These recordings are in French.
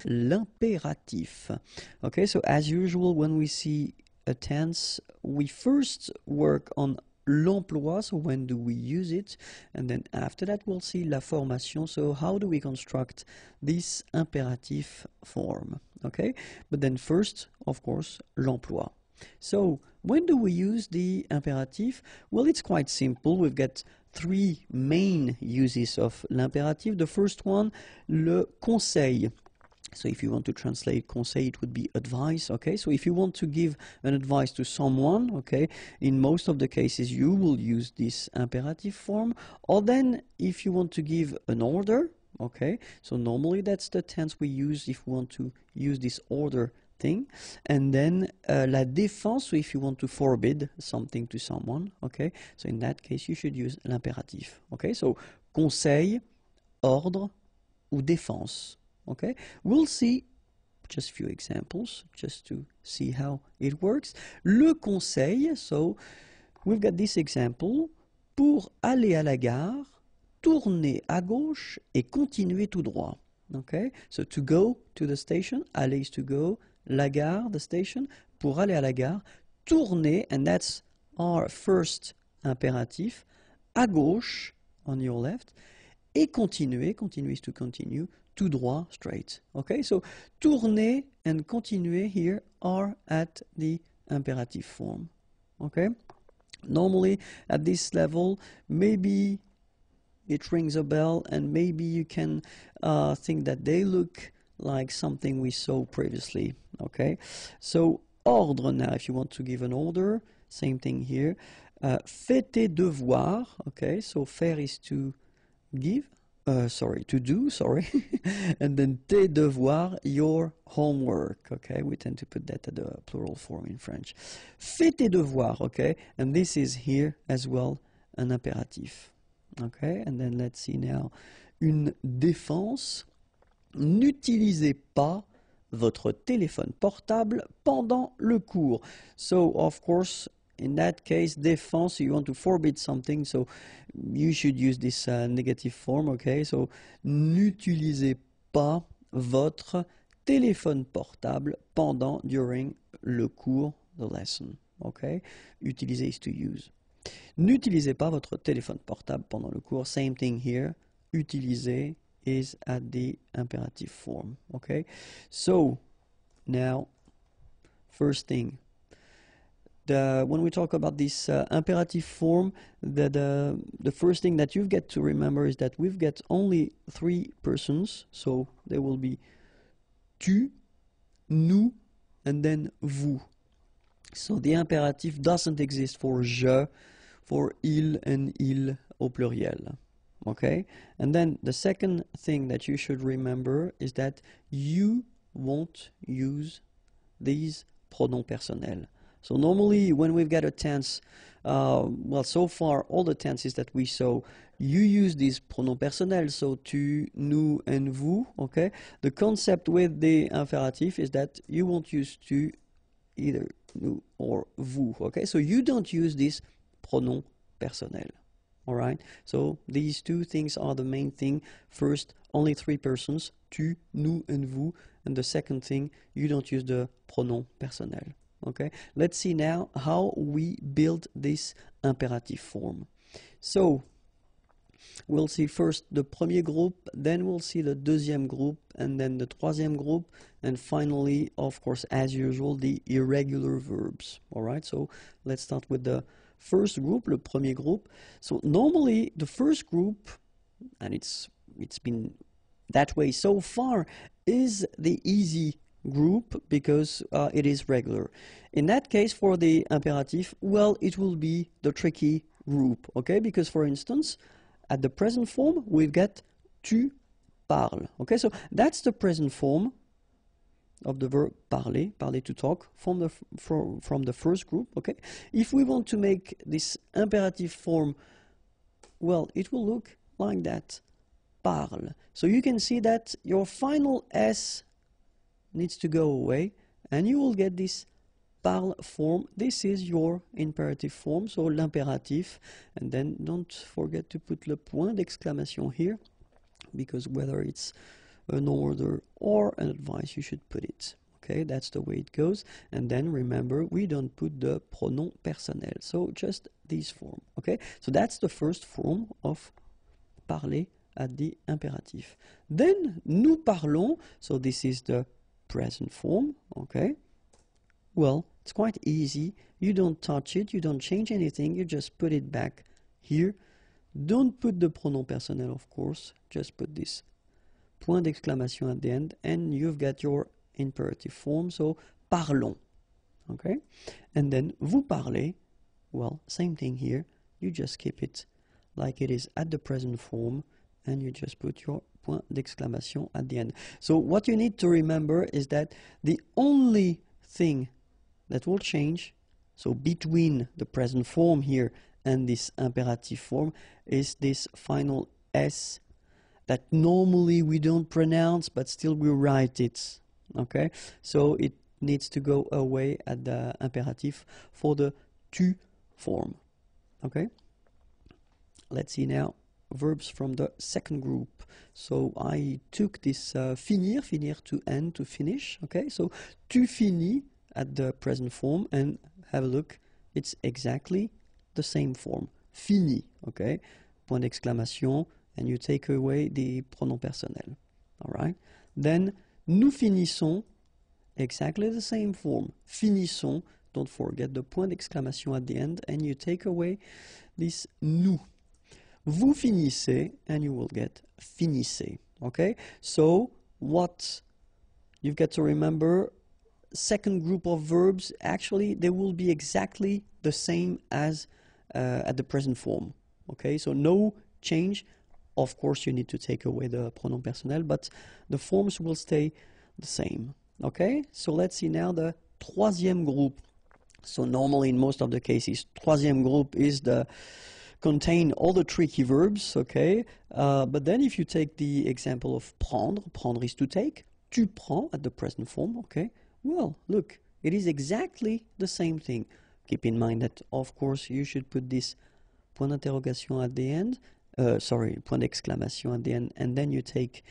l'impératif. Okay, so as usual, when we see a tense, we first work on l'emploi, so when do we use it, and then after that we'll see la formation, so how do we construct this imperative form. Okay, but then first, of course, l'emploi. So when do we use the imperative? Well, it's quite simple. We've got three main uses of l'impératif. The first one, le conseil. So if you want to translate conseil, it would be advice, okay? So if you want to give an advice to someone, okay, in most of the cases you will use this imperative form. Or then if you want to give an order, okay, so normally that's the tense we use if we want to use this order thing. And then la défense, so if you want to forbid something to someone, okay, so in that case you should use l'impératif, okay? So conseil, ordre ou défense. Okay, we'll see just a few examples just to see how it works. Le conseil, so we've got this example. Pour aller à la gare, tournez à gauche et continuez tout droit. Okay, so to go to the station, aller is to go, la gare, the station. Pour aller à la gare, tournez, and that's our first imperative, à gauche, on your left, et continuez, continuez is to continue, tout droit, straight. Okay, so tourner and continuer here are at the imperative form. Okay, normally at this level, maybe it rings a bell and maybe you can think that they look like something we saw previously. Okay, so ordre now, if you want to give an order, same thing here. Fais tes devoirs. Okay, so faire is to give. To do, and then tes devoirs, your homework, okay? We tend to put that at the plural form in French. Fais tes devoirs, okay? And this is here as well an impératif, okay? And then let's see now, une défense. N'utilisez pas votre téléphone portable pendant le cours. So, of course, in that case, défense, you want to forbid something, so you should use this negative form, okay? So, n'utilisez pas votre téléphone portable during le cours, the lesson, okay? Utiliser is to use. N'utilisez pas votre téléphone portable pendant le cours, same thing here. Utiliser is at the imperative form, okay? So, now, first thing. When we talk about this imperative form, the first thing that you've got to remember is that we've got only three persons, so there will be tu, nous, and then vous. So the imperative doesn't exist for je, for il and il au pluriel. Okay? And then the second thing that you should remember is that you won't use these pronoms personnels. So normally when we've got a tense, well, so far all the tenses that we saw, you use these pronoms personnels, so tu, nous, and vous, okay? The concept with the imperative is that you won't use tu, either nous or vous, okay? So you don't use this pronom personnel, all right? So these two things are the main thing. First, only three persons, tu, nous, and vous, and the second thing, you don't use the pronom personnel. Okay, let's see now how we build this imperative form. So, we'll see first the premier group, then we'll see the deuxième groupe, and then the troisième groupe, and finally, of course, as usual, the irregular verbs. All right, so let's start with the first group, le premier groupe. So normally, the first group, and it's been that way so far, is the easy group because it is regular. In that case, for the imperative, well, it will be the tricky group, okay? Because, for instance, at the present form, we've got tu parles, okay? So that's the present form of the verb parler, parler to talk, from the first group, okay? If we want to make this imperative form, well, it will look like that, parle. So you can see that your final S needs to go away, and you will get this parle form. This is your imperative form, so l'impératif, and then don't forget to put le point d'exclamation here, because whether it's an order, or an advice, you should put it. Okay, that's the way it goes. And then remember, we don't put the pronom personnel, so just this form. Okay, so that's the first form of parler at the imperatif. Then nous parlons, so this is the present form. Okay, well, it's quite easy. You don't touch it, you don't change anything, you just put it back here. Don't put the pronom personnel, of course, just put this point d'exclamation at the end, and you've got your imperative form, so parlons. Okay, and then vous parlez, well, same thing here, you just keep it like it is at the present form, and you just put your point d'exclamation at the end. So what you need to remember is that the only thing that will change, so between the present form here and this imperative form, is this final S that normally we don't pronounce, but still we write it. Okay, so it needs to go away at the imperative for the tu form. Okay, let's see now verbs from the second group. So I took this finir to end, to finish. Okay, so tu finis at the present form, and have a look, it's exactly the same form, fini. Okay, point d'exclamation, and you take away the pronom personnel. All right, then nous finissons, exactly the same form, finissons, don't forget the point d'exclamation at the end, and you take away this nous. Vous finissez, and you will get finissez. Okay, so what you've got to remember, second group of verbs, actually they will be exactly the same as at the present form. Okay, so no change. Of course, you need to take away the pronom personnel, but the forms will stay the same. Okay, so let's see now the troisième groupe. So normally in most of the cases, troisième groupe is the contain all the tricky verbs. Okay, but then if you take the example of prendre, prendre is to take, tu prends at the present form. Okay, well, look, it is exactly the same thing. Keep in mind that, of course, you should put this point d'interrogation at the end, point d'exclamation at the end, and then you take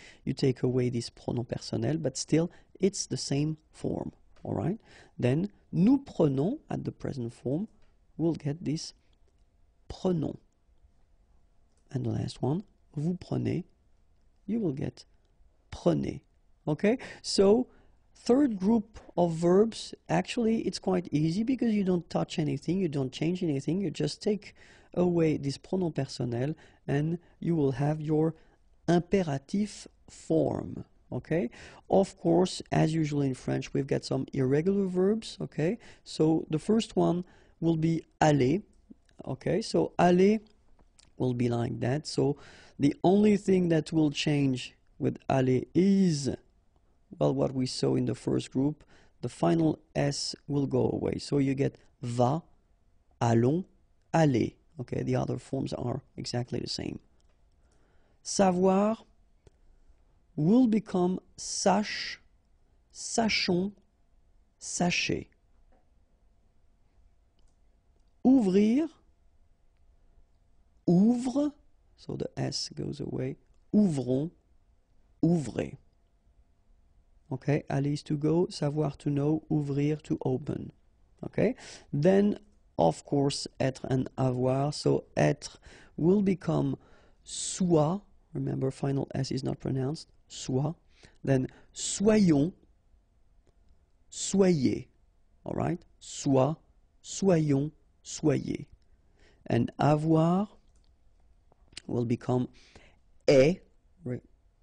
away this pronom personnel, but still, it's the same form, all right? Then, nous prenons at the present form, we'll get this prenons. And the last one, vous prenez, you will get prenez, okay? So, third group of verbs, actually it's quite easy because you don't touch anything, you don't change anything, you just take away this pronom personnel and you will have your imperative form. Okay, of course, as usual in French, we've got some irregular verbs. Okay, so the first one will be aller. Okay, so aller will be like that. So the only thing that will change with aller is, well, what we saw in the first group, the final S will go away. So you get va, allons, aller. Okay, the other forms are exactly the same. Savoir will become sache, sachons, sachez. Ouvrir, ouvre, so the S goes away, ouvrons, ouvrez. Okay, aller is to go, savoir to know, ouvrir to open. Okay, then of course être and avoir, so être will become soit, remember final S is not pronounced, soit, then soyons, soyez, all right, soit, soyons, soyez. And avoir will become est,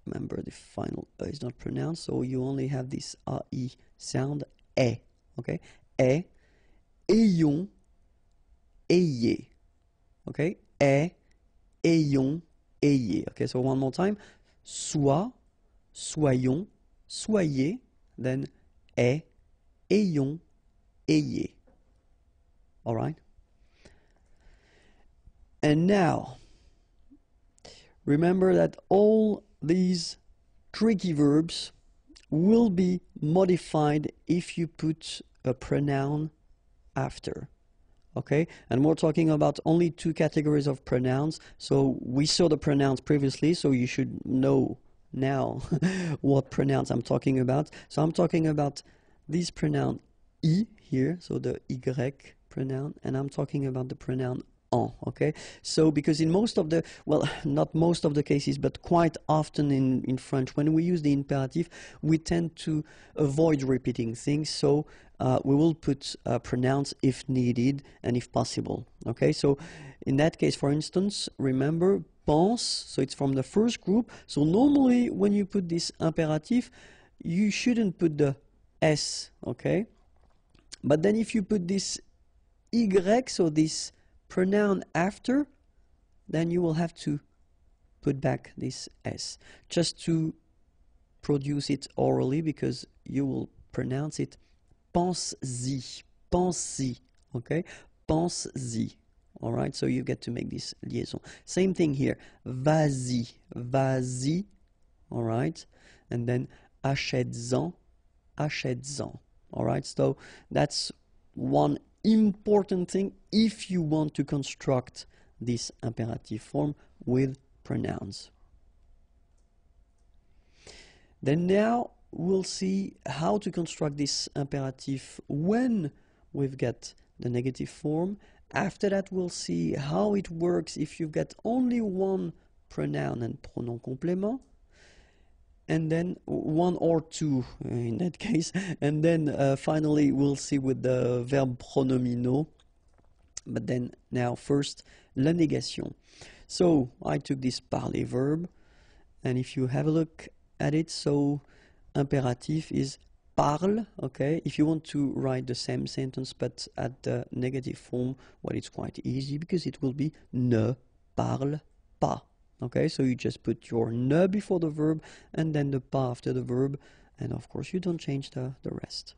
remember the final E is not pronounced, so you only have this AI sound, est, okay, est, ayons, ayez, okay, est, ayons, ayez. Okay, so one more time, soit, soyons, soyez, then est, ayons, ayez. All right? And now, remember that all these tricky verbs will be modified if you put a pronoun after. Okay, and we're talking about only two categories of pronouns. So we saw the pronouns previously, so you should know now what pronouns I'm talking about. So I'm talking about this pronoun I here, so the Y pronoun, and I'm talking about the pronoun en, okay? So because in most of the, well, not most of the cases, but quite often in French, when we use the imperative, we tend to avoid repeating things, so we will put pronouns if needed and if possible, okay? So in that case, for instance, remember, pense, so it's from the first group, so normally when you put this imperative, you shouldn't put the S, okay? But then if you put this Y, so this pronoun after, then you will have to put back this S, just to produce it orally, because you will pronounce it pense-y, pense-y, okay? Pense-y, all right? So you get to make this liaison. Same thing here, vas-y, vas-y, all right? And then achètes-en, achètes-en, all right? So that's one important thing if you want to construct this imperative form with pronouns. Then now we'll see how to construct this imperative when we've got the negative form. After that we'll see how it works if you've got only one pronoun and pronom complément, and then one or two in that case, and then finally we'll see with the verb pronominaux. But then now first la négation. So I took this parler verb, and if you have a look at it, so imperative is parle, okay? If you want to write the same sentence but at the negative form, well, it's quite easy because it will be ne parle pas. Okay, so you just put your ne before the verb and then the pas after the verb, and of course you don't change the rest.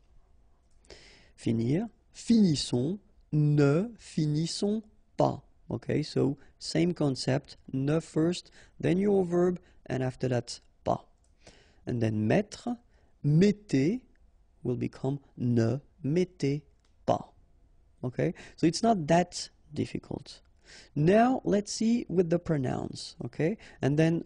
Finir, finissons, ne finissons pas. Okay, so same concept, ne first, then your verb, and after that pas. And then mettre, mettez will become ne mettez pas. Okay, so it's not that difficult. Now let's see with the pronouns, okay? And then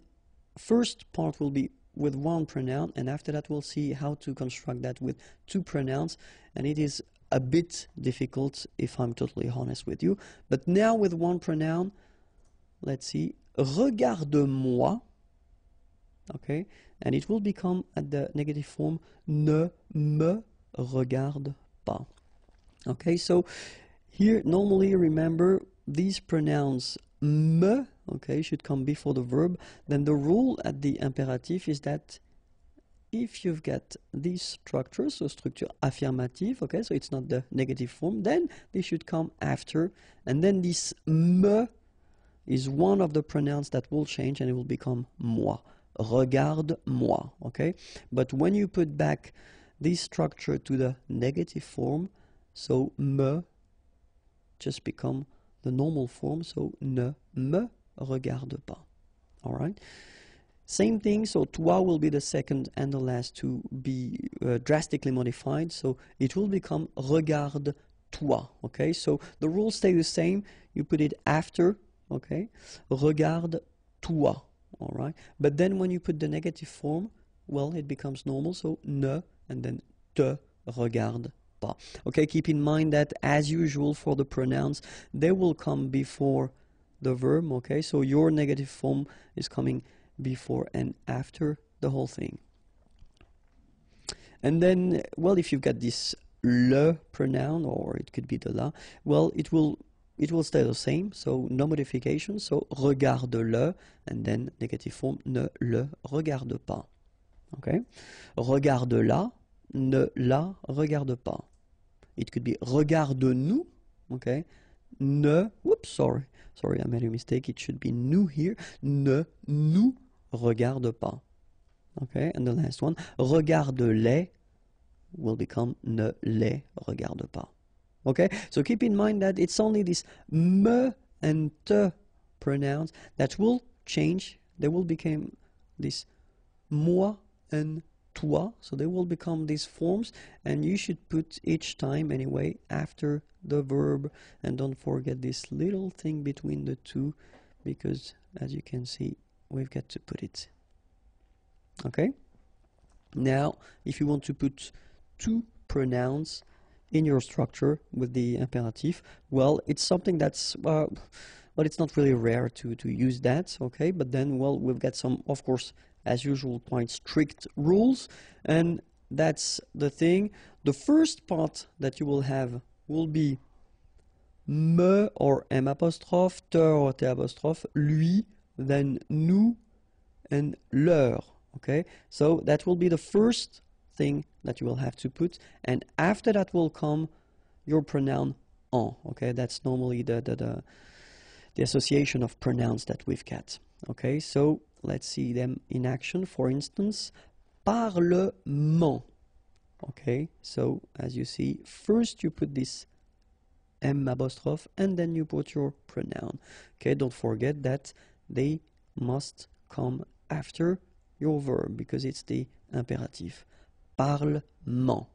first part will be with one pronoun, and after that we'll see how to construct that with two pronouns, and it is a bit difficult if I'm totally honest with you. But now with one pronoun, let's see, regarde-moi, okay? And it will become at the negative form ne me regarde pas. Okay, so here normally remember these pronouns me, okay, should come before the verb. Then the rule at the imperative is that if you've got these structures, so structure affirmative, okay, so it's not the negative form, then they should come after. And then this me is one of the pronouns that will change and it will become moi. Regarde-moi, okay? But when you put back this structure to the negative form, so me just become the normal form, so ne me regarde pas. All right? Same thing, so toi will be the second and the last to be drastically modified, so it will become regarde-toi, okay? So the rules stay the same, you put it after, okay? Regarde-toi, all right? But then when you put the negative form, well, it becomes normal, so ne, and then te regarde pas. Okay, keep in mind that as usual for the pronouns, they will come before the verb, okay? So your negative form is coming before and after the whole thing. And then, well, if you've got this le pronoun, or it could be the la, well, it will stay the same, so no modification, so regarde-le, and then negative form, ne le regarde pas. Okay? Regarde-la, ne la regarde pas. It could be regarde-nous, okay? Ne, whoops, sorry, I made a mistake, it should be nous here, ne nous regarde pas. Okay, and the last one, regarde-les will become ne les regarde pas. Okay, so keep in mind that it's only this me and te pronouns that will change. They will become this moi and toi, so they will become these forms, and you should put each time anyway after the verb, and don't forget this little thing between the two, because as you can see, we've got to put it Okay. Now, if you want to put two pronouns in your structure with the imperative, well, it's something that's well, it's not really rare to use that. Okay, but then, well, we've got some, of course, as usual, quite strict rules, and that's the thing. The first part that you will have will be me or m apostrophe, te or t apostrophe, lui, then nous, and leur. Okay, so that will be the first thing that you will have to put, and after that will come your pronoun en. Okay, that's normally the association of pronouns that we've got. Okay, so let's see them in action. For instance, parlement. Okay, so as you see, first you put this m apostrophe and then you put your pronoun. Okay, don't forget that they must come after your verb because it's the imperative. Parlement.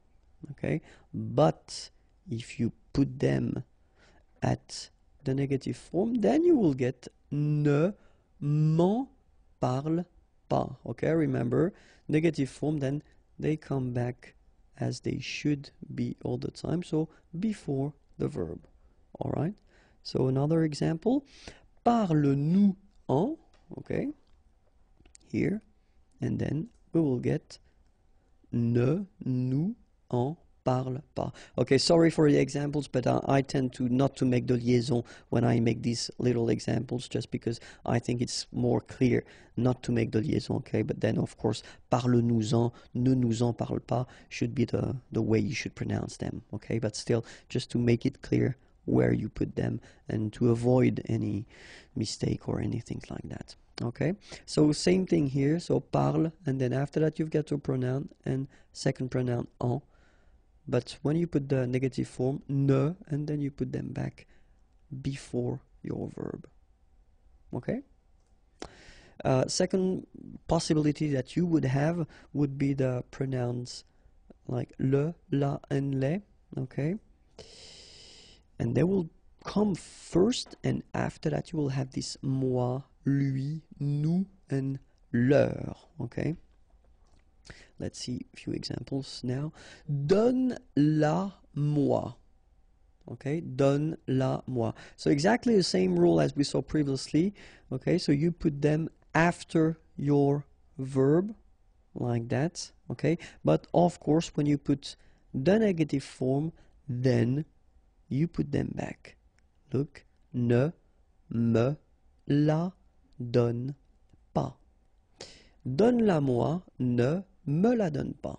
Okay, but if you put them at the negative form, then you will get ne m'en parle pas. Okay, remember, negative form, then they come back as they should be all the time, so before the verb. All right, so another example, parle-nous en, okay, here, and then we will get ne nous en parle pas. Okay, sorry for the examples, but I tend to not to make the liaison when I make these little examples, just because I think it's more clear not to make the liaison. Okay, but then of course, parle-nous-en, ne nous en parle pas should be the way you should pronounce them. Okay, but still, just to make it clear where you put them and to avoid any mistake or anything like that. Okay, so same thing here. So parle, and then after that you've got your pronoun and second pronoun en. But when you put the negative form, ne, and then you put them back before your verb. Okay? Second possibility that you would have would be the pronouns like le, la, and les. Okay? And they will come first, and after that you will have this moi, lui, nous, and leur. Okay? Let's see a few examples now. Donne-la-moi. Okay, donne-la-moi. So exactly the same rule as we saw previously. Okay, so you put them after your verb, like that. Okay, but of course, when you put the negative form, then you put them back. Look, ne me la donne pas. Donne-la-moi, ne me la donne pas.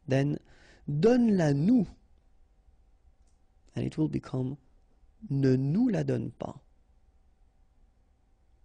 Then donne-la-nous, and it will become ne nous la donne pas.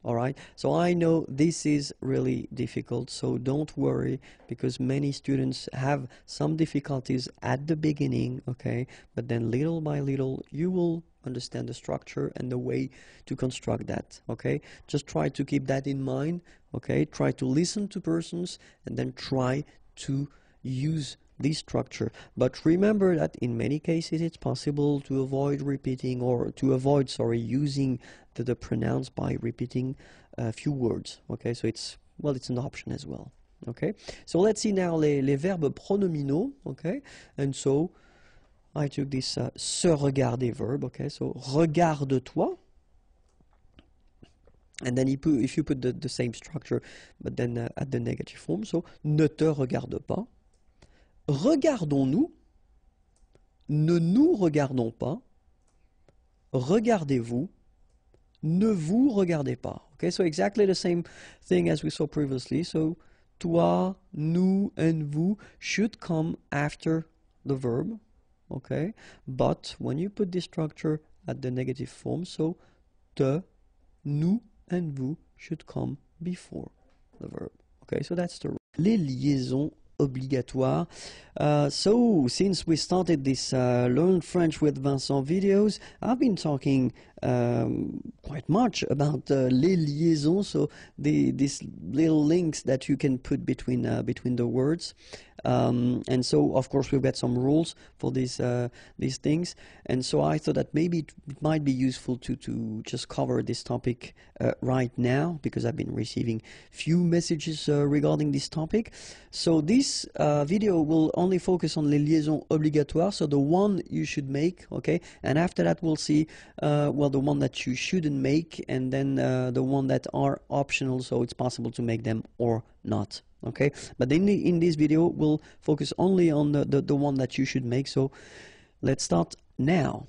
Alright, so I know this is really difficult, so don't worry, because many students have some difficulties at the beginning, okay, but then little by little you will understand the structure and the way to construct that. Okay, just try to keep that in mind. Okay, try to listen to persons and then try to use this structure, but remember that in many cases it's possible to avoid repeating, or to avoid, sorry, using the pronouns by repeating a few words. Okay, so it's, well, it's an option as well. Okay, so let's see now les verbes pronominaux. Okay, and so I took this se regarder verb. Okay, so regarde-toi, and then if you put the same structure, but then at the negative form, so ne te regarde pas. Regardons-nous, ne nous regardons pas. Regardez-vous, ne vous regardez pas. Okay, so exactly the same thing as we saw previously. So toi, nous, and vous should come after the verb. Okay, but when you put this structure at the negative form, so te, nous, and vous should come before the verb. Okay, so that's the rule. Les liaisons obligatoires. So since we started this Learn French with Vincent videos, I've been talking quite much about les liaisons, so these little links that you can put between the words. And so, of course, we've got some rules for these things. And so I thought that maybe it might be useful to just cover this topic right now, because I've been receiving few messages regarding this topic. So this video will only focus on les liaisons obligatoires, so the one you should make, okay? And after that, we'll see, well, the one that you shouldn't make, and then the one that are optional, so it's possible to make them or not. Okay, but in this video we'll focus only on the one that you should make. So let's start now.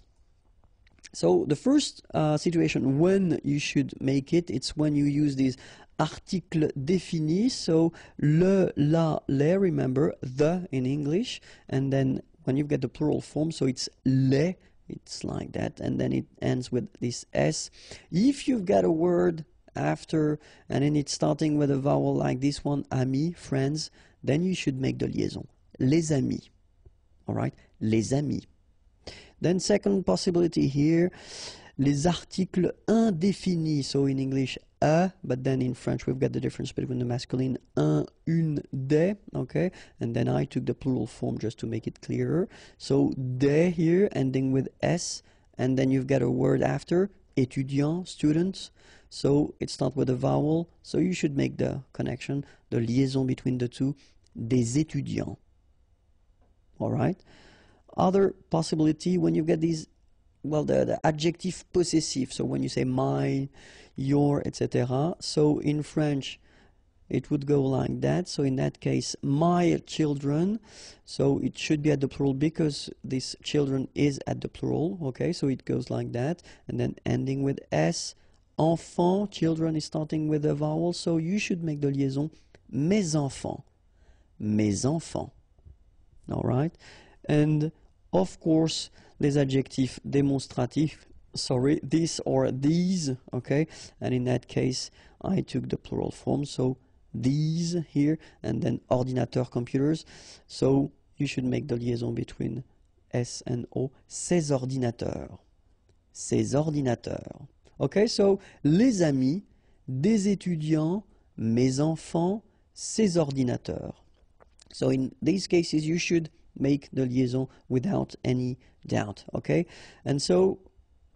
So the first situation when you should make it, it's when you use these articles définis, so le, la, les, remember, the in English, and then when you've got the plural form, so it's les, it's like that, and then it ends with this s. If you've got a word after and then it's starting with a vowel like this one, amis, friends, then you should make the liaison, les amis. All right, les amis. Then second possibility here, les articles indéfinis, so in English a, but then in French we've got the difference between the masculine un, une, des, okay, and then I took the plural form just to make it clearer. So des here ending with s, and then you've got a word after, étudiants, students. So it starts with a vowel, so you should make the connection, the liaison between the two, des étudiants. All right. Other possibility, when you get these, well, the adjective possessive, so when you say my, your, etc. So in French, it would go like that. So in that case, my children, so it should be at the plural because this children is at the plural, okay, so it goes like that, and then ending with s. Enfant, children is starting with a vowel, so you should make the liaison, mes enfants, mes enfants. All right, and of course, les adjectifs démonstratifs, sorry, this or these, okay, and in that case, I took the plural form, so these here, and then ordinateur, computers, so you should make the liaison between S and O, ces ordinateurs, ces ordinateurs. Okay, so les amis, des étudiants, mes enfants, ces ordinateurs. So in these cases, you should make the liaison without any doubt, okay? And so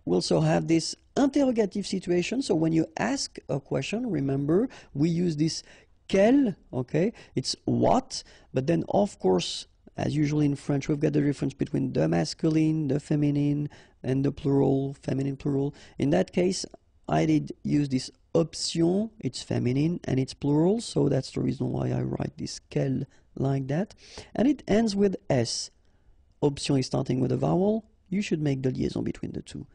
we also have this interrogative situation. So when you ask a question, remember, we use this quel, okay? It's what, but then of course, as usually in French, we've got the difference between the masculine, the feminine, and the plural, feminine, plural. In that case, I did use this option, it's feminine and it's plural, so that's the reason why I write this quel like that. And it ends with S. Option is starting with a vowel, you should make the liaison between the two.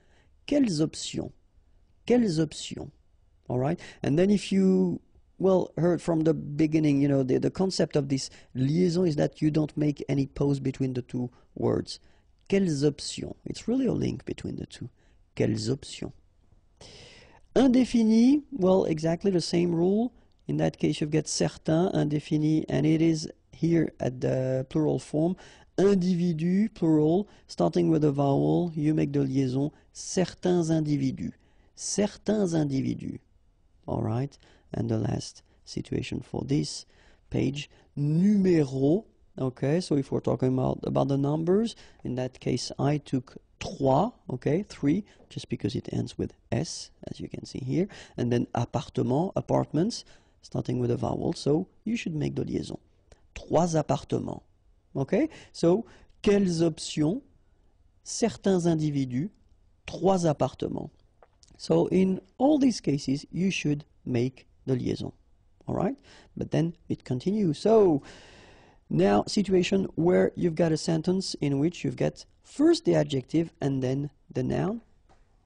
Quelles options? Quelles options? All right? And then if you, well, heard from the beginning, you know, the concept of this liaison is that you don't make any pause between the two words. Quelles options? It's really a link between the two. Quelles options? Indéfini, well, exactly the same rule. In that case, you've got certains, indéfini, and it is here at the plural form. Individu, plural, starting with a vowel, you make the liaison, certains individus. Certains individus. All right? And the last situation for this page, numéro. Okay, so if we're talking about the numbers, in that case, I took trois, okay, 3, just because it ends with S, as you can see here. And then appartement, apartments, starting with a vowel, so you should make the liaison. Trois appartements. Okay, so quelles options? Certains individus, trois appartements. So in all these cases, you should make the liaison. All right, but then it continues. So now, situation where you've got a sentence in which you've got first the adjective and then the noun,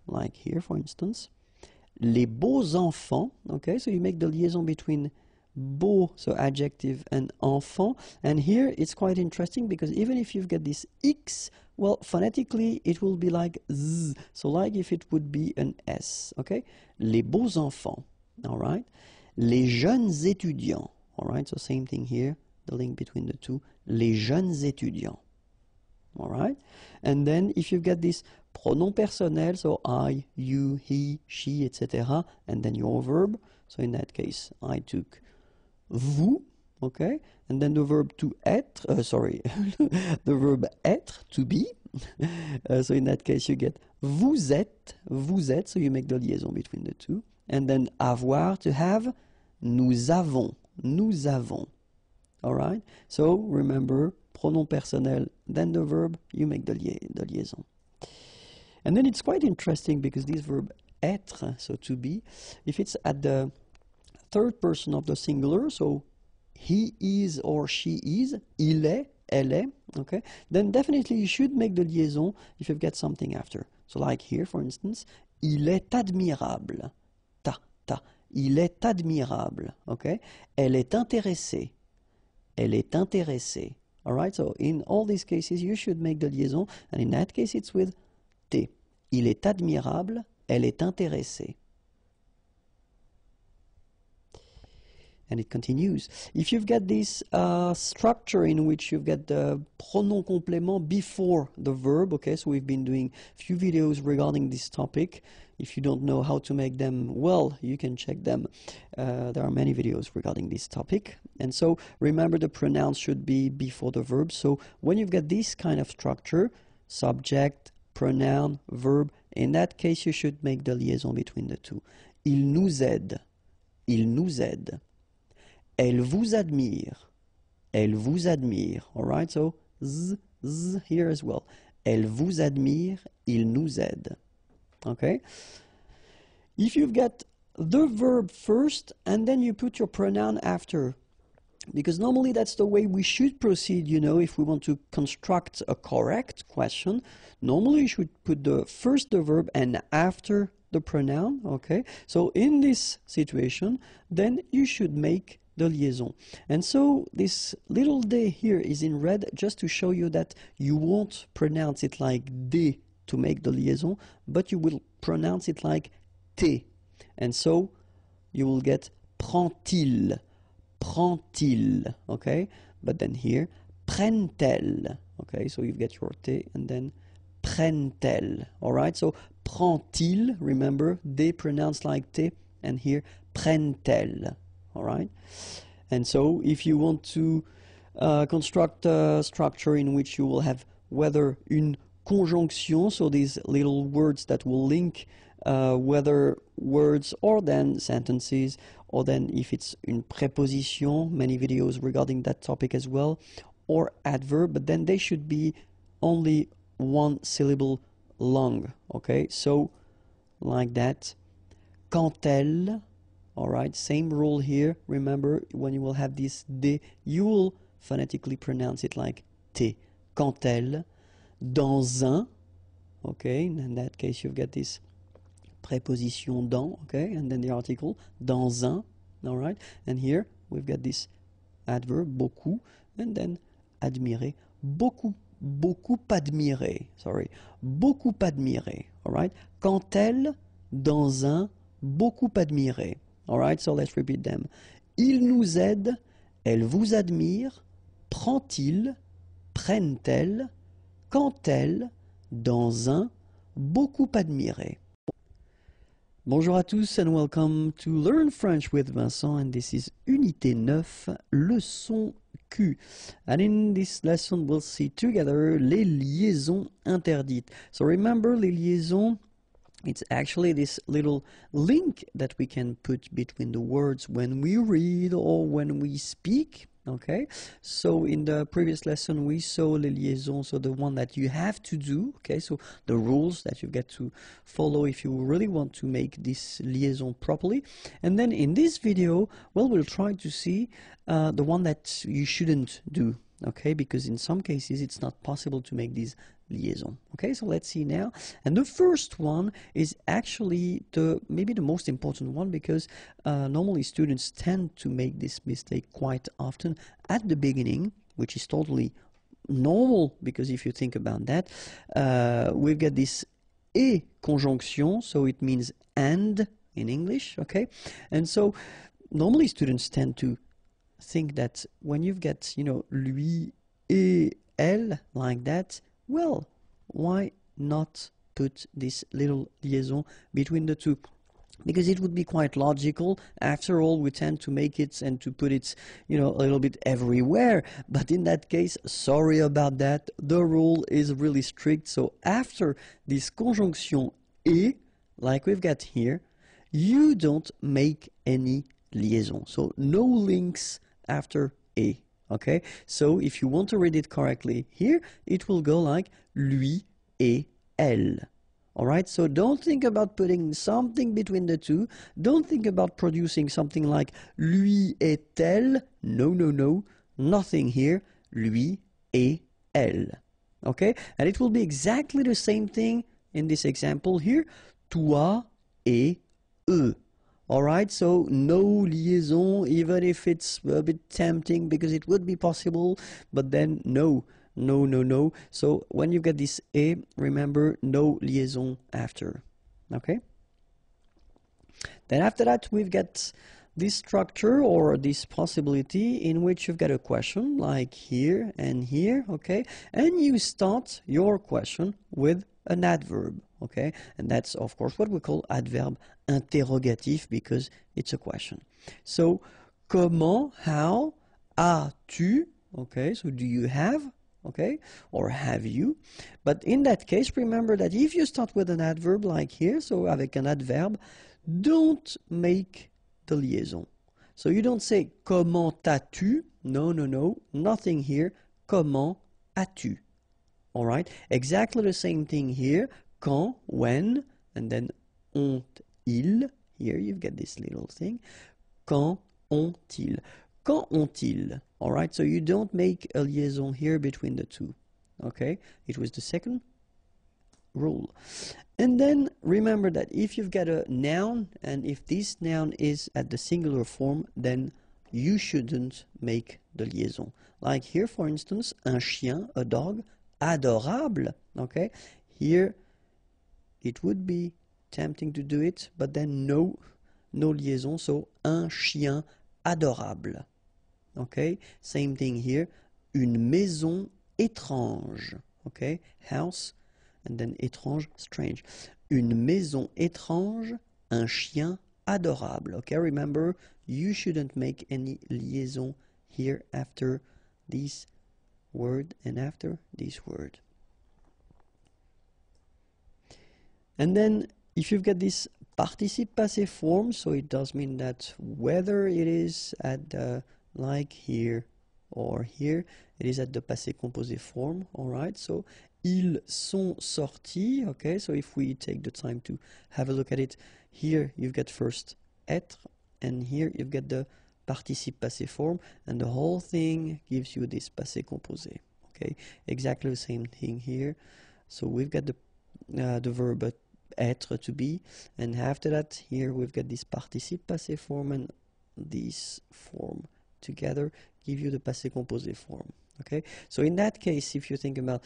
like here, for instance. Les beaux enfants, okay, so you make the liaison between beau, so adjective, and enfant. And here it's quite interesting because even if you've got this X, well, phonetically it will be like Z, so like if it would be an S, okay? Les beaux enfants, all right? Les jeunes étudiants, all right, so same thing here. The link between the two, les jeunes étudiants. All right? And then if you've got this pronom personnel, so I, you, he, she, etc., and then your verb. So in that case, I took vous, okay? And then the verb to être, the verb être, to be. So in that case, you get vous êtes, so you make the liaison between the two. And then avoir, to have, nous avons. All right? So remember, pronom personnel, then the verb, you make the liaison. And then it's quite interesting because this verb être, so to be, if it's at the third person of the singular, so he is or she is, il est, elle est, okay, then definitely you should make the liaison if you've got something after. So like here, for instance, il est admirable. Il est admirable, okay? Elle est intéressée. All right, so in all these cases, you should make the liaison, and in that case, it's with T. Il est admirable, elle est intéressée. And it continues. If you've got this structure in which you've got the pronom complément before the verb, okay, so we've been doing a few videos regarding this topic. If you don't know how to make them, well, you can check them. There are many videos regarding this topic. And so remember, the pronouns should be before the verb. So when you've got this kind of structure, subject, pronoun, verb, in that case, you should make the liaison between the two. Il nous aide. Elle vous admire. All right, so z here as well. Elle vous admire, il nous aide. Okay? If you've got the verb first and then you put your pronoun after, because normally that's the way we should proceed, you know, if we want to construct a correct question. Normally you should put first the verb and after the pronoun, okay? So in this situation, then you should make the liaison. And so this little d here is in red just to show you that you won't pronounce it like d to make the liaison, but you will pronounce it like t. And so you will get prend-il, okay? But then here, prennent-elles, okay? So you've got your t and then prennent-elles, all right? So prend-il, remember, they pronounce like t, and here, prennent-elles. All right, and so if you want to construct a structure in which you will have whether une conjonction, so these little words that will link whether words or then sentences, or then if it's une préposition, many videos regarding that topic as well, or adverb, but then they should be only one syllable long, okay? So like that, quand elle. All right, same rule here. Remember, when you will have this D, you will phonetically pronounce it like T. Quand elle, dans un, okay, in that case you've got this préposition dans, okay, and then the article, dans un, all right, and here we've got this adverb, beaucoup, and then admirer, beaucoup admirer, all right, quand elle, dans un, beaucoup admirer. All right, so let's repeat them. Il nous aide, elle vous admire, prend-il, prennent-elles, quand elle, dans un, beaucoup admiré. Bonjour à tous and welcome to Learn French with Vincent, and this is Unité 9, leçon Q. And in this lesson we'll see together les liaisons interdites. So remember, les liaisons, it's actually this little link that we can put between the words when we read or when we speak, okay? So in the previous lesson we saw les liaisons, so the one that you have to do, okay? So the rules that you get to follow if you really want to make this liaison properly. And then in this video, well, we'll try to see the one that you shouldn't do, okay? Because in some cases it's not possible to make these liaison. Okay, so let's see now. And the first one is actually maybe the most important one, because normally students tend to make this mistake quite often at the beginning, which is totally normal, because if you think about that, we've got this et conjonction, so it means and in English, okay? And so normally students tend to think that when you've got, you know, lui et elle like that, well, why not put this little liaison between the two? because it would be quite logical. After all, we tend to make it and to put it, you know, a little bit everywhere. But in that case, sorry about that. The rule is really strict. So after this conjonction et, like we've got here, you don't make any liaison. So no links after et. Okay? So if you want to read it correctly here, it will go like lui et elle. Alright, so don't think about putting something between the two. Don't think about producing something like lui et elle. No, no, no. Nothing here. Lui et elle. Okay? And it will be exactly the same thing in this example here. Toi et eux. Alright, so no liaison, even if it's a bit tempting because it would be possible, but then no. No, no, no. So when you get this et, remember no liaison after. Okay? Then after that, we've got this structure or this possibility in which you've got a question like here and here, okay? And you start your question with an adverb, okay? And that's, of course, what we call adverbe interrogatif because it's a question. So, comment, how, as-tu, okay? So, do you have? Okay, or have you? But in that case, remember that if you start with an adverb like here, so avec un adverbe, don't make the liaison. So you don't say comment as-tu? No, no, no, nothing here. Comment as-tu? All right, exactly the same thing here. Quand, when, and then ont-ils. Here you've got this little thing. Quand ont-ils? Quand ont-ils? All right, so you don't make a liaison here between the two. Okay, it was the second rule. And then remember that if you've got a noun and if this noun is at the singular form, then you shouldn't make the liaison. Like here, for instance, un chien, a dog, adorable. Okay, here it would be tempting to do it, but then no liaison. So un chien adorable. Okay, same thing here. Une maison étrange. Okay, house, and then étrange, strange. Une maison étrange, un chien adorable. Okay, remember, you shouldn't make any liaison here after this word and after this word. And then, if you've got this participe passé form, so it does mean that whether it is at the like here or here, it is at the passé composé form, alright? So, ils sont sortis, okay? So if we take the time to have a look at it, here you've got first être, and here you've got the participe passé form, and the whole thing gives you this passé composé, okay? Exactly the same thing here. So we've got the verb être, to be, and after that, here we've got this participe passé form and this form together give you the passé composé form. Okay, so in that case, if you think about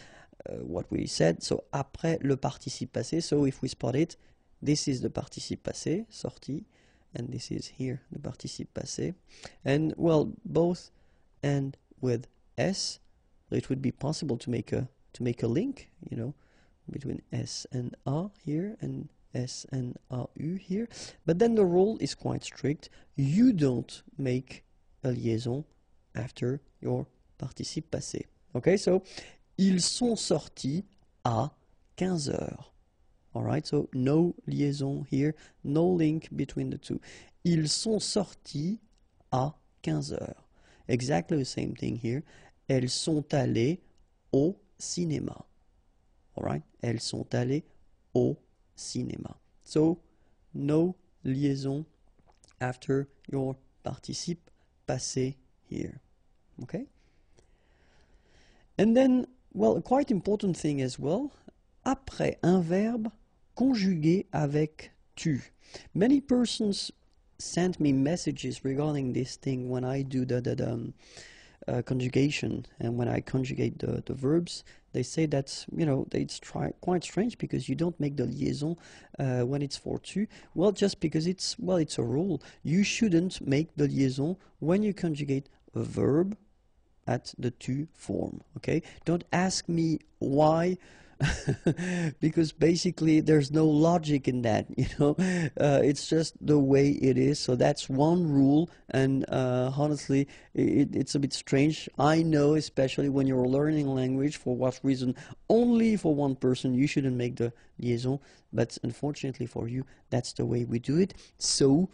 what we said, so après le participe passé, so if we spot it, this is the participe passé, sorti, and this is here the participe passé, and well, both end with s, so it would be possible to make a link, you know, between s and a here and s and au here, but then the rule is quite strict. You don't make a liaison after your participe passé. Okay, so ils sont sortis à 15 heures. Alright, so no liaison here, no link between the two. Ils sont sortis à 15 heures. Exactly the same thing here. Elles sont allées au cinéma. Alright, elles sont allées au cinéma. So, no liaison after your participe passé here. Okay? And then, well, a quite important thing as well, après un verbe conjugué avec tu. Many persons send me messages regarding this thing when I do the conjugation, and when I conjugate the verbs, they say that, you know, it's quite strange because you don't make the liaison when it's for tu. Well, just because it's a rule. You shouldn't make the liaison when you conjugate a verb at the tu form, okay? Don't ask me why because basically there's no logic in that, you know. It's just the way it is. So that's one rule, and honestly, it's a bit strange. I know, especially when you're learning language, for what reason only for one person you shouldn't make the liaison, but unfortunately for you, that's the way we do it. So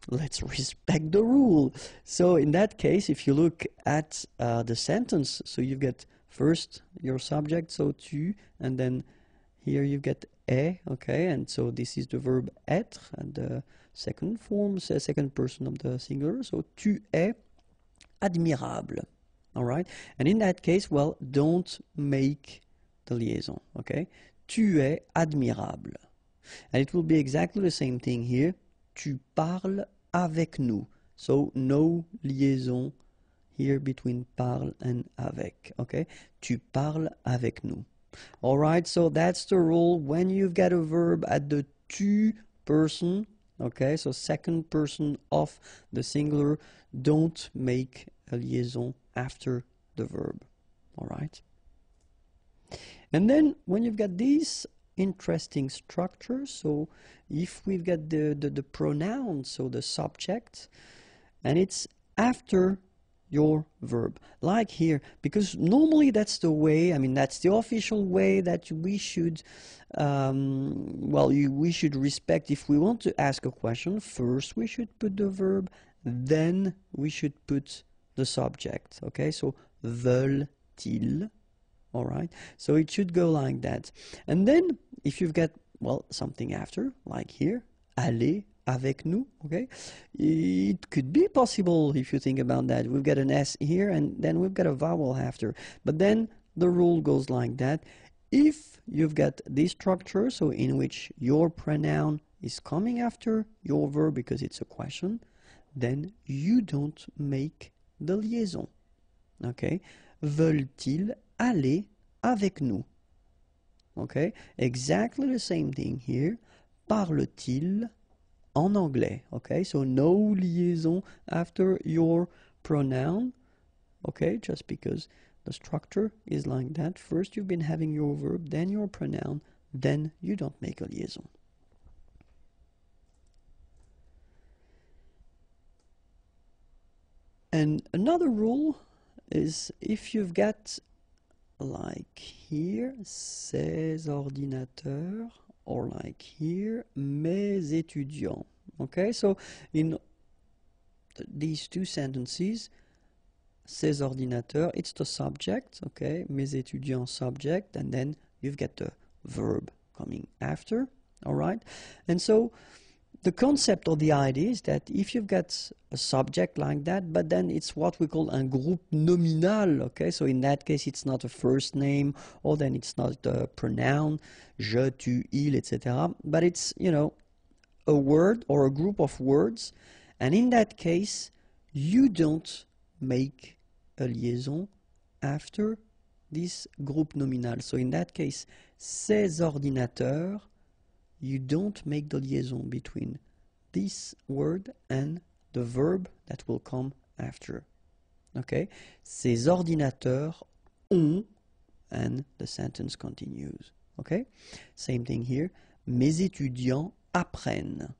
let's respect the rule. So in that case, if you look at the sentence, so you get first your subject, so tu, and then here you get est, okay, and so this is the verb être, and the second form, second person of the singular, so tu es admirable, all right? And in that case, well, don't make the liaison, okay? Tu es admirable. And it will be exactly the same thing here. Tu parles avec nous. So no liaison here between parle and avec, okay? Tu parles avec nous. All right, so that's the rule. When you've got a verb at the tu person, okay, so second person of the singular, don't make a liaison after the verb, all right? And then when you've got these interesting structures, so if we've got the pronoun, so the subject, and it's after your verb, like here, because normally that's the way, I mean, that's the official way that we should, we should respect. If we want to ask a question, first we should put the verb, then we should put the subject, okay? So, veulent-ils, all right? So it should go like that. And then, if you've got, well, something after, like here, allez avec nous, okay? It could be possible if you think about that. We've got an S here, and then we've got a vowel after. But then the rule goes like that. If you've got this structure, so in which your pronoun is coming after your verb because it's a question, then you don't make the liaison, okay? Veulent-ils aller avec nous? Okay, exactly the same thing here. Parle-t-il en anglais? Okay, so no liaison after your pronoun. Okay, just because the structure is like that. First you've been having your verb, then your pronoun, then you don't make a liaison. And another rule is if you've got, like here, ces ordinateurs, or like here, mes étudiants. Okay, so in these two sentences, ces ordinateurs, it's the subject, okay, mes étudiants subject, and then you've got the verb coming after, all right? And so the concept or the idea is that if you've got a subject like that, but then it's what we call un groupe nominal, okay? So in that case, it's not a first name, or then it's not a pronoun, je, tu, il, etc. But it's, you know, a word or a group of words. And in that case, you don't make a liaison after this groupe nominal. So in that case, ces ordinateurs, you don't make the liaison between this word and the verb that will come after. Okay? Ces ordinateurs ont, and the sentence continues. Okay? Same thing here. Mes étudiants apprennent,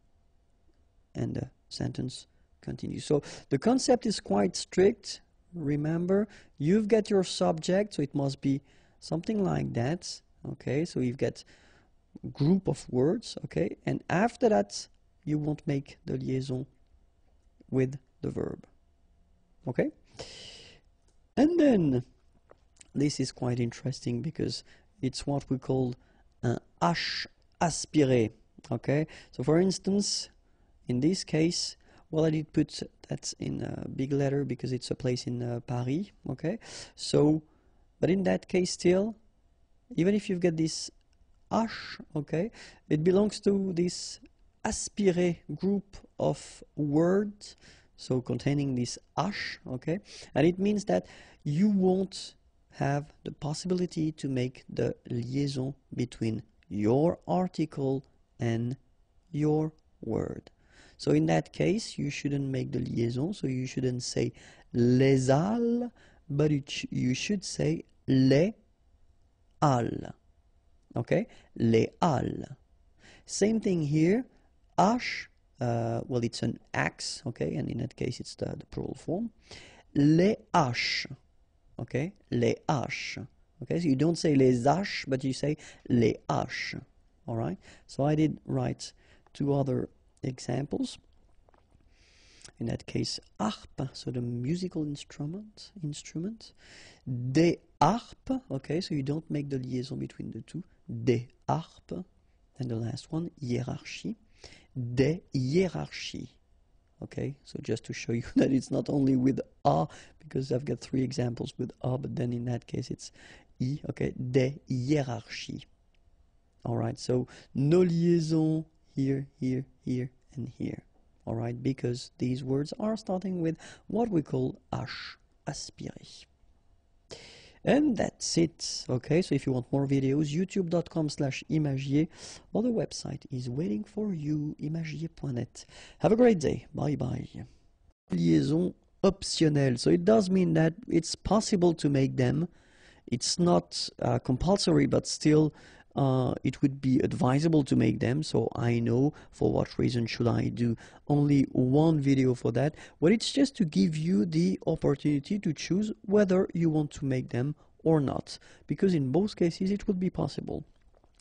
and the sentence continues. So the concept is quite strict. Remember, you've got your subject, so it must be something like that. Okay? So you've got group of words, okay, and after that you won't make the liaison with the verb, okay? And then this is quite interesting because it's what we call un H aspiré, okay? So for instance, in this case, well, I did put that in a big letter because it's a place in Paris, okay? So, but in that case still, even if you've got this H, okay, it belongs to this aspiré group of words, so containing this H, okay, and it means that you won't have the possibility to make the liaison between your article and your word. So in that case, you shouldn't make the liaison, so you shouldn't say les halles, but you should say les halles. Okay, les halles. Same thing here. H, well, it's an axe, okay, and in that case it's the plural form. Les haches, okay, les haches. Okay, so you don't say les haches, but you say les haches. All right. So I did write two other examples. In that case, harpe, so the musical instrument. Des harpes, okay, so you don't make the liaison between the two. Des harpes. And the last one, hiérarchie. Des hiérarchies. Okay, so just to show you that it's not only with A, because I've got three examples with A, but then in that case it's I, okay, des hiérarchies. Alright, so no liaison here, here, here, and here. Alright, because these words are starting with what we call H, aspiré. And that's it. Okay, so if you want more videos, youtube.com/imagier, or the website is waiting for you, imagier.net. Have a great day. Bye bye. Liaison optionnelle. So it does mean that it's possible to make them. It's not compulsory, but still it would be advisable to make them. So I know for what reason should I do only one video for that. Well, it's just to give you the opportunity to choose whether you want to make them or not, because in both cases it would be possible.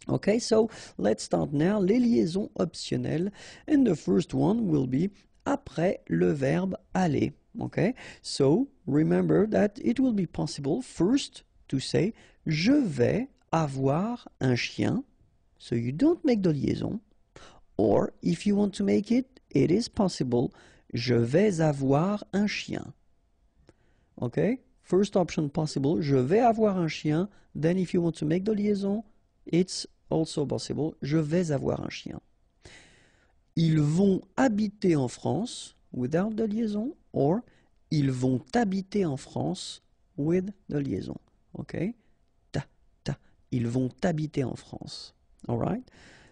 Okay, so let's start now. Les liaisons optionnelles, and the first one will be après le verbe aller. Okay, so remember that it will be possible first to say je vais avoir un chien, so you don't make the liaison, or if you want to make it, it is possible, je vais avoir un chien. Okay, first option possible, je vais avoir un chien, then if you want to make the liaison, it's also possible, je vais avoir un chien. Ils vont habiter en France, without the liaison, or ils vont habiter en France, with the liaison. Okay, ils vont habiter en France. All right.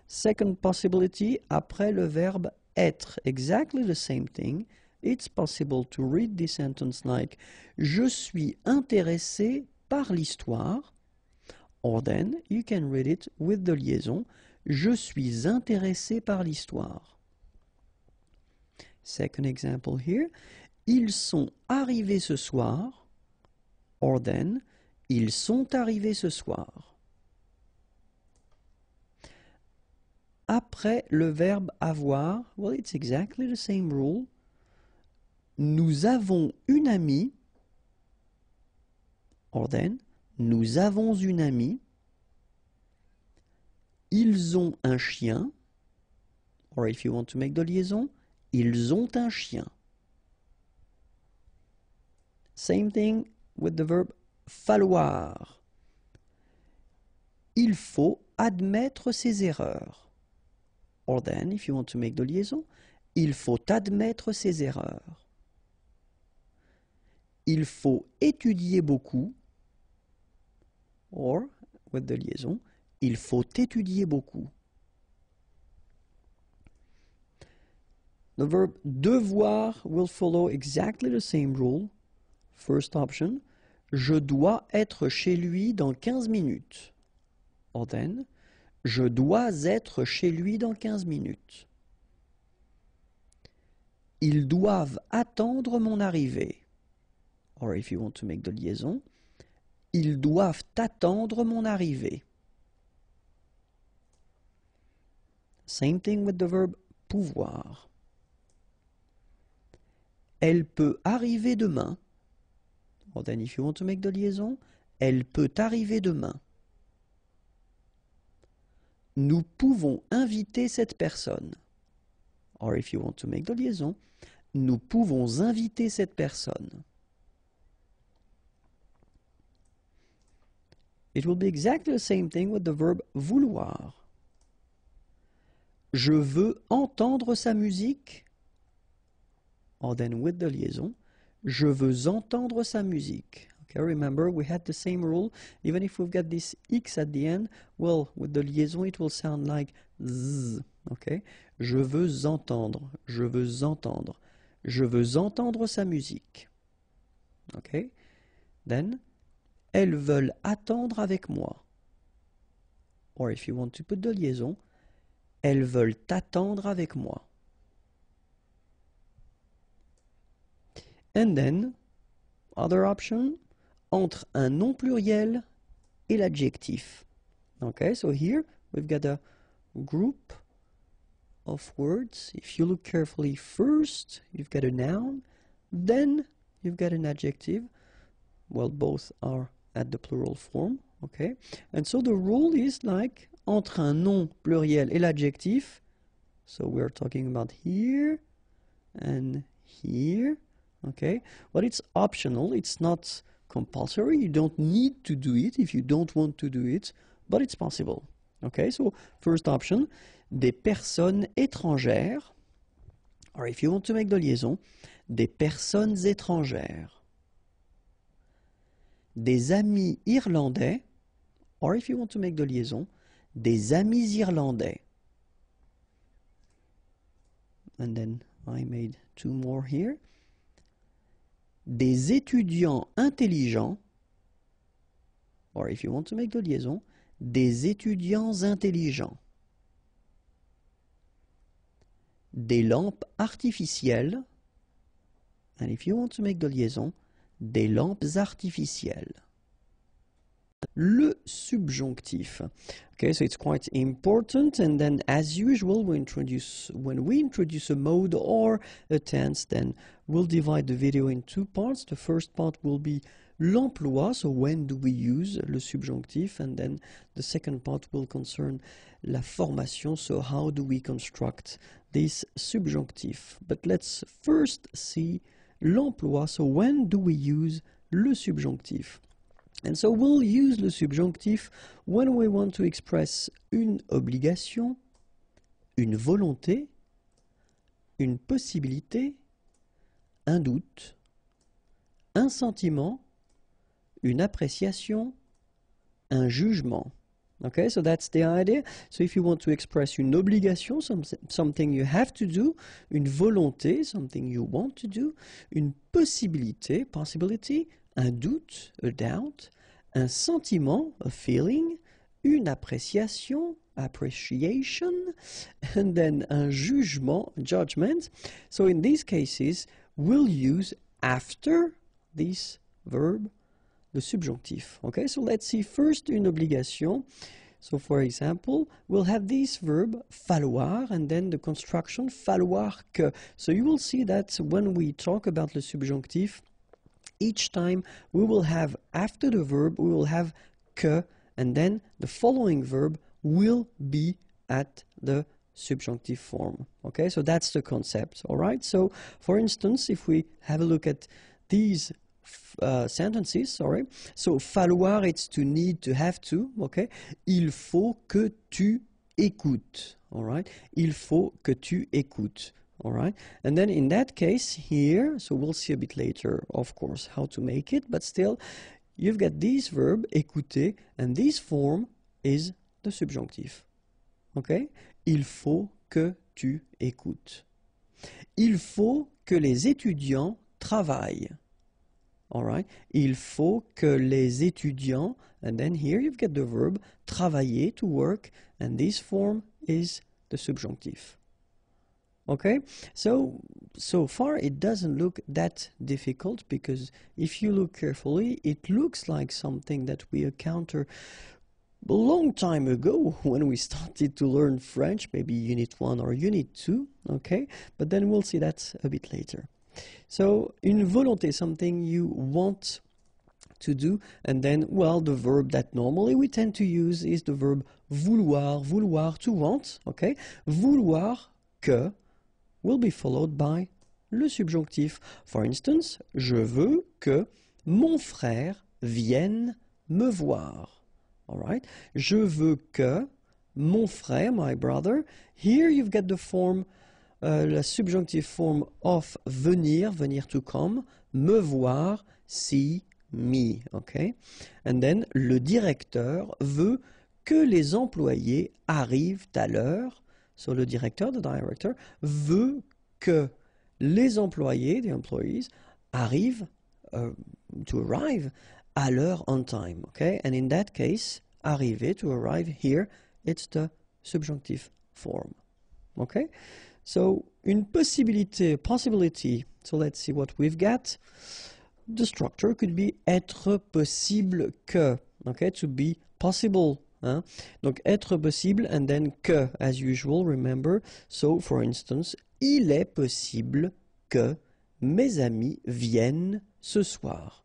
Second possibility, après le verbe être, exactly the same thing. It's possible to read this sentence like je suis intéressé par l'histoire, or then you can read it with the liaison je suis intéressé par l'histoire. Second example here, ils sont arrivés ce soir, or then ils sont arrivés ce soir. Après le verbe avoir, well, it's exactly the same rule. Nous avons une amie, or then, nous avons une amie. Ils ont un chien, or if you want to make the liaison, ils ont un chien. Same thing with the verb falloir. Il faut admettre ses erreurs. Or then, if you want to make the liaison, il faut admettre ses erreurs. Il faut étudier beaucoup. Or, with the liaison, il faut étudier beaucoup. The verb devoir will follow exactly the same rule. First option, je dois être chez lui dans 15 minutes. Or then, je dois être chez lui dans 15 minutes. Ils doivent attendre mon arrivée. Or if you want to make the liaison, ils doivent attendre mon arrivée. Same thing with the verb pouvoir. Elle peut arriver demain. Or then if you want to make the liaison, elle peut arriver demain. Nous pouvons inviter cette personne. Or if you want to make the liaison, nous pouvons inviter cette personne. It will be exactly the same thing with the verb vouloir. Je veux entendre sa musique. Or then with the liaison, je veux entendre sa musique. Okay, remember we had the same rule. Even if we've got this X at the end, well, with the liaison it will sound like Z. Okay, je veux entendre, je veux entendre, je veux entendre sa musique. Okay, then, elles veulent attendre avec moi. or if you want to put de liaison, elles veulent attendre avec moi. And then, other option, entre un nom pluriel et l'adjectif. Okay, so here we've got a group of words. If you look carefully, first you've got a noun, then you've got an adjective. Well, both are at the plural form, okay? And so the rule is like entre un nom pluriel et l'adjectif. So we're talking about here and here, okay? But it's optional, it's not compulsory. You don't need to do it if you don't want to do it, but it's possible. Okay, so first option, des personnes étrangères, or if you want to make the liaison, des personnes étrangères. Des amis irlandais, or if you want to make the liaison, des amis irlandais. And then I made two more here. Des étudiants intelligents, or if you want to make the liaison, des étudiants intelligents. Des lampes artificielles, and if you want to make the liaison, des lampes artificielles. Le subjonctif. Okay, so it's quite important, and then as usual when we introduce a mode or a tense, then we'll divide the video in two parts. The first part will be l'emploi, so when do we use le subjonctif, and then the second part will concern la formation, so how do we construct this subjonctif. But let's first see l'emploi, so when do we use le subjonctif. And so we'll use le subjonctif when we want to express une obligation, une volonté, une possibilité, un doute, un sentiment, une appréciation, un jugement. Okay, so that's the idea. So if you want to express une obligation, something you have to do, une volonté, something you want to do, une possibilité, possibility, un doute, a doubt, un sentiment, a feeling, une appréciation, appreciation, and then un jugement, judgment. So in these cases, we'll use after this verb le subjonctif. Okay, so let's see first une obligation. So for example, we'll have this verb falloir and then the construction falloir que. So you will see that when we talk about le subjonctif, each time we will have, after the verb, we will have que, and then the following verb will be at the subjunctive form. Okay, so that's the concept, all right? So, for instance, if we have a look at these sentences, sorry, so falloir, it's to need, to have to, okay? Il faut que tu écoutes, all right? Il faut que tu écoutes. All right, and then in that case here, so we'll see a bit later, of course, how to make it, but still, you've got this verb, écouter, and this form is the subjunctive. Okay? Il faut que tu écoutes. Il faut que les étudiants travaillent. All right? Il faut que les étudiants, and then here you've got the verb, travailler, to work, and this form is the subjunctive. Okay, so far it doesn't look that difficult, because if you look carefully, it looks like something that we encountered a long time ago when we started to learn French, maybe Unit 1 or Unit 2, okay, but then we'll see that a bit later. So, une volonté, something you want to do, and then, well, the verb that normally we tend to use is the verb vouloir, vouloir, to want, okay, vouloir que will be followed by le subjonctif. For instance, je veux que mon frère vienne me voir. All right? Je veux que mon frère, my brother. Here you've got the form, la subjunctive form of venir, venir to come, me voir, see me. Okay? And then le directeur veut que les employés arrivent à l'heure. So le directeur, the director, veut que les employés, the employees, arrivent, to arrive, à l'heure, on time, okay? And in that case, arriver, to arrive here, it's the subjunctive form. Okay, so une possibility, so let's see what we've got. The structure could be être possible que, okay, to be possible. Hein? Donc être possible and then que, as usual, remember. So, for instance, il est possible que mes amis viennent ce soir.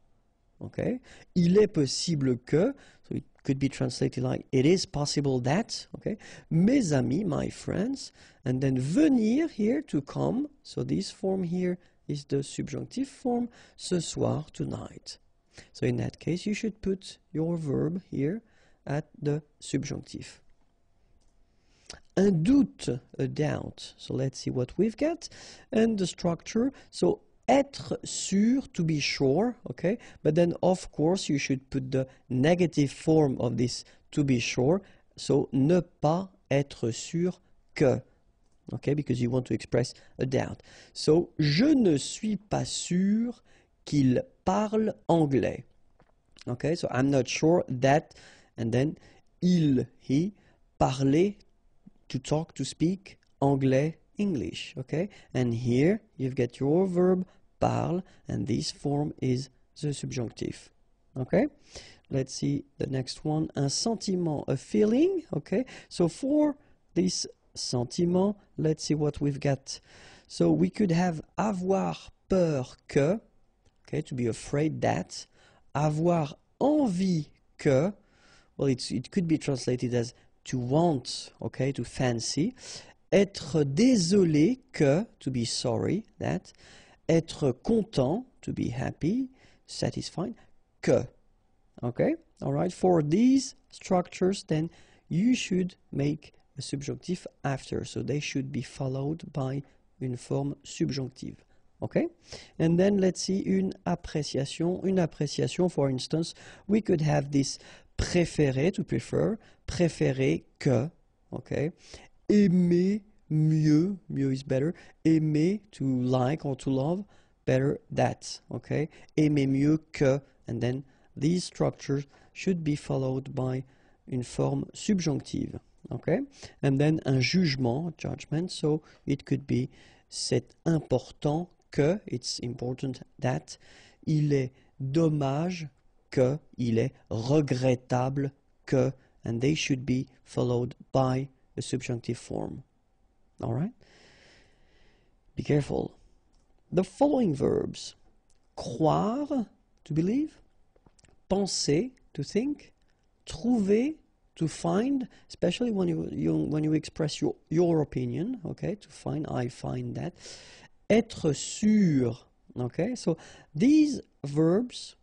Okay, il est possible que, so it could be translated like it is possible that, okay, mes amis, my friends, and then venir here, to come, so this form here is the subjunctive form, ce soir, tonight. So in that case you should put your verb here at the subjunctive. Un doute, a doubt, so let's see what we've got, and the structure, so être sûr, to be sure, okay, but then of course you should put the negative form of this to be sure, so ne pas être sûr que, okay, because you want to express a doubt. So je ne suis pas sûr qu'il parle anglais, okay, so I'm not sure that, and then il, he, parler, to talk, to speak, anglais, English, okay, and here you've got your verb parle, and this form is the subjunctive. Okay, let's see the next one. Un sentiment, a feeling. Okay, so for this sentiment, let's see what we've got. So we could have avoir peur que, okay, to be afraid that. Avoir envie que, well, it could be translated as to want, okay, to fancy. Être désolé que, to be sorry, that. Être content, to be happy, satisfied, que. Okay, all right, for these structures, then you should make a subjunctive after, so they should be followed by une forme subjunctive. Okay, and then let's see une appréciation. Une appréciation, for instance, we could have this préférer, to prefer, préférer que, okay, aimer mieux, mieux is better, aimer, to like or to love, better that, okay, aimer mieux que, and then these structures should be followed by une forme subjunctive, okay, and then un jugement, judgment, so it could be c'est important que, it's important that, il est dommage que, il est regrettable que, and they should be followed by a subjunctive form. All right? Be careful. The following verbs: croire, to believe; penser, to think; trouver, to find, especially when you express your opinion, okay, to find, I find that; être sûr, okay. So these verbs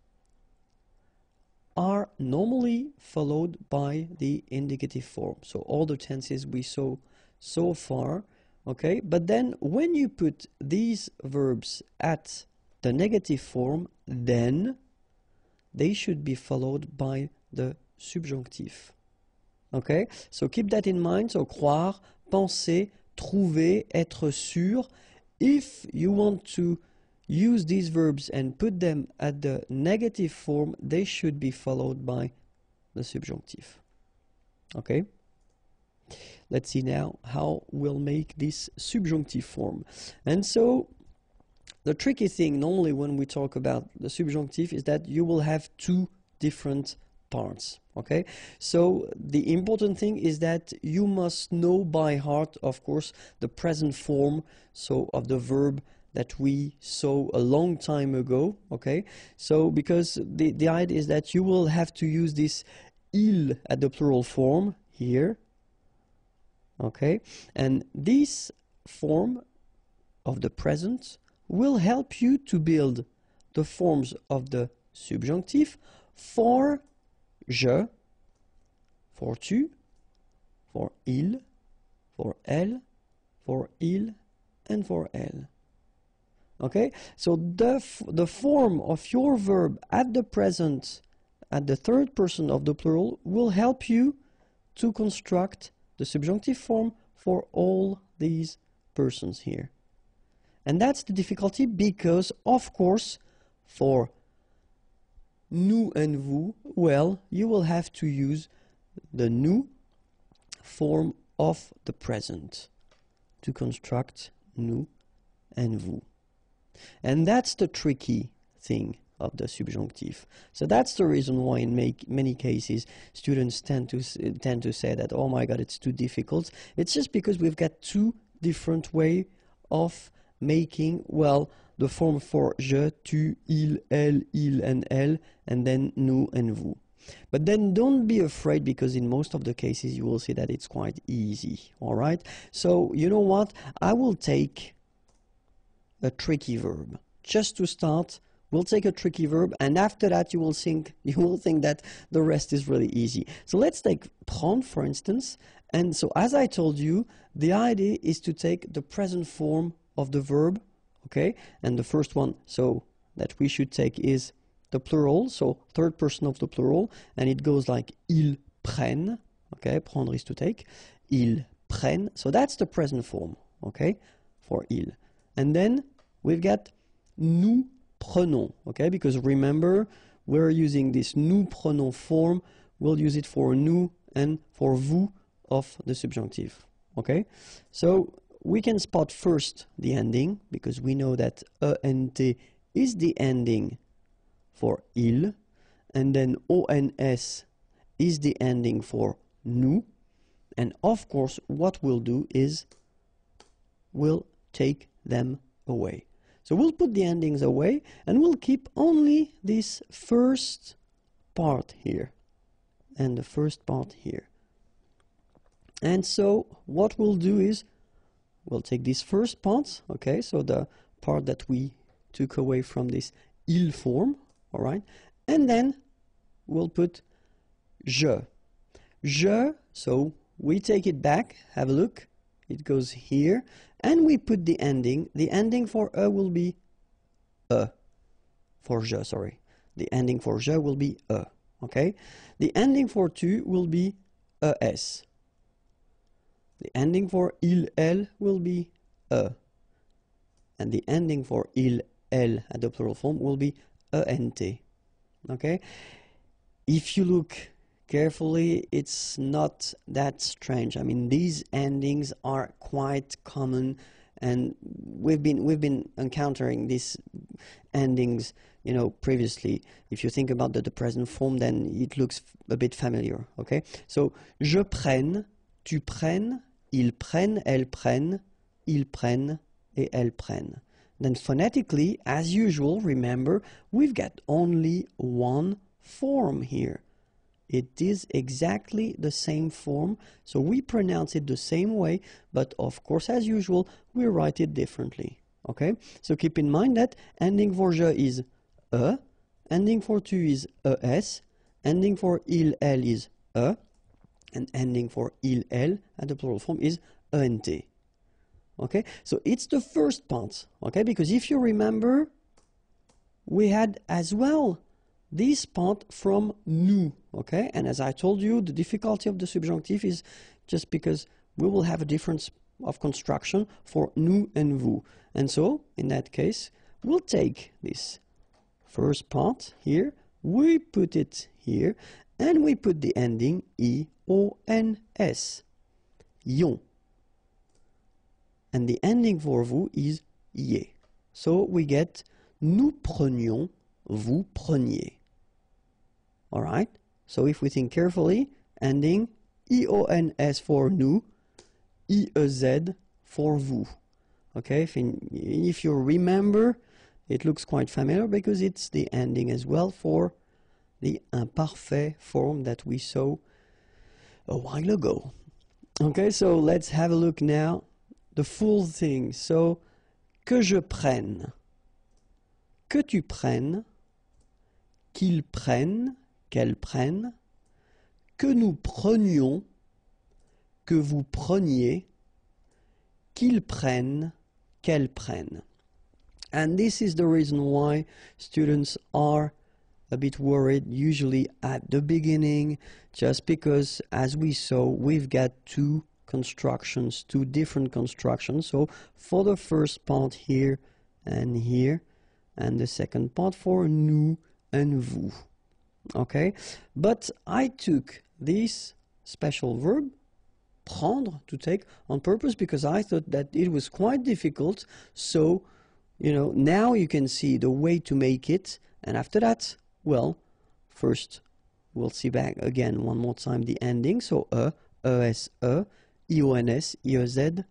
are normally followed by the indicative form. So all the tenses we saw so far, okay, but then when you put these verbs at the negative form, then they should be followed by the subjunctive. Okay, so keep that in mind. So croire, penser, trouver, être sûr. If you want to use these verbs and put them at the negative form, they should be followed by the subjunctive. Okay? Let's see now how we'll make this subjunctive form. And so the tricky thing normally when we talk about the subjunctive is that you will have two different parts. Okay, so the important thing is that you must know by heart, of course, the present form, so of the verb that we saw a long time ago. Okay, so because the idea is that you will have to use this il at the plural form here. Okay, and this form of the present will help you to build the forms of the subjunctive for je, for tu, for il, for elle, for il, and for elle. Okay, so the form of your verb at the present, at the third person of the plural, will help you to construct the subjunctive form for all these persons here. And that's the difficulty because, of course, for nous and vous, well, you will have to use the nous form of the present to construct nous and vous. And that's the tricky thing of the subjunctive. So that's the reason why in many cases students tend to say that, oh my god, it's too difficult. It's just because we've got two different ways of making, well, the form for je, tu, il, elle, and elle, and then nous and vous. But then don't be afraid, because in most of the cases you will see that it's quite easy, all right? So you know what? I will take a tricky verb. Just to start, we'll take a tricky verb, and after that you will think that the rest is really easy. So let's take prendre, for instance. And so as I told you, the idea is to take the present form of the verb, okay? And the first one, so that we should take is the plural, so third person of the plural, and it goes like ils prennent, okay? Prendre is to take. Ils prennent, so that's the present form, okay? For ils. And then we've got nous prenons, okay? Because remember, we're using this nous prenons form. We'll use it for nous and for vous of the subjunctive, okay? So we can spot first the ending, because we know that ENT is the ending for il, and then ONS is the ending for nous, and of course what we'll do is we'll take them away. So we'll put the endings away, and we'll keep only this first part here, and the first part here. And so what we'll do is we'll take this first part, okay, so the part that we took away from this il form, all right, and then we'll put je. Je, so we take it back, have a look, it goes here, and we put the ending. The ending for will be for je, sorry. The ending for je will be okay? The ending for tu will be es. The ending for il, elle will be and the ending for il, elle at the plural form will be ent, okay? If you look carefully, it's not that strange. I mean, these endings are quite common, and we've been encountering these endings, you know, previously. If you think about the present form, then it looks a bit familiar, okay? So, je prenne, tu prennes, ils prennent, elles prennent, ils prennent, et elles prennent. Then phonetically, as usual, remember, we've got only one form here. It is exactly the same form, so we pronounce it the same way, but of course, as usual, we write it differently, okay? So keep in mind that ending for je is ending for tu is es, ending for il, elle is and ending for il, elle at the plural form is ent. Okay, so it's the first part, okay, because if you remember, we had as well this part from nous, okay, and as I told you, the difficulty of the subjunctive is just because we will have a difference of construction for nous and vous, and so in that case we'll take this first part here, we put it here, and we put the ending ions, ion. And the ending for vous is ie. So we get nous prenions, vous preniez. All right? So if we think carefully, ending ions for nous, iez for vous. Okay? If you remember, it looks quite familiar because it's the ending as well for the imparfait form that we saw a while ago. Okay, so let's have a look now. The full thing. So, que je prenne, que tu prennes, qu'ils prennent, qu'elles prennent, que nous prenions, que vous preniez, qu'ils prennent, qu'elles prennent. And this is the reason why students are a bit worried usually at the beginning, just because, as we saw, we've got two different constructions. So for the first part here, and the second part for nous and vous. Okay, but I took this special verb, prendre, to take, on purpose, because I thought that it was quite difficult. So, you know, now you can see the way to make it. And after that, well, first, we'll see back again one more time the ending. So, ES, IONS, IEZ,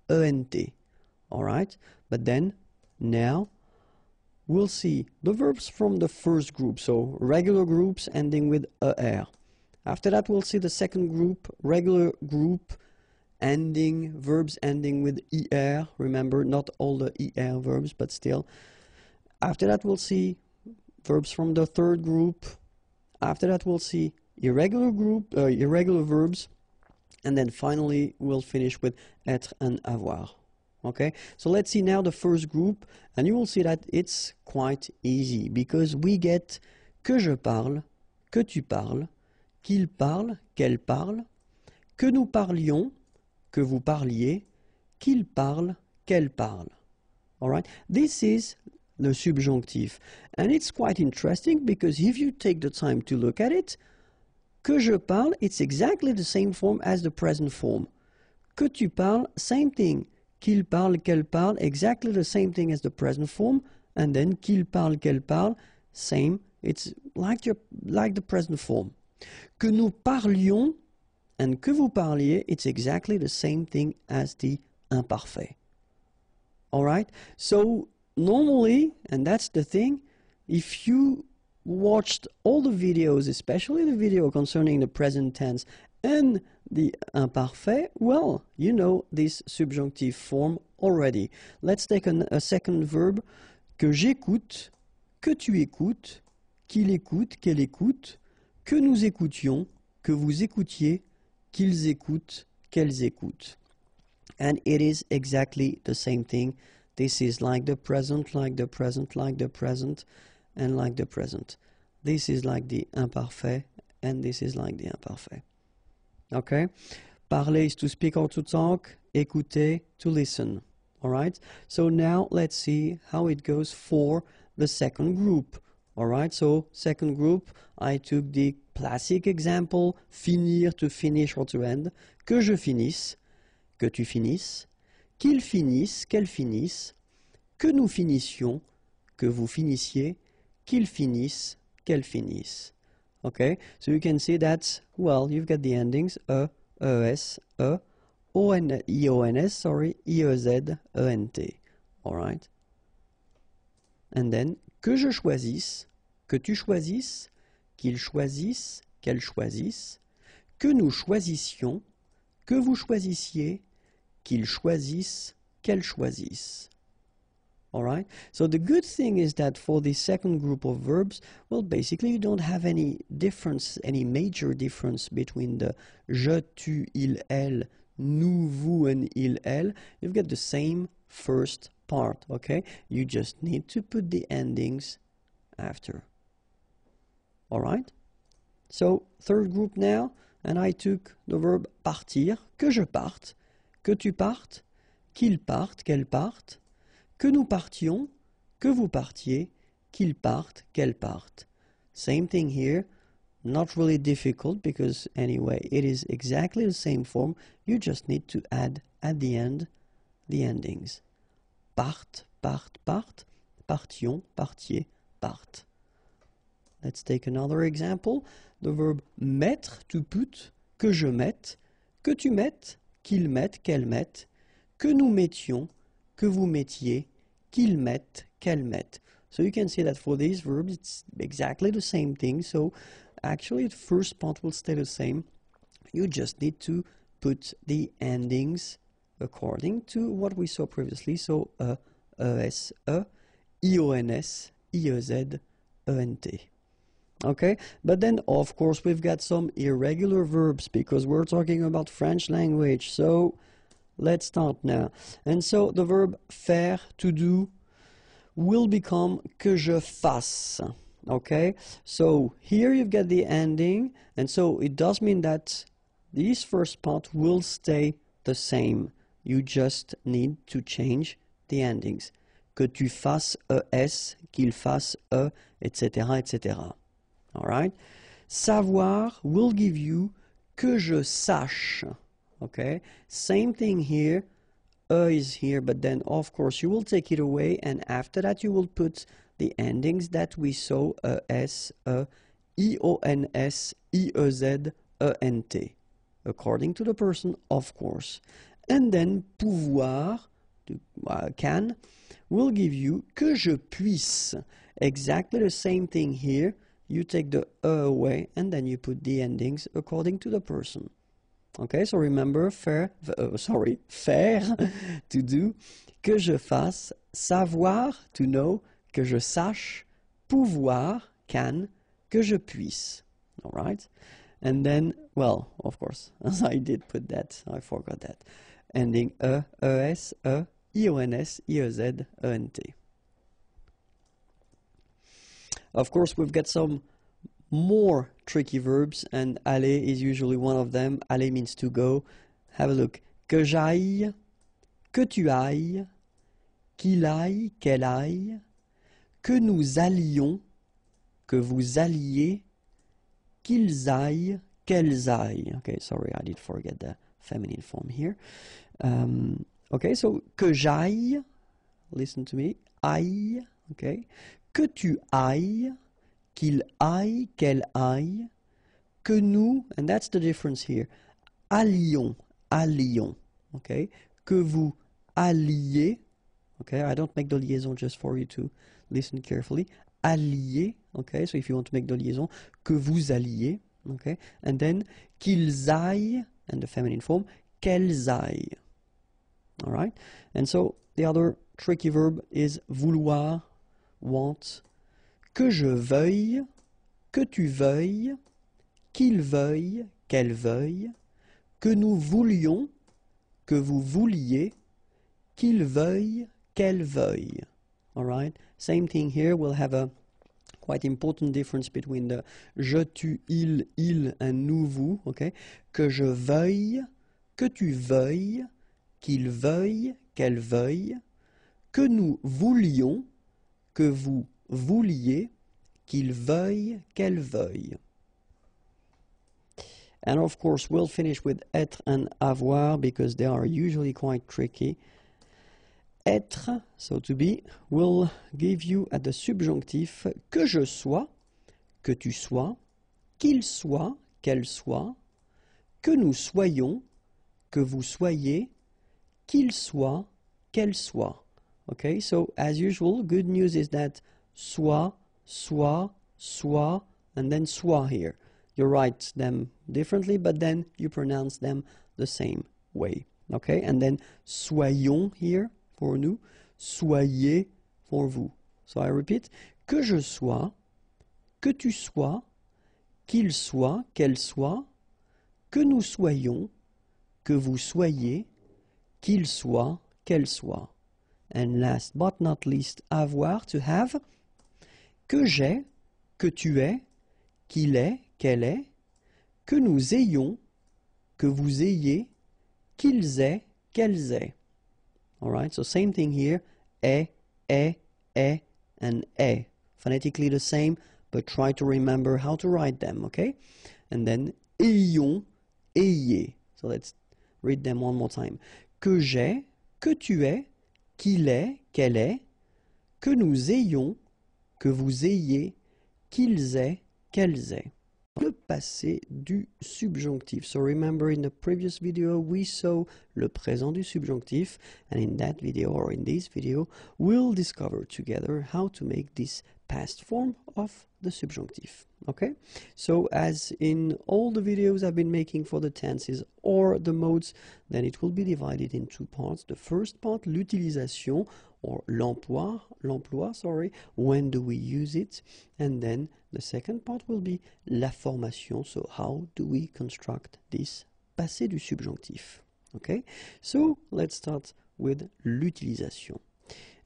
ENT. All right? But then, now, we'll see the verbs from the first group. So, regular groups ending with ER. After that, we'll see the second group, regular group, verbs ending with ER. Remember, not all the ER verbs, but still. After that, we'll see verbs from the third group. After that, we'll see irregular verbs. And then finally, we'll finish with être and avoir. Okay, so let's see now the first group. And you will see that it's quite easy because we get que je parle, que tu parles, qu'il parle, qu'elle parle, que nous parlions, que vous parliez, qu'il parle, qu'elle parle. All right, this is the subjonctif. And it's quite interesting because if you take the time to look at it, que je parle, it's exactly the same form as the present form. Que tu parles, same thing. Qu'il parle, qu'elle parle, exactly the same thing as the present form. And then qu'il parle, qu'elle parle, same. It's like the present form. Que nous parlions and que vous parliez, it's exactly the same thing as the imparfait. All right? So normally, and that's the thing, if you watched all the videos, especially the video concerning the present tense and the imparfait, well, you know this subjunctive form already. Let's take a second verb. Que j'écoute, que tu écoutes, qu'il écoute, qu'elle écoute, que nous écoutions, que vous écoutiez, qu'ils écoutent, qu'elles écoutent. And it is exactly the same thing. This is like the present, like the present, like the present, and like the present. This is like the imparfait, and this is like the imparfait. Okay? Parler is to speak or to talk. Écouter, to listen. All right? So now let's see how it goes for the second group. All right? So second group, I took the classic example, finir, to finish or to end. Que je finisse, que tu finisses, qu'il finisse, qu'elle finisse, que nous finissions, que vous finissiez, qu'il finisse, qu'elle finisse. Okay, so you can see that, well, you've got the endings ES, IONS, sorry, IEZ, ENT. All right. And then, que je choisisse, que tu choisisses, qu'il choisisse, qu'elle choisisse, que nous choisissions, que vous choisissiez, qu'il choisisse, qu'elle choisisse. All right. So the good thing is that for the second group of verbs, well, basically you don't have any difference, any major difference between the je, tu, il, elle, nous, vous, and il, elle. You've got the same first part, okay? You just need to put the endings after. All right. So third group now, and I took the verb partir, que je parte, que tu partes, qu'il parte, qu'elle parte, que nous partions, que vous partiez, qu'il parte, qu'elle parte. Same thing here, not really difficult because anyway, it is exactly the same form. You just need to add at the end the endings. Parte, parte, parte, partions, partiez, parte. Let's take another example. The verb mettre, to put, que je mette, que tu mettes, qu'il mette, qu'elle mette, que nous mettions, que vous mettiez, qu'ils mettent, qu'elle mette. So you can see that for these verbs it's exactly the same thing. So actually the first part will stay the same. You just need to put the endings according to what we saw previously. So ES, IONS, IEZ, ENT. Okay, but then of course we've got some irregular verbs because we're talking about French language. So let's start now. And so the verb faire, to do, will become que je fasse. Okay, so here you've got the ending, and so it does mean that this first part will stay the same. You just need to change the endings. Que tu fasses ES, qu'il fasse E, etc., etc. All right. Savoir will give you que je sache. okay? Same thing here, is here, but then of course you will take it away, and after that you will put the endings that we saw, es, ions, iez, ent, according to the person, of course. And then pouvoir, can, will give you que je puisse. Exactly the same thing here. You take the away and then you put the endings according to the person. Okay, so remember, faire, to do, que je fasse, savoir, to know, que je sache, pouvoir, can, que je puisse. All right? And then, well, of course, as I did put that, I forgot that. Ending es, ions, iez, ent. Of course, we've got some more tricky verbs, and aller is usually one of them. Aller means to go. Have a look. Que j'aille, que tu ailles, qu'il aille, qu'elle aille, que nous allions, que vous alliez, qu'ils aillent, qu'elles aillent. Okay, sorry, I did forget the feminine form here. Okay, so que j'aille, listen to me, aille, okay, que tu ailles, qu'il aille, qu'elle aille, que nous, and that's the difference here, allions, allions, okay, que vous alliez, okay, I don't make the liaison just for you to listen carefully, alliez, okay, so if you want to make the liaison, que vous alliez, okay, and then qu'ils aillent, and the feminine form, qu'elles aillent, all right, and so the other tricky verb is vouloir, want, que je veuille, que tu veuilles, qu'il veuille, qu'elle veuille, que nous voulions, que vous vouliez, qu'il veuille, qu'elle veuille. All right? Same thing here. We'll have a quite important difference between the je, tu, il, and nous, vous. Okay? Que je veuille, que tu veuilles, qu'il veuille, qu'elle veuille, que nous voulions, que vous vouliez, qu'il veuille, qu'elle veuille. And of course, we'll finish with être and avoir because they are usually quite tricky. Être, so to be, will give you at the subjonctif que je sois, que tu sois, qu'il soit, qu'elle soit, que nous soyons, que vous soyez, qu'il soit, qu'elle soit. Okay, so as usual, good news is that soit, and then soit here. You write them differently, but then you pronounce them the same way. Okay, and then soyons here for nous, soyez for vous. So I repeat, que je sois, que tu sois, qu'il soit, qu'elle soit, que nous soyons, que vous soyez, qu'il soit, qu'elle soit. And last but not least, avoir, to have, que j'ai, que tu es, qu'il est, qu'elle est, que nous ayons, que vous ayez, qu'ils aient, qu'elles aient. All right, so same thing here, est, and est. Phonetically the same, but try to remember how to write them, okay? And then ayons, ayez. So let's read them one more time. Que j'ai, que tu es, qu'il est, qu'elle est, que nous ayons, que vous ayez, qu'ils aient, qu'elles aient. Le passé du subjonctif. So remember in the previous video we saw le présent du subjonctif, and in that video or in this video we'll discover together how to make this past form of the subjunctive. Okay, so as in all the videos I've been making for the tenses or the modes, then it will be divided in two parts. The first part, l'utilisation or l'emploi, sorry, when do we use it, and then the second part will be la formation, so how do we construct this passé du subjonctif. Okay, so let's start with l'utilisation.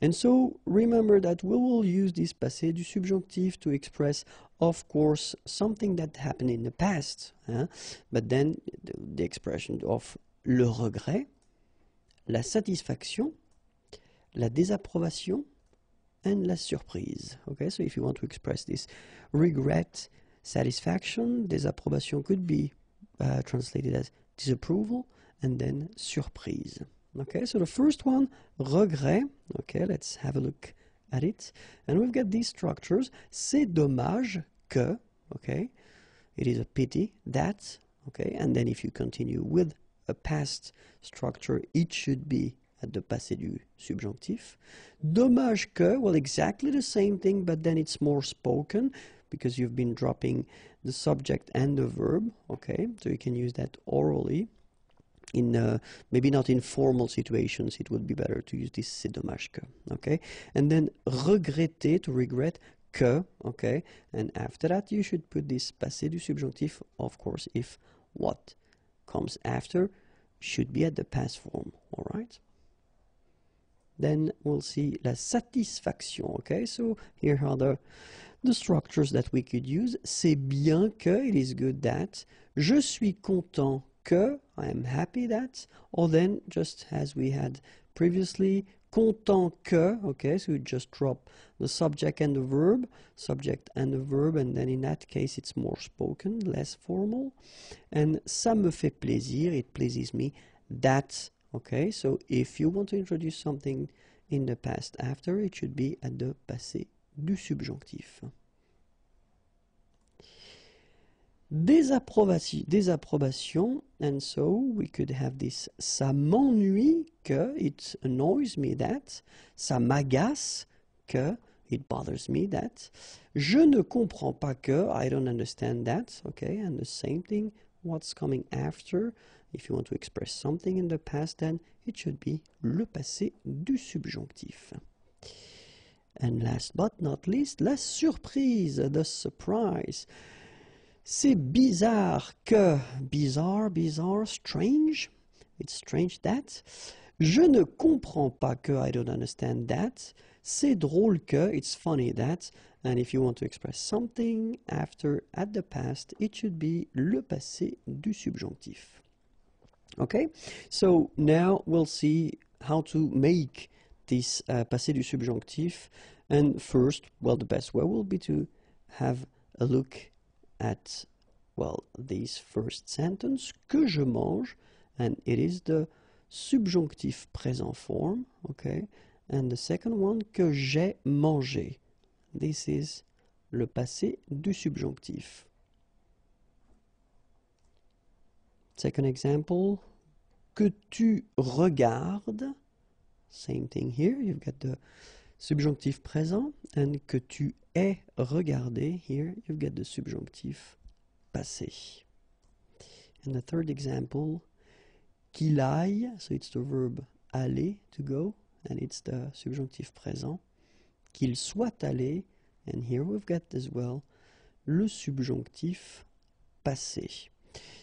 And so remember that we will use this passé du subjonctif to express, of course, something that happened in the past, but then the expression of le regret, la satisfaction, la désapprobation, and la surprise. Okay, so if you want to express this regret, satisfaction, désapprobation could be translated as disapproval, and then surprise. Okay, so the first one, regret. Okay, let's have a look at it. And we've got these structures. C'est dommage que, okay, it is a pity that, okay, and then if you continue with a past structure, it should be at the passé du subjonctif. Dommage que, well, exactly the same thing, but then it's more spoken because you've been dropping the subject and the verb, okay, so you can use that orally. In maybe not in formal situations, it would be better to use this c'est dommage que, okay? And then regretter, to regret, que, okay? And after that, you should put this passé du subjonctif, of course, if what comes after should be at the past form, all right? Then we'll see la satisfaction, okay? So here are the structures that we could use. C'est bien que, it is good that. Je suis content que, I am happy that. Or then, just as we had previously, content que, okay, so you just drop the subject and the verb, and then in that case it's more spoken, less formal. And ça me fait plaisir, it pleases me, that, okay, so if you want to introduce something in the past after, it should be at the passé du subjonctif. Désapprobation, and so we could have this ça m'ennuie que, it annoys me that, ça m'agace que, it bothers me that, je ne comprends pas que, I don't understand that, okay, and the same thing, what's coming after, if you want to express something in the past, then it should be le passé du subjonctif. And last but not least, la surprise, the surprise. C'est bizarre que, bizarre, strange, it's strange that. Je ne comprends pas que, I don't understand that. C'est drôle que, it's funny that. And if you want to express something after, at the past, it should be le passé du subjonctif. Okay, so now we'll see how to make this passé du subjonctif. And first, well, the best way will be to have a look at, well, this first sentence, que je mange, and it is the subjonctif présent form, okay, and the second one, que j'ai mangé. This is le passé du subjonctif. Second example, que tu regardes, same thing here, you've got the subjonctif présent, and que tu aies regardé, here you've got the subjonctif passé. And the third example, qu'il aille, so it's the verb aller, to go, and it's the subjonctif présent. Qu'il soit allé, and here we've got as well le subjonctif passé.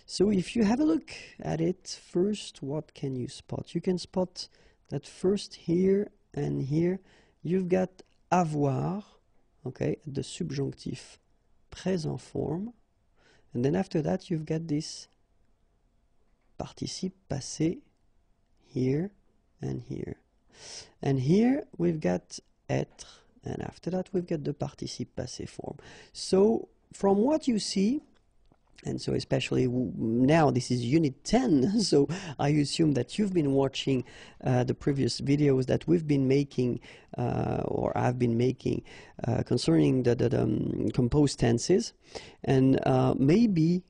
So if you have a look at it, first, what can you spot? You can spot that first here and here, you've got avoir, okay, the subjonctif présent form, and then after that you've got this participe passé here and here. And here we've got être, and after that we've got the participe passé form. So from what you see, and so especially now this is unit 10, so I assume that you've been watching the previous videos that we've been making, or I've been making, concerning the composed tenses. And maybe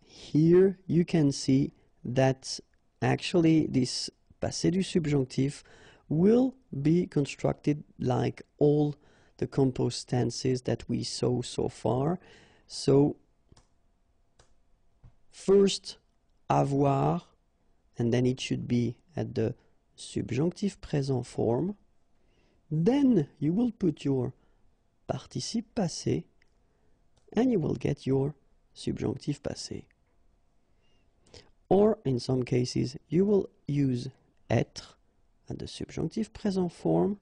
here you can see that actually this passé du subjonctif will be constructed like all the composed tenses that we saw so far. So first, avoir, and then it should be at the subjonctif présent form. Then you will put your participe passé, and you will get your subjonctif passé. Or, in some cases, you will use être at the subjonctif présent form,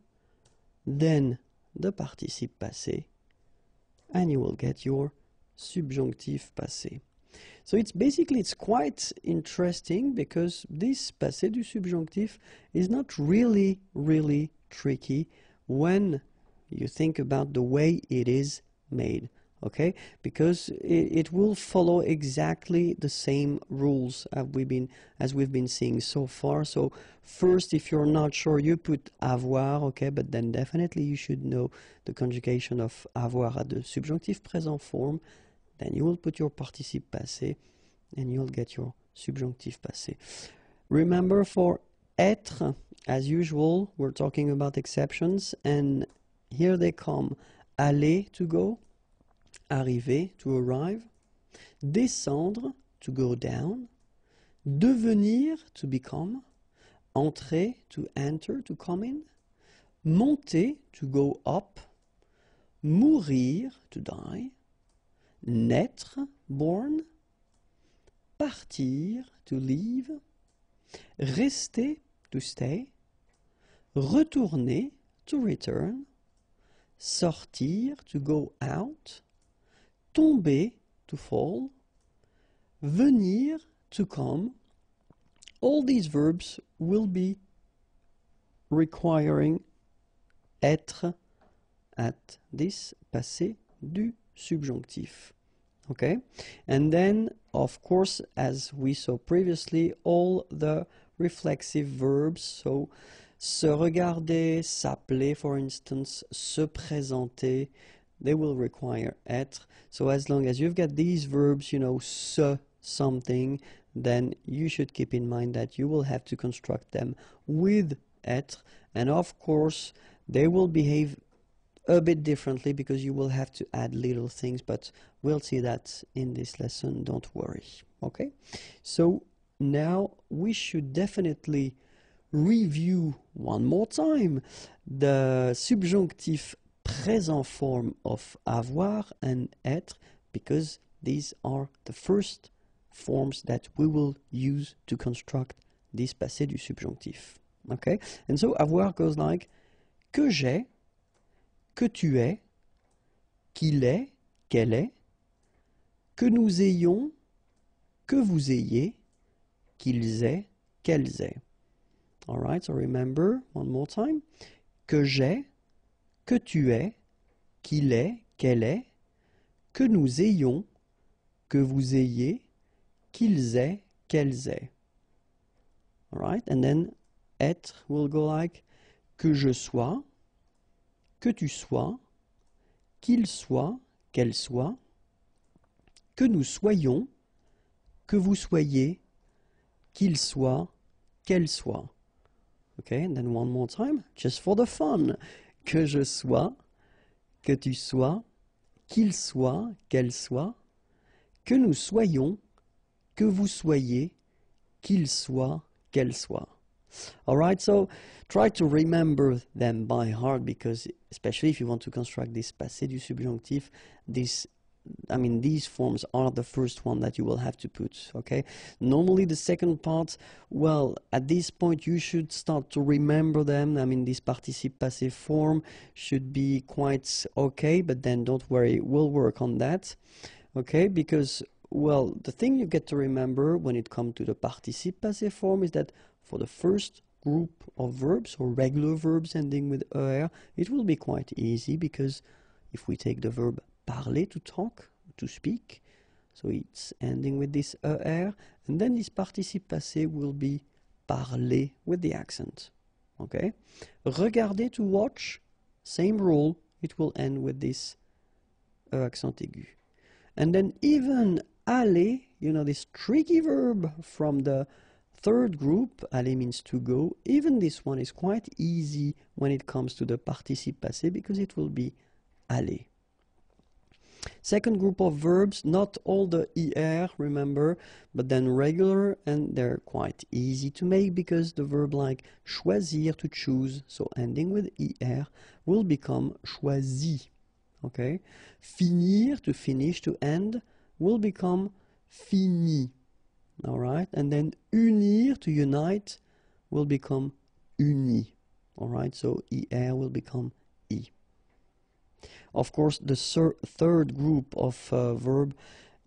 then the participe passé, and you will get your subjonctif passé. So it's quite interesting because this passé du subjonctif is not really tricky when you think about the way it is made. okay, because it will follow exactly the same rules as we've been seeing so far. So first, if you're not sure, you put avoir, okay, but then definitely you should know the conjugation of avoir at the subjunctive present form. Then you will put your participe passé and you'll get your subjunctive passé. Remember, for être, as usual, we're talking about exceptions, and here they come: aller, to go; arriver, to arrive; descendre, to go down; devenir, to become; entrer, to enter, to come in; monter, to go up; mourir, to die; naître, born; partir, to leave; rester, to stay; retourner, to return; sortir, to go out; tomber, to fall; venir, to come. All these verbs will be requiring être at this passé du subjonctif. Okay, and then of course, as we saw previously, all the reflexive verbs, so se regarder, s'appeler, for instance, se présenter, they will require être. So as long as you've got these verbs, you know, se something, then you should keep in mind that you will have to construct them with être, and of course they will behave a bit differently because you will have to add little things, but we'll see that in this lesson, don't worry. Okay, so now we should definitely review one more time the subjunctive present form of avoir and être, because these are the first forms that we will use to construct this passé du subjonctif. Okay, and so avoir goes like: que j'ai, que tu es, qu'il est, qu'elle est, que nous ayons, que vous ayez, qu'ils aient, qu'elles aient. All right, so remember one more time: que j'ai, que tu es, qu'il est, qu'elle est, que nous ayons, que vous ayez, qu'ils aient, qu'elles aient. All right, and then être will go like: que je sois, que tu sois, qu'il soit, qu'elle soit, que nous soyons, que vous soyez, qu'il soit, qu'elle soit. Okay, and then one more time, just for the fun: que je sois, que tu sois, qu'il soit, qu'elle soit, que nous soyons, que vous soyez, qu'il soit, qu'elle soit. All right, so try to remember them by heart, because especially if you want to construct this passé du subjonctif, these forms are the first one that you will have to put, okay? Normally the second part, well, at this point you should start to remember them. I mean, this participe passé form should be quite okay, but then don't worry, we'll work on that, okay? Because, well, the thing you get to remember when it comes to the participe passé form is that for the first group of verbs, or regular verbs ending with er, it will be quite easy, because if we take the verb parler, to talk, to speak, so it's ending with this er, and then this participe passé will be parler with the accent. Okay? Regarder, to watch, same rule, it will end with this accent aigu. And then even aller, you know, this tricky verb from the third group, aller means to go, even this one is quite easy when it comes to the participe passé, because it will be aller. Second group of verbs, not all the er, remember, but then regular, and they're quite easy to make, because the verb like choisir, to choose, so ending with er, will become choisi. Okay? Finir, to finish, to end, will become fini. All right? And then unir, to unite, will become uni. All right? So er will become i. Of course, the third group of verb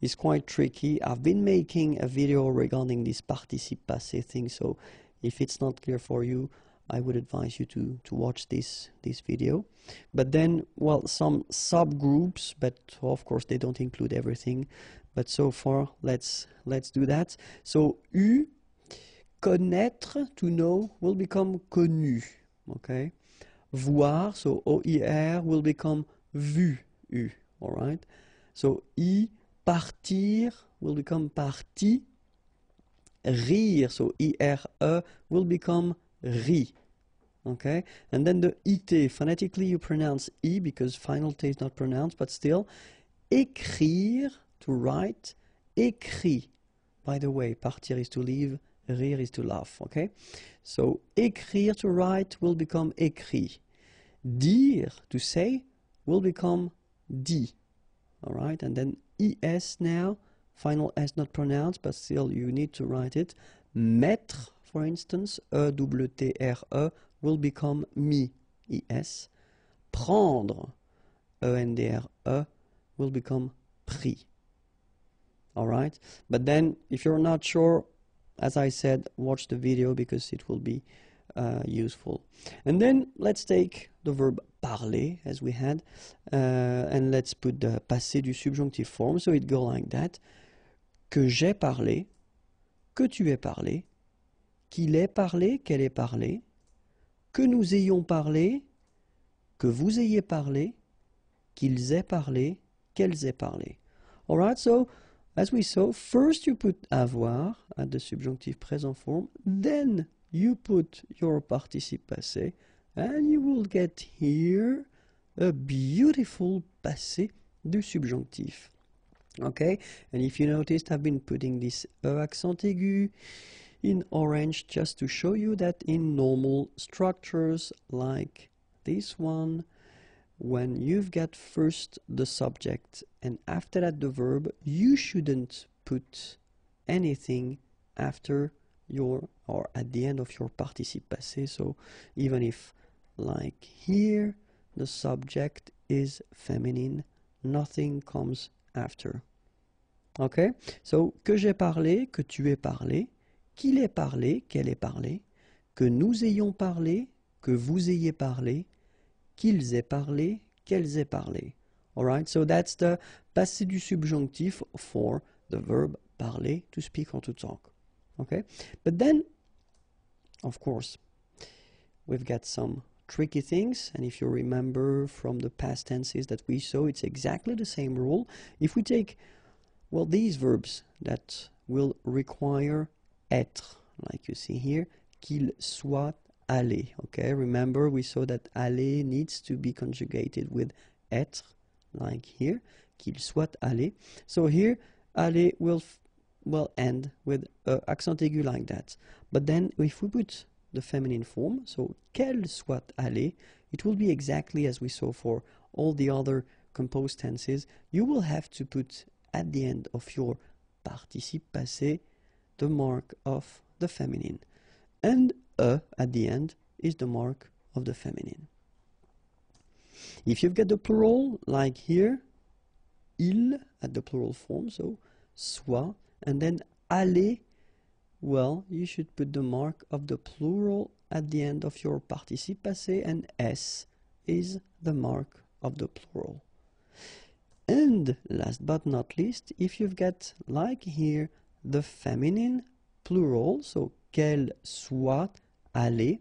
is quite tricky. I've been making a video regarding this participe passé thing, so if it's not clear for you, I would advise you to watch this video. But then, well, some subgroups, but of course they don't include everything. But so far, let's do that. So U, connaître, to know, will become connu. Okay. Voir, so OIR, will become vu. U. All right. So I, partir, will become parti. Rire, so IRE, will become ri. Okay, and then the IT, phonetically you pronounce I because final T is not pronounced, but still. Écrire, to write, écrit. By the way, partir is to leave, rire is to laugh, okay? So, écrire, to write, will become écrit. Dire, to say, will become dit. All right, and then ES now, final S not pronounced, but still you need to write it. Mettre, for instance, EWTRE, will become mi, ES. Prendre, ENDRE, will become prix. All right, but then if you're not sure, as I said, watch the video because it will be useful. And then let's take the verb parler as we had, and let's put the passé du subjonctif form. So it goes like that: que j'ai parlé, que tu aies parlé, qu'il ait parlé, qu'elle ait parlé, que nous ayons parlé, que vous ayez parlé, qu'ils aient parlé, qu'elles aient parlé. All right, so as we saw, first you put avoir at the subjunctive present form, then you put your participe passé, and you will get here a beautiful passé du subjonctif. Okay, and if you noticed, I've been putting this accent aigu in orange just to show you that in normal structures like this one, when you've got first the subject and after that the verb, you shouldn't put anything after your or at the end of your participe passé. So even if, like here, the subject is feminine, nothing comes after. Okay, so que j'ai parlé, que tu aies parlé, qu'il ait parlé, qu'elle ait parlé, que nous ayons parlé, que vous ayez parlé, qu'ils aient parlé, qu'elles aient parlé. All right, so that's the passé du subjonctif for the verb parler, to speak or to talk. Okay, but then, of course, we've got some tricky things, and if you remember from the past tenses that we saw, it's exactly the same rule. If we take, well, these verbs that will require être, like you see here, qu'il soit allé. Okay, remember we saw that aller needs to be conjugated with être, like here, qu'il soit allé. So here, aller will end with accent aigu like that. But then if we put the feminine form, so qu'elle soit allée, it will be exactly as we saw for all the other composed tenses. You will have to put at the end of your participe passé the mark of the feminine, and at the end is the mark of the feminine. If you've got the plural, like here, il at the plural form, so soit, and then aller, well, you should put the mark of the plural at the end of your participe passé, and s is the mark of the plural. And last but not least, if you've got, like here, the feminine plural, so qu'elle soit allée,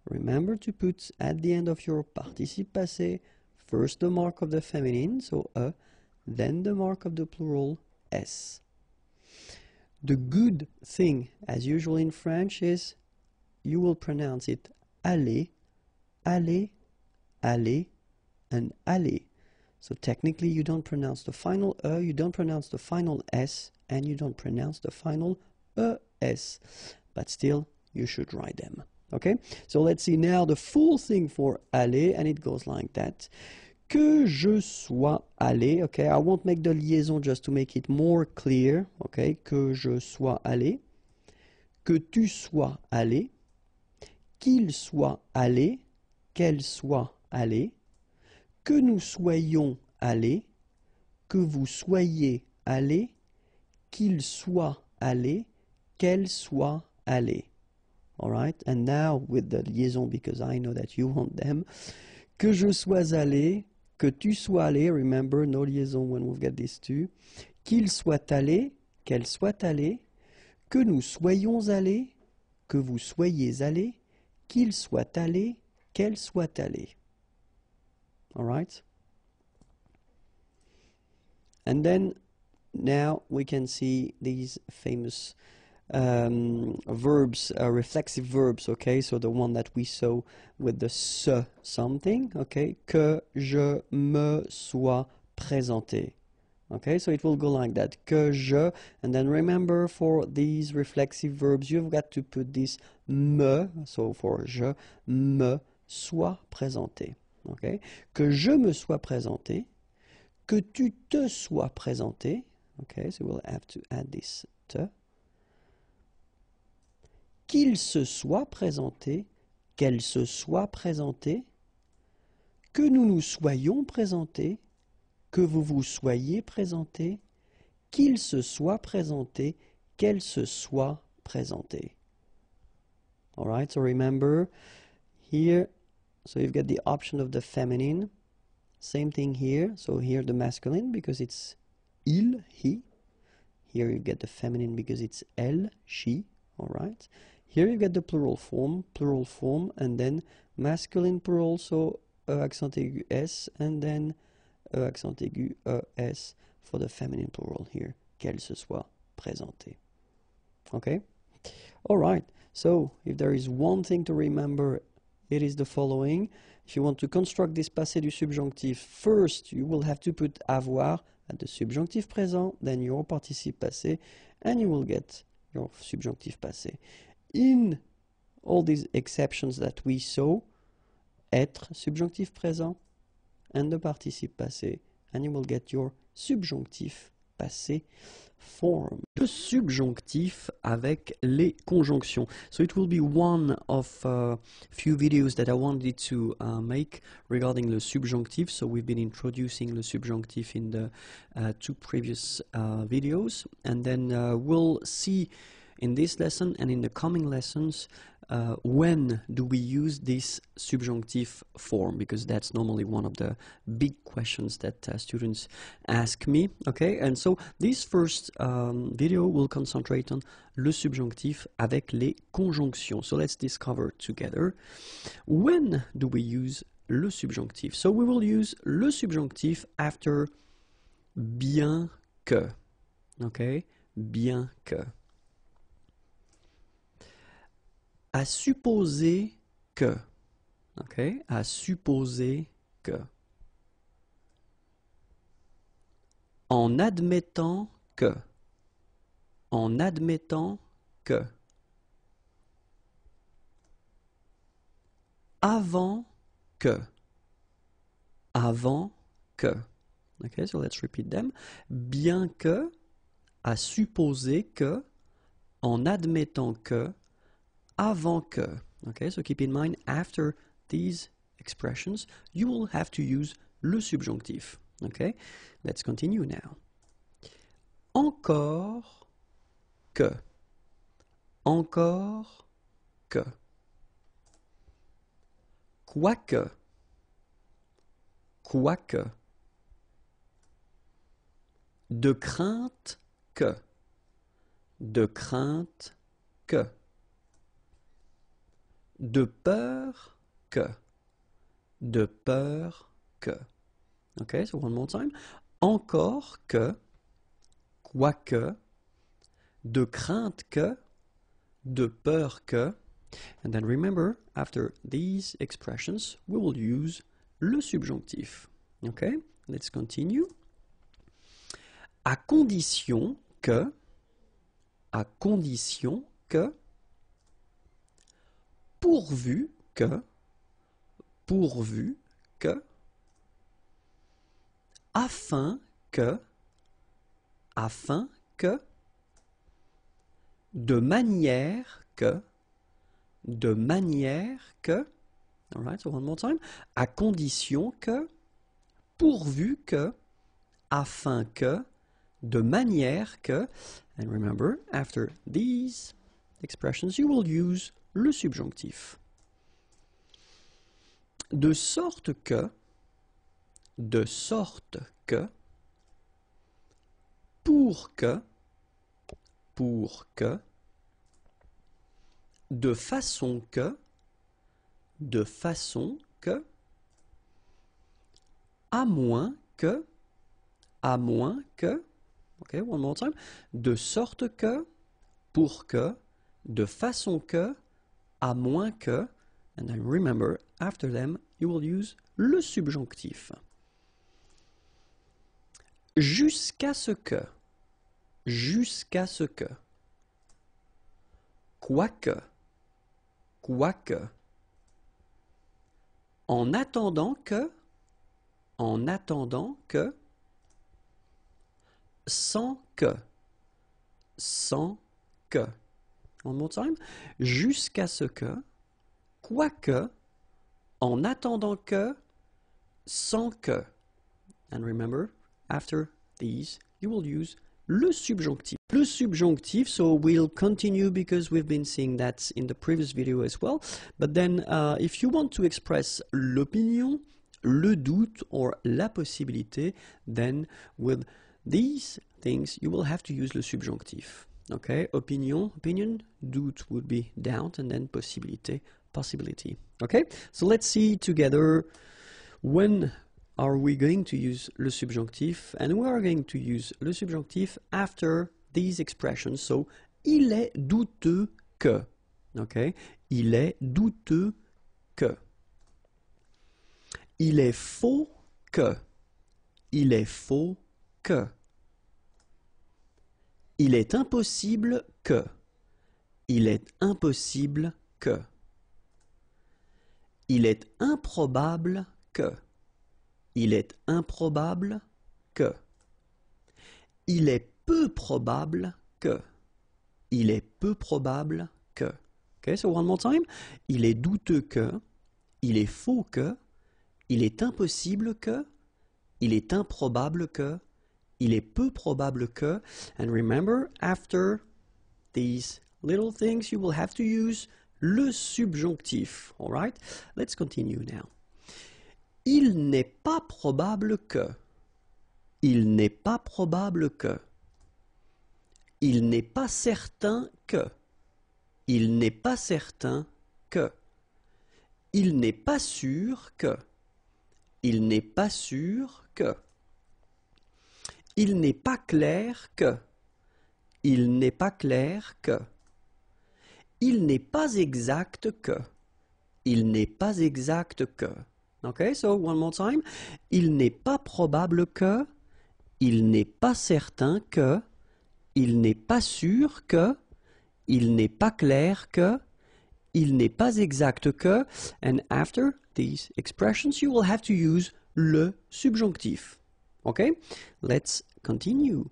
remember to put at the end of your participe passé first the mark of the feminine, so then the mark of the plural, s. The good thing, as usual in French, is you will pronounce it aller, aller, aller, and aller. So technically you don't pronounce the final you don't pronounce the final s, and you don't pronounce the final es, but still you should write them. Okay, so let's see now the full thing for aller, and it goes like that. Que je sois allé, okay, I won't make the liaison just to make it more clear, okay, que je sois allé, que tu sois allé, qu'il soit allé, qu'elle soit allée, que nous soyons allés, que vous soyez allés, qu'il soit allé, qu'elle soit allée. All right, and now with the liaison, because I know that you want them. Que je sois allé, que tu sois allé, remember, no liaison when we've got these two. Qu'il soit allé, qu'elle soit allée, que nous soyons allés, que vous soyez allés, qu'il soit allé, qu'elle soit allée. All right? And then now we can see these famous verbs, reflexive verbs, okay? So the one that we saw with the se something, okay? Que je me sois présenté. Okay, so it will go like that. Que je, and then remember for these reflexive verbs, you've got to put this me, so for je me sois présenté. Okay, que je me sois présenté, que tu te sois présenté. Okay, so we'll have to add this te. Qu'il se soit présenté, qu'elle se soit présentée, que nous nous soyons présentés, que vous vous soyez présenté, qu'il se soit présenté, qu'elle se soit présentée. All right, so remember here, so you've got the option of the feminine. Same thing here, so here the masculine because it's il, he. Here you get the feminine because it's elle, she. All right. Here you get the plural form, and then masculine plural, so accent aigu s, and then accent aigu es for the feminine plural here, qu'elle se soit présentée. Okay? All right. So, if there is one thing to remember, it is the following. If you want to construct this passé du subjonctif, first you will have to put avoir at the subjonctif présent, then your participe passé, and you will get your subjonctif passé. In all these exceptions that we saw, être, subjonctif présent, and the participe passé, and you will get your subjonctif passé form. Le subjonctif avec les conjonctions. So it will be one of few videos that I wanted to make regarding the subjonctif. So we've been introducing the subjonctif in the two previous videos, and then we'll see in this lesson and in the coming lessons when do we use this subjunctive form, because that's normally one of the big questions that students ask me. Okay, and so this first video will concentrate on le subjonctif avec les conjonctions. So let's discover together when do we use le subjonctif. So we will use le subjonctif after bien que. Okay, bien que. À supposer que, ok, à supposer que, en admettant que, en admettant que, avant que, avant que, ok, so let's repeat them, bien que, à supposer que, en admettant que, avant que. Okay, so keep in mind, after these expressions, you will have to use le subjonctif. Okay, let's continue now. Encore que. Encore que. Quoique. Quoique. De crainte que. De crainte que. De peur que. De peur que. Okay, so one more time. Encore que, quoique, de crainte que, de peur que. And then remember, after these expressions, we will use le subjonctif. Okay, let's continue. À condition que, pourvu que, afin que, de manière que, all right, so one more time, à condition que, pourvu que, afin que, de manière que, and remember, after these expressions, you will use le subjonctif. De sorte que, pour que, de façon que, à moins que, okay, one more time, de sorte que, pour que, de façon que, à moins que, and then remember, after them, you will use le subjonctif. Jusqu'à ce que, quoique, en attendant que, sans que, one more time, jusqu'à ce que, quoique, en attendant que, sans que, and remember, after these, you will use le subjonctif. Le subjonctif, so we'll continue because we've been seeing that in the previous video as well. But then, if you want to express l'opinion, le doute, or la possibilité, then with these things, you will have to use le subjonctif. Okay, opinion, doute would be doubt, and then possibilité, possibility. Okay, so let's see together when are we going to use le subjonctif, and we are going to use le subjonctif after these expressions. So, il est douteux que. Okay, il est douteux que. Il est faux que. Il est faux que. Il est impossible que. Il est impossible que. Il est improbable que. Il est improbable que. Il est peu probable que. Il est peu probable que. Okay, so one more time. Il est douteux que. Il est faux que. Il est impossible que. Il est improbable que. Il est peu probable que. And remember, after these little things, you will have to use le subjonctif. All right? Let's continue now. Il n'est pas probable que. Il n'est pas probable que. Il n'est pas certain que. Il n'est pas certain que. Il n'est pas sûr que. Il n'est pas sûr que. Il n'est pas clair que. Il n'est pas clair que. Il n'est pas exact que. Il n'est pas exact que. Okay, so one more time. Il n'est pas probable que. Il n'est pas certain que. Il n'est pas sûr que. Il n'est pas clair que. Il n'est pas exact que. And after these expressions, you will have to use le subjonctif. Okay, let's continue.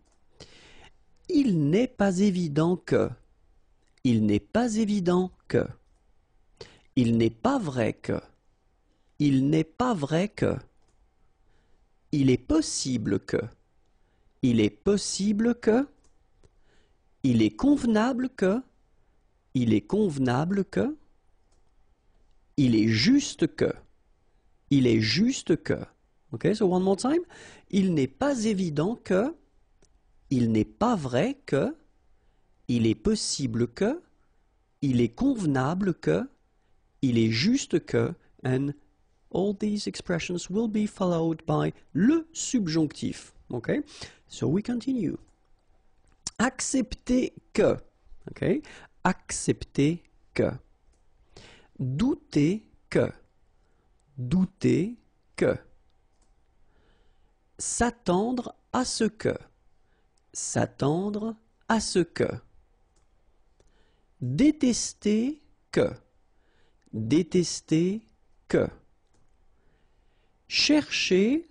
Il n'est pas évident que. Il n'est pas évident que. Il n'est pas vrai que. Il n'est pas vrai que. Il est possible que. Il est possible que. Il est convenable que. Il est convenable que. Il est juste que. Il est juste que. Okay, so one more time. Il n'est pas évident que. Il n'est pas vrai que. Il est possible que. Il est convenable que. Il est juste que. And all these expressions will be followed by le subjonctif. Okay? So we continue. Accepter que. Okay? Accepter que. Douter que. Douter que. S'attendre à ce que. S'attendre à ce que. Détester que. Détester que. Chercher,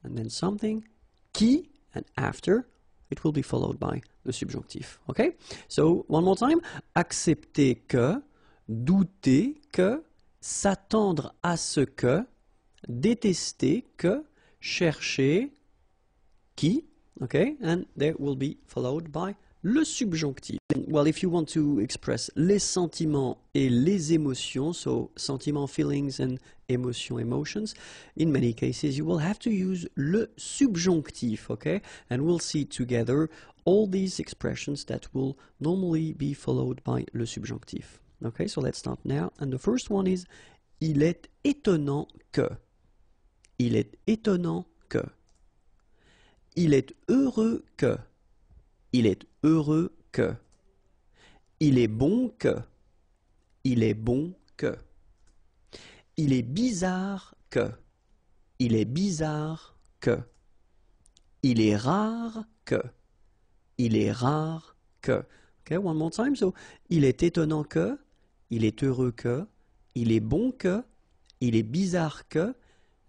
and then something, qui, and after, it will be followed by the subjonctif. Okay? So, one more time. Accepter que, douter que, s'attendre à ce que, détester que, chercher qui, okay? And they will be followed by le subjonctif. Well, if you want to express les sentiments et les émotions, so sentiments, feelings, and emotions, in many cases you will have to use le subjonctif, okay? And we'll see together all these expressions that will normally be followed by le subjonctif. Okay, so let's start now. And the first one is il est étonnant que. Il est étonnant que. Il est heureux que. Il est heureux que. Il est bon que. Il est bon que. Il est bizarre que. Il est bizarre que. Il est rare que. Il est rare que. Okay, one more time. So, il est étonnant que. Il est heureux que. Il est bon que. Il est bizarre que.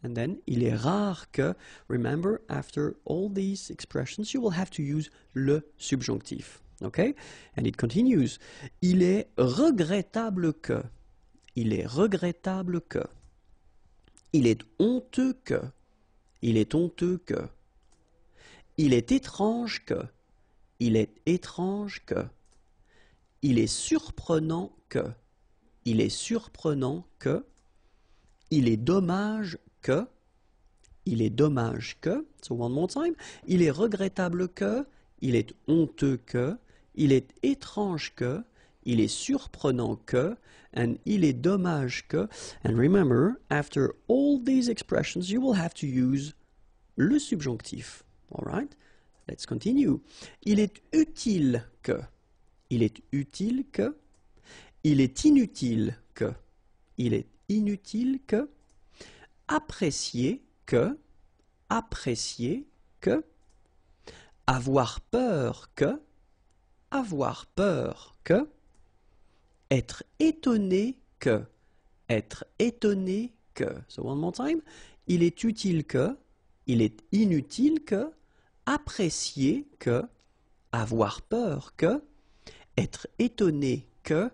And then, il est rare que. Remember, after all these expressions, you will have to use le subjonctif. Okay? And it continues. Il est regrettable que. Il est regrettable que. Il est honteux que. Il est honteux que. Il est étrange que. Il est étrange que. Il est surprenant que. Il est surprenant que. Il est dommage que. Il est dommage que. So one more time. Il est regrettable que. Il est honteux que. Il est étrange que. Il est surprenant que. And il est dommage que. And remember, after all these expressions, you will have to use le subjonctif. All right? Let's continue. Il est utile que. Il est utile que. Il est inutile que. Il est inutile que. Apprécier que. Apprécier que. Avoir peur que. Avoir peur que. Être étonné que. Être étonné que. So one more time. Il est utile que. Il est inutile que. Apprécier que. Avoir peur que. Être étonné que.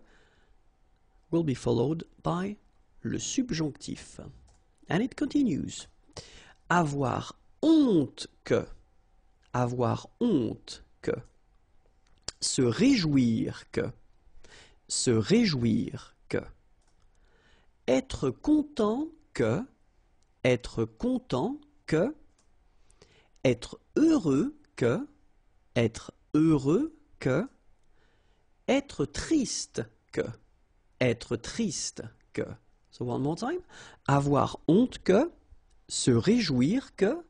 Will be followed by le subjonctif. And it continues. Avoir honte que. Avoir honte que. Se réjouir que. Se réjouir que. Être content que. Être content que. Être heureux que. Être heureux que. Être triste que. Être triste que. So one more time. Avoir honte que. Se réjouir que.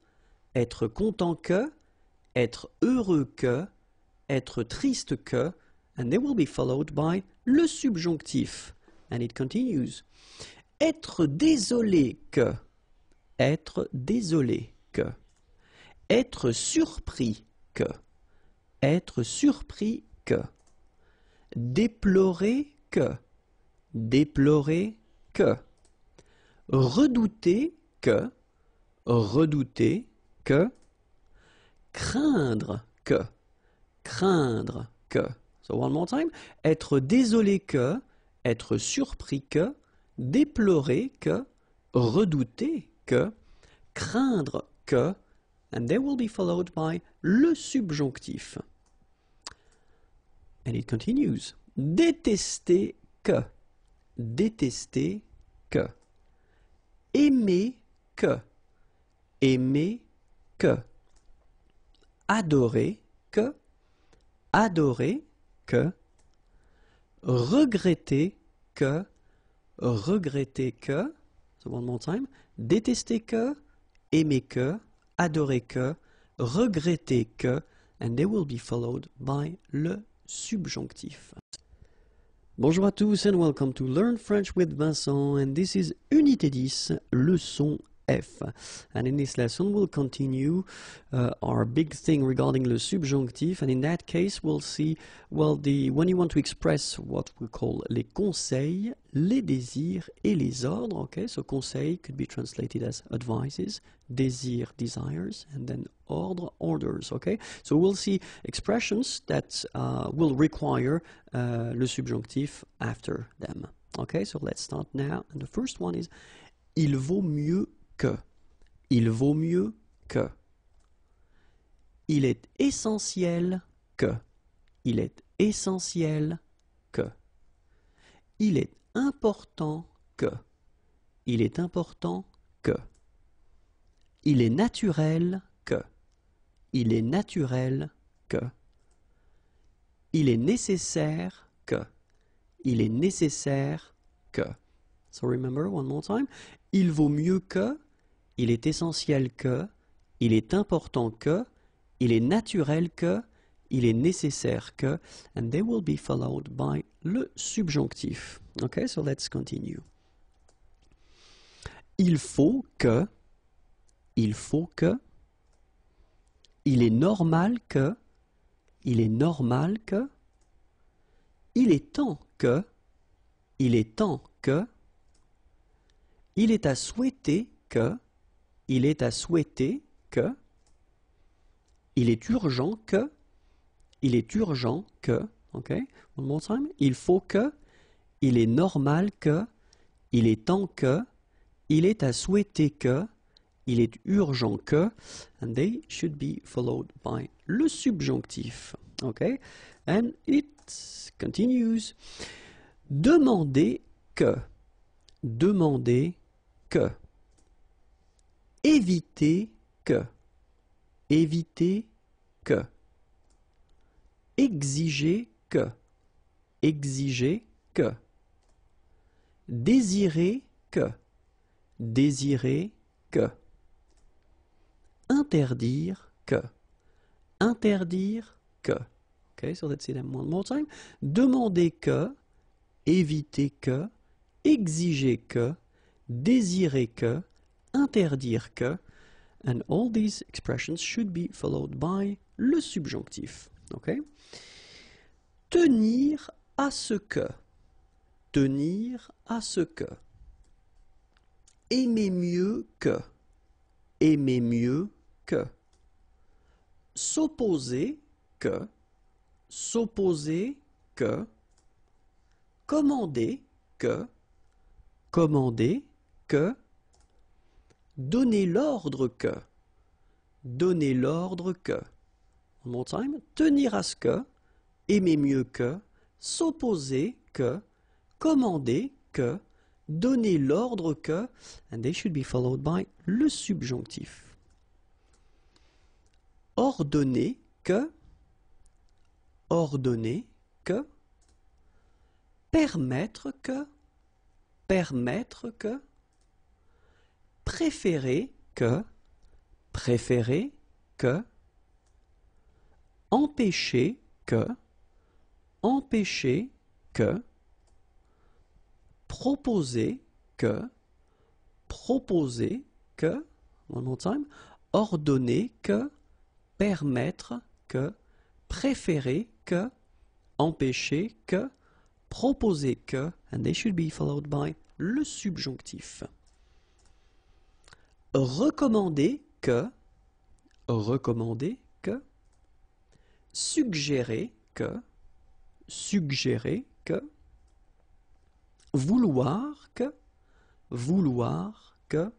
Être content que. Être heureux que. Être triste que. And they will be followed by le subjonctif. And it continues. Être désolé que. Être désolé que. Être surpris que. Être surpris que. Déplorer que. Déplorer que. Redouter que. Redouter que. Craindre que. Craindre que. So one more time. Être désolé que. Être surpris que. Déplorer que. Redouter que. Craindre que. And they will be followed by le subjonctif. And it continues. Détester que. Détester que. Aimer que. Aimer que. Adorer que. Adorer que. Regretter que. Regretter que. So one more time. Détester que. Aimer que. Adorer que. Regretter que. And they will be followed by le subjonctif. Bonjour à tous and welcome to Learn French with Vincent, and this is Unité 10, leçon F. And in this lesson we'll continue our big thing regarding le subjonctif, and in that case we'll see, well, when you want to express what we call les conseils, les désirs et les ordres, okay? So conseil could be translated as advices, désir, desires, and then ordre, orders, okay? So we'll see expressions that will require le subjonctif after them. Okay, so let's start now. And the first one is il vaut mieux que. Il vaut mieux que. Il est essentiel que. Il est essentiel que. Il est important que. Il est important que. Il est naturel que. Il est naturel que. Il est nécessaire que. Il est nécessaire que. So remember one more time. Il vaut mieux que. Il est essentiel que. Il est important que. Il est naturel que. Il est nécessaire que. And they will be followed by le subjonctif. Okay, so let's continue. Il faut que. Il faut que. Il est normal que. Il est normal que. Il est temps que. Il est temps que. Il est à souhaiter que. Il est à souhaiter que. Il est urgent que. Il est urgent que. Ok, one more time. Il faut que. Il est normal que. Il est temps que. Il est à souhaiter que. Il est urgent que. And they should be followed by le subjonctif. Okay, and it continues. Demander que. Demander que. Éviter que. Éviter que. Exiger que. Exiger que. Désirer que. Désirer que. Interdire que. Interdire que. Okay, so let's see them one more time. Demander que. Éviter que. Exiger que. Désirer que. Interdire que. And all these expressions should be followed by le subjonctif. Okay? Tenir à ce que. Tenir à ce que. Aimer mieux que. Aimer mieux que. S'opposer que. S'opposer que. Commander que. Commander que. Donner l'ordre que. Donner l'ordre que. One more time. Tenir à ce que. Aimer mieux que. S'opposer que. Commander que. Donner l'ordre que. And they should be followed by le subjonctif. Ordonner que. Ordonner que. Permettre que. Permettre que. Préférer que. Préférer que. Empêcher que. Empêcher que. Proposer que. Proposer que. One more time. Ordonner que. Permettre que. Préférer que. Empêcher que. Proposer que. And they should be followed by le subjonctif. Recommander que. Recommander que. Suggérer que. Suggérer que. Vouloir que. Vouloir que.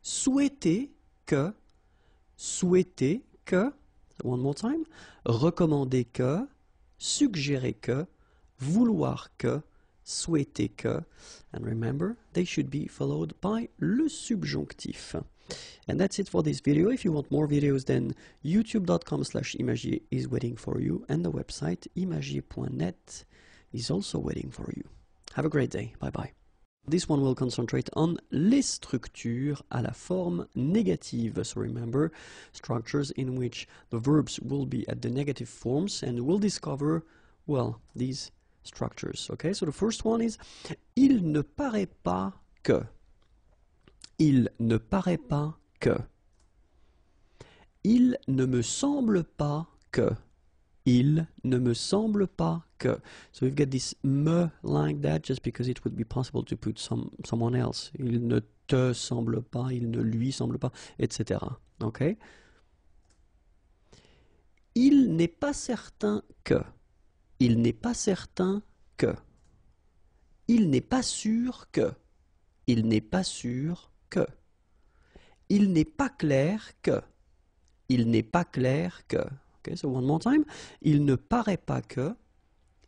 Souhaiter que. Souhaiter que. One more time. Recommander que. Suggérer que. Vouloir que. Souhaiter que. And remember, they should be followed by le subjonctif. And that's it for this video. If you want more videos, then youtube.com/imagier is waiting for you, and the website imagier.net is also waiting for you. Have a great day. Bye bye. This one will concentrate on les structures à la forme négative. So remember, structures in which the verbs will be at the negative forms, and we'll discover, well, these structures. Okay, so the first one is il ne paraît pas que. Il ne paraît pas que. Il ne me semble pas que. Il ne me semble pas que. So we've got this me like that just because it would be possible to put someone else. Il ne te semble pas, il ne lui semble pas, etc. Okay? Il n'est pas certain que. Il n'est pas certain que. Il n'est pas sûr que. Il n'est pas sûr que. Il n'est pas clair que. Il n'est pas clair que. Okay, so one more time. Il ne paraît pas que,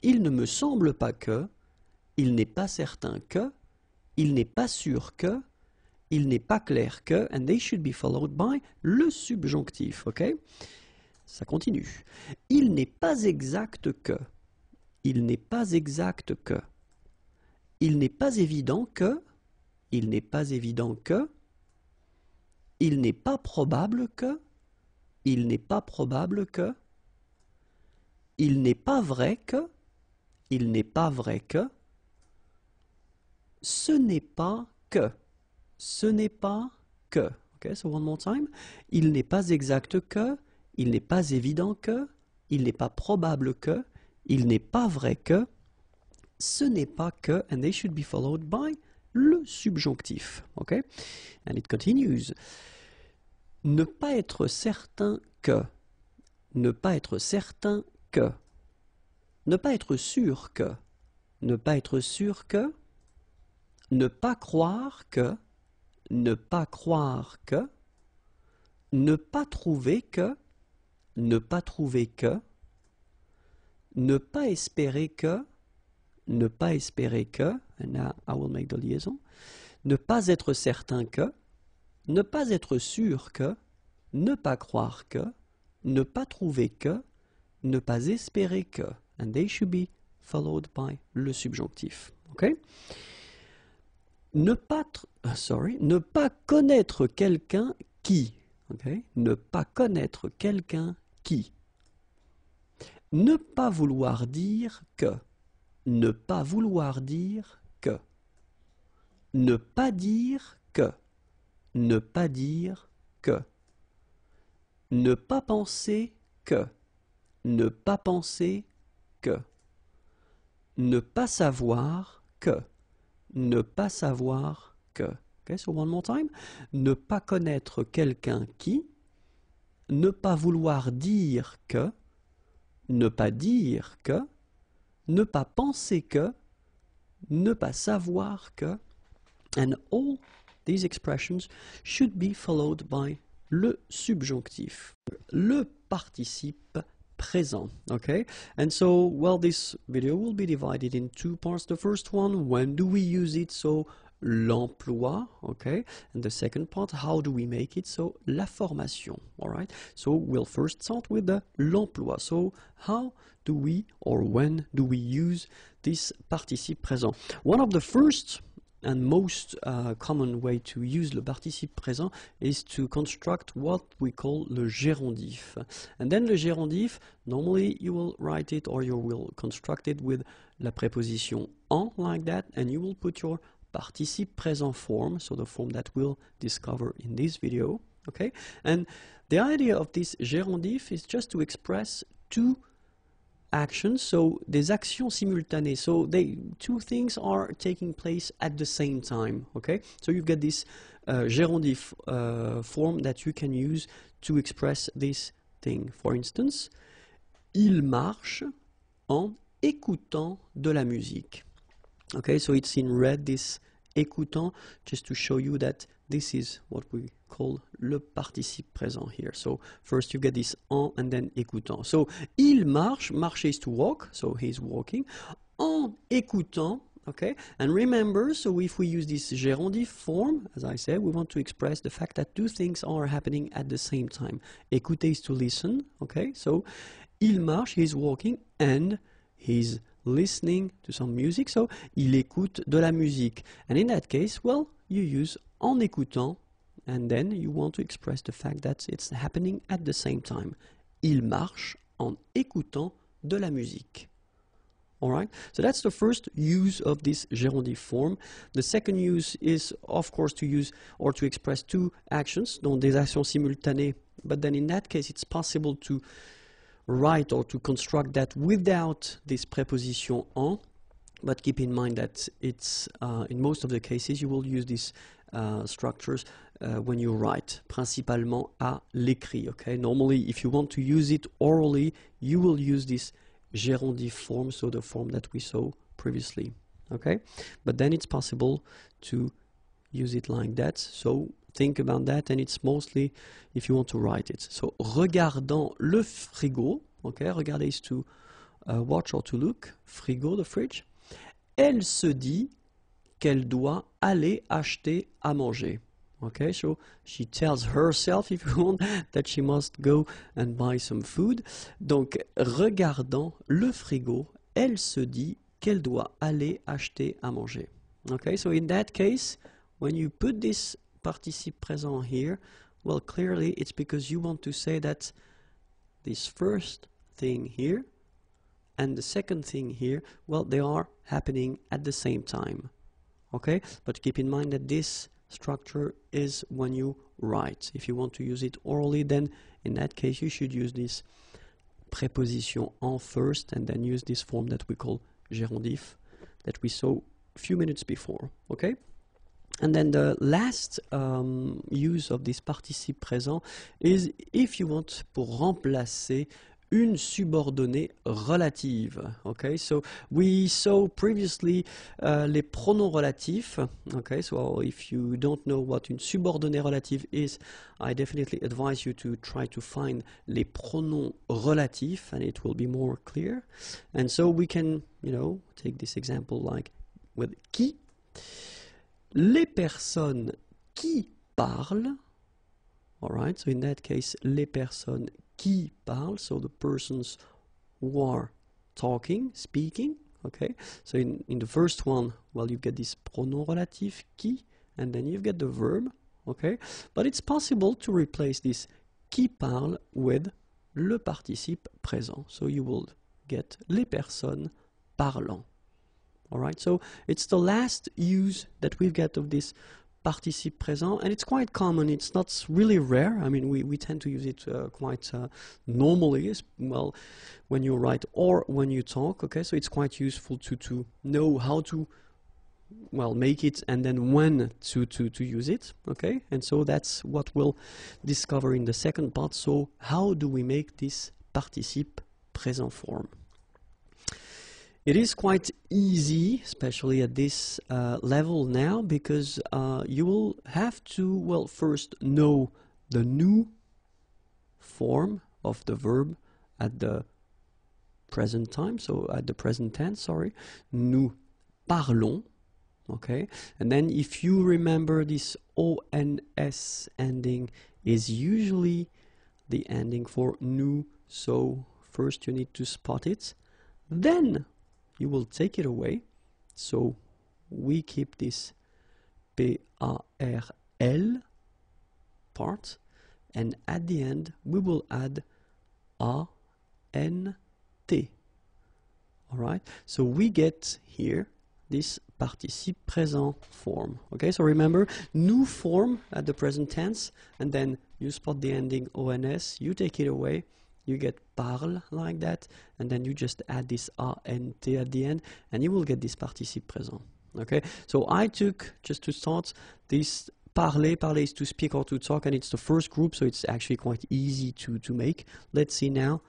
il ne me semble pas que, il n'est pas certain que, il n'est pas sûr que, il n'est pas clair que, and they should be followed by le subjonctif, ok? Ça continue. Il n'est pas exact que, il n'est pas exact que, il n'est pas évident que, il n'est pas évident que, il n'est pas probable que, il n'est pas probable que, il n'est pas vrai que, il n'est pas vrai que, ce n'est pas que, ce n'est pas que. Okay, so one more time. Il n'est pas exact que, il n'est pas évident que, il n'est pas probable que, il n'est pas vrai que, ce n'est pas que, and they should be followed by le subjonctif. Okay? And it continues. Ne pas être certain que, ne pas être certain que, ne pas être sûr que, ne pas être sûr que, ne pas croire que, ne pas croire que, ne pas trouver que, ne pas trouver que, ne pas espérer que, ne pas espérer que, and now I will make the liaison, ne pas être certain que, ne pas être sûr que, ne pas croire que, ne pas trouver que, ne pas espérer que, and they should be followed by le subjonctif. Okay? Ne pas connaître quelqu'un qui, okay? Ne pas connaître quelqu'un qui. Ne pas vouloir dire que, ne pas vouloir dire que. Ne pas dire que, ne pas dire que. Ne pas penser que, ne pas penser que. Ne pas savoir que, ne pas savoir que. Okay, so one more time. Ne pas connaître quelqu'un qui, ne pas vouloir dire que, ne pas dire que, ne pas penser que, ne pas savoir que, and all these expressions should be followed by le subjonctif, le participe présent, okay? And so, well, this video will be divided in two parts. The first one, when do we use it? So, l'emploi, okay? And the second part, how do we make it? So, la formation, all right? So, we'll first start with the l'emploi. So, how do we, or when do we use this participe présent? One of the first and most common way to use le participe présent is to construct what we call le gérondif. And then le gérondif, normally you will write it or you will construct it with la préposition en, like that, and you will put your participe présent form, so the form that we'll discover in this video, okay? And the idea of this gérondif is just to express two actions, so des actions simultanées, so two things are taking place at the same time, okay? So you get this gérondif form that you can use to express this thing. For instance, il marche en écoutant de la musique. Okay, so it's in red, this écoutant, just to show you that this is what we call le participe présent here. So first you get this en and then écoutant. So il marche, marcher is to walk, so he's walking. En écoutant, okay, and remember, so if we use this gérondif form, as I said, we want to express the fact that two things are happening at the same time. Écouter is to listen, okay, so il marche, he's walking, and he's listening to some music, so il écoute de la musique. And in that case, well, you use en écoutant, and then you want to express the fact that it's happening at the same time. Il marche en écoutant de la musique. Alright, so that's the first use of this gérondif form. The second use is, of course, to use or to express two actions, donc des actions simultanées, but then in that case it's possible to write or to construct that without this preposition en, but keep in mind that it's in most of the cases you will use these structures when you write, principalement à l'écrit, okay? Normally, if you want to use it orally, you will use this gérondif form, so the form that we saw previously, okay? But then it's possible to use it like that, so think about that, and it's mostly if you want to write it. So, regardant le frigo, okay, regarder is to watch or to look, frigo, the fridge. Elle se dit qu'elle doit aller acheter à manger. Okay, so she tells herself, if you want, that she must go and buy some food. Donc, regardant le frigo, elle se dit qu'elle doit aller acheter à manger. Okay, so in that case, when you put this participe présent here, well, clearly it's because you want to say that this first thing here and the second thing here, well, they are happening at the same time. Okay, but keep in mind that this structure is when you write. If you want to use it orally, then in that case you should use this préposition en first and then use this form that we call gérondif that we saw a few minutes before. Okay, and then the last use of this participe présent is if you want pour remplacer une subordonnée relative. Okay, so we saw previously les pronoms relatifs. Okay, so if you don't know what une subordonnée relative is, I definitely advise you to try to find les pronoms relatifs, and it will be more clear. And so we can, you know, take this example like with qui. Les personnes qui parlent. All right, so in that case, les personnes qui parlent, so the persons who are talking, speaking, okay? So in the first one, well, you get this pronom relatif, qui, and then you get the verb, okay? But it's possible to replace this qui parle with le participe présent. So you will get les personnes parlant. All right, so it's the last use that we've got of this participe présent, and it's quite common. It's not really rare. I mean, we tend to use it quite normally, as well, when you write or when you talk. Okay, so it's quite useful to know how to, well, make it and then when to use it. Okay, and so that's what we'll discover in the second part. So how do we make this participe présent form? It is quite easy, especially at this level now, because you will have to, well, first know the new form of the verb at the present time, so at the present tense, sorry. Nous parlons, okay? And then if you remember this ONS ending is usually the ending for nous, so first you need to spot it. Then you will take it away, so we keep this P-A-R-L part, and at the end we will add A-N-T. Alright, so we get here this participe présent form. Okay, so remember, nous form at the present tense, and then you spot the ending ONS, you take it away, you get parle like that, and then you just add this A-N-T at the end, and you will get this participe présent. Okay, so I took, just to start, this parler. Parler is to speak or to talk, and it's the first group, so it's actually quite easy to make. Let's see now.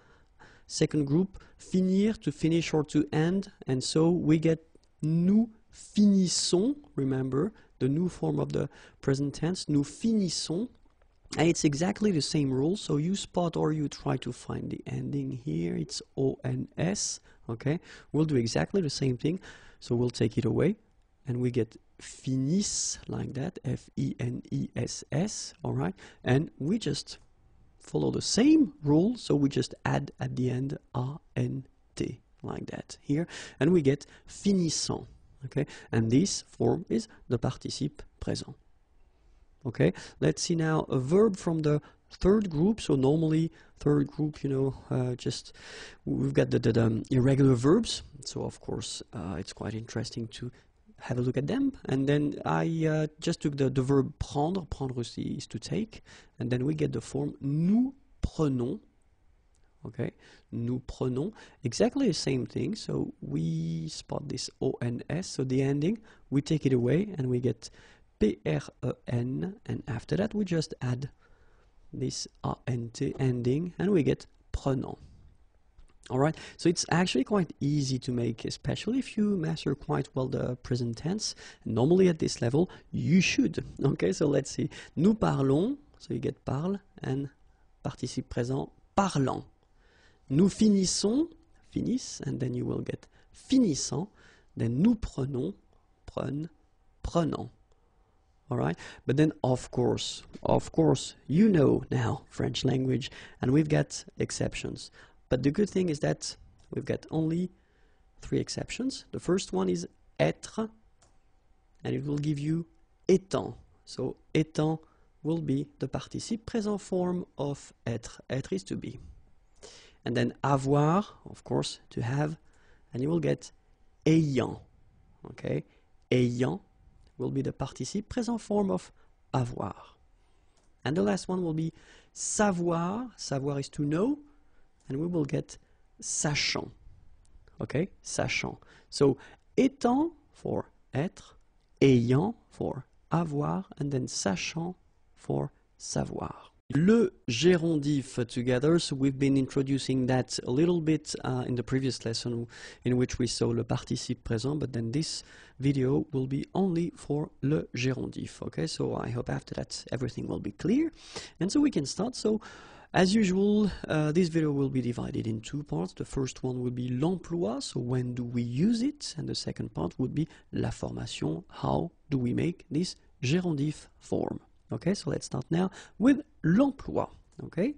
Second group, finir, to finish or to end, and so we get nous finissons, remember, the new form of the present tense, nous finissons. And it's exactly the same rule, so you spot or you try to find the ending here. It's ONS, okay? We'll do exactly the same thing, so we'll take it away, and we get finisse, like that, F-E-N-E-S-S, all right? And we just follow the same rule, so we just add at the end A-N-T, like that, here, and we get finissant, okay? And this form is the participe présent. Okay, let's see now a verb from the third group. So normally third group, you know, just we've got the irregular verbs. So of course it's quite interesting to have a look at them. And then I just took the verb prendre. Prendre is to take, and then we get the form nous prenons. Okay, nous prenons, exactly the same thing. So we spot this ONS, so the ending, we take it away, and we get P-R-E-N, and after that we just add this A-N-T ending, and we get prenant. All right, so it's actually quite easy to make, especially if you master quite well the present tense. Normally at this level, you should. Okay, so let's see. Nous parlons, so you get parle, and participe présent, parlant. Nous finissons, finissent, and then you will get finissant. Then nous prenons, prennent, prenant. All right, but then of course, you know now French language, and we've got exceptions. But the good thing is that we've got only 3 exceptions. The first one is être, and it will give you étant. So étant will be the participe présent form of être. Être is to be. And then avoir, of course, to have, and you will get ayant. Okay, ayant will be the participe présent form of avoir. And the last one will be savoir. Savoir is to know, and we will get sachant. Okay, sachant. So étant for être, ayant for avoir, and then sachant for savoir. Le gérondif together, so we've been introducing that a little bit in the previous lesson in which we saw le participe présent, but then this video will be only for le gérondif. Okay, so I hope after that everything will be clear, and so we can start. So as usual, this video will be divided in 2 parts. The first one will be l'emploi, so when do we use it, and the second part would be la formation, how do we make this gérondif form. Okay, so let's start now with l'emploi. Okay,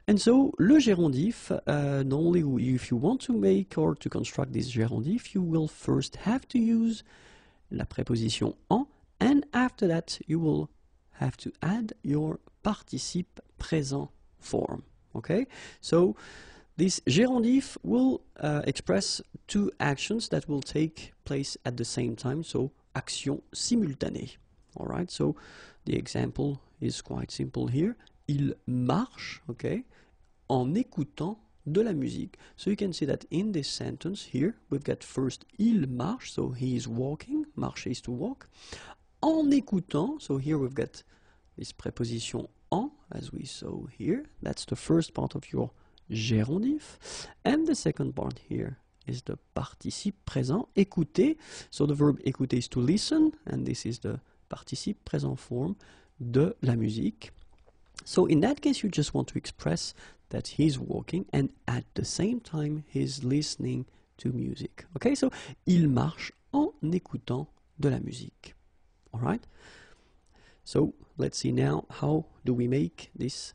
and so le gérondif, normally if you want to make or to construct this gérondif, you will first have to use la préposition en, and after that you will have to add your participe présent form. Okay, so this gérondif will express 2 actions that will take place at the same time, so action simultanée. All right, so the example is quite simple here. Il marche, okay, en écoutant de la musique. So you can see that in this sentence here, we've got first il marche, so he is walking, marcher is to walk. En écoutant, so here we've got this preposition en, as we saw here. That's the first part of your gérondif. And the second part here is the participe présent, écouter. So the verb écouter is to listen, and this is the participe présent form de la musique. So in that case, you just want to express that he's walking and at the same time he's listening to music. Okay, so il marche en écoutant de la musique. All right. So let's see now how do we make this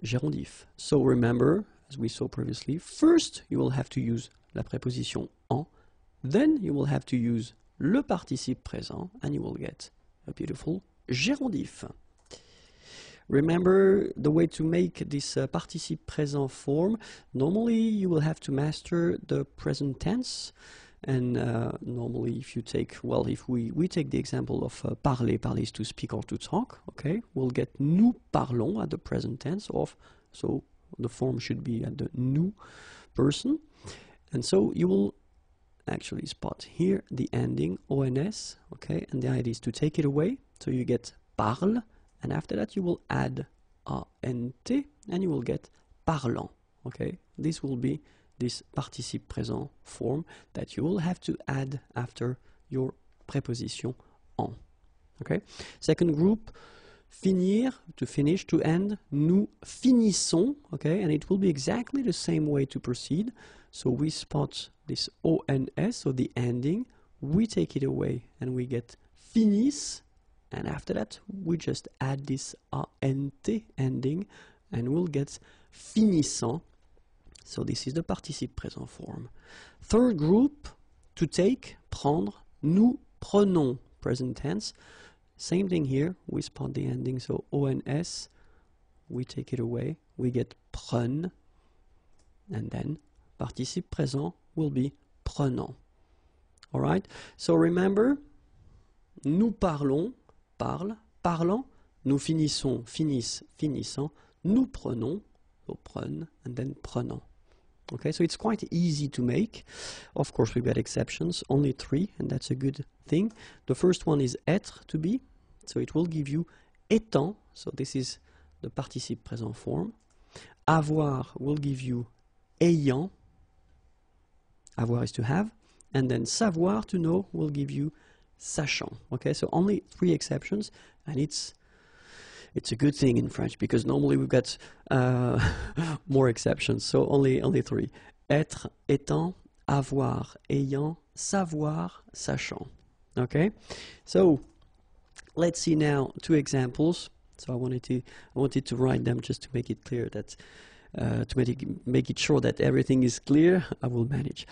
gérondif. So remember, as we saw previously, first you will have to use la préposition en, then you will have to use le participe présent, and you will get a beautiful gérondif. Remember the way to make this participe présent form. Normally you will have to master the present tense, and normally if you take, well, if we take the example of parler, parler is to speak or to talk, okay, we'll get nous parlons at the present tense of, so the form should be at the nous person, and so you will actually spot here the ending ons, okay, and the idea is to take it away, so you get parle, and after that you will add ant, and you will get parlant. Okay, this will be this participe présent form that you will have to add after your preposition en. Okay, second group, finir, to finish, to end. Nous finissons, okay, and it will be exactly the same way to proceed. So we spot this ons, so the ending, we take it away and we get finissent, and after that we just add this ant ending and we'll get finissant. So this is the participe présent form. Third group, to take, prendre. Nous prenons, present tense. Same thing here, we spot the ending, so ons, we take it away, we get prennent, and then participe présent will be prenant. All right, so remember, nous parlons, parle, parlant. Nous finissons, finissent, finissant. Nous prenons, so prennent, and then prenant. Okay, so it's quite easy to make. Of course, we've got exceptions, only 3, and that's a good thing. The first one is être, to be, so it will give you étant, so this is the participe présent form. Avoir will give you ayant, avoir is to have, and then savoir, to know, will give you sachant. Okay, so only 3 exceptions, and it's a good thing in French, because normally we've got more exceptions, so only 3. Être, étant, avoir, ayant, savoir, sachant. Okay, so let's see now 2 examples. So I wanted to write them just to make it clear that make it sure that everything is clear. I will manage.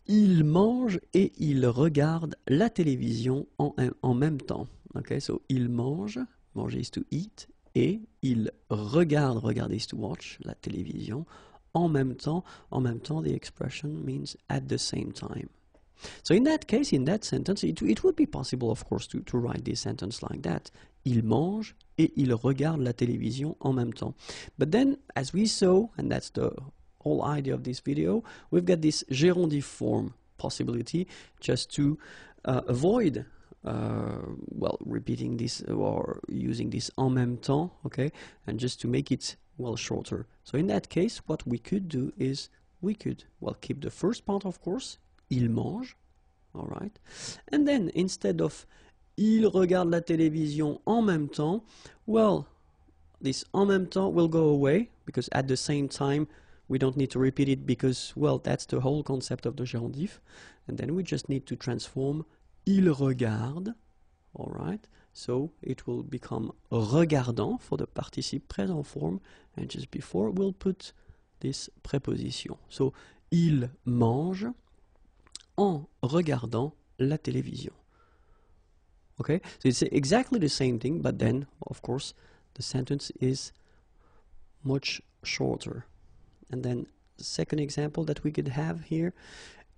Il mange et il regarde la télévision en même temps. Okay, so il mange, manger is to eat, et il regarde, regarder is to watch, la télévision, en même temps, the expression means at the same time. So in that case, in that sentence, it would be possible, of course, to write this sentence like that. Il mange et il regarde la télévision en même temps. But then, as we saw, and that's the whole idea of this video, we've got this gerundive form possibility just to avoid well, repeating this or using this en même temps, okay, and just to make it, well, shorter. So in that case, what we could do is we could, well, keep the first part, of course, il mange, all right, and then instead of il regarde la télévision en même temps, well, this en même temps will go away, because at the same time we don't need to repeat it, because, well, that's the whole concept of the gerundive, and then we just need to transform il regarde, all right, so it will become regardant for the participe présent form, and just before we'll put this preposition. So il mange en regardant la télévision. Okay, so it's exactly the same thing, but then, of course, the sentence is much shorter. And then the second example that we could have here,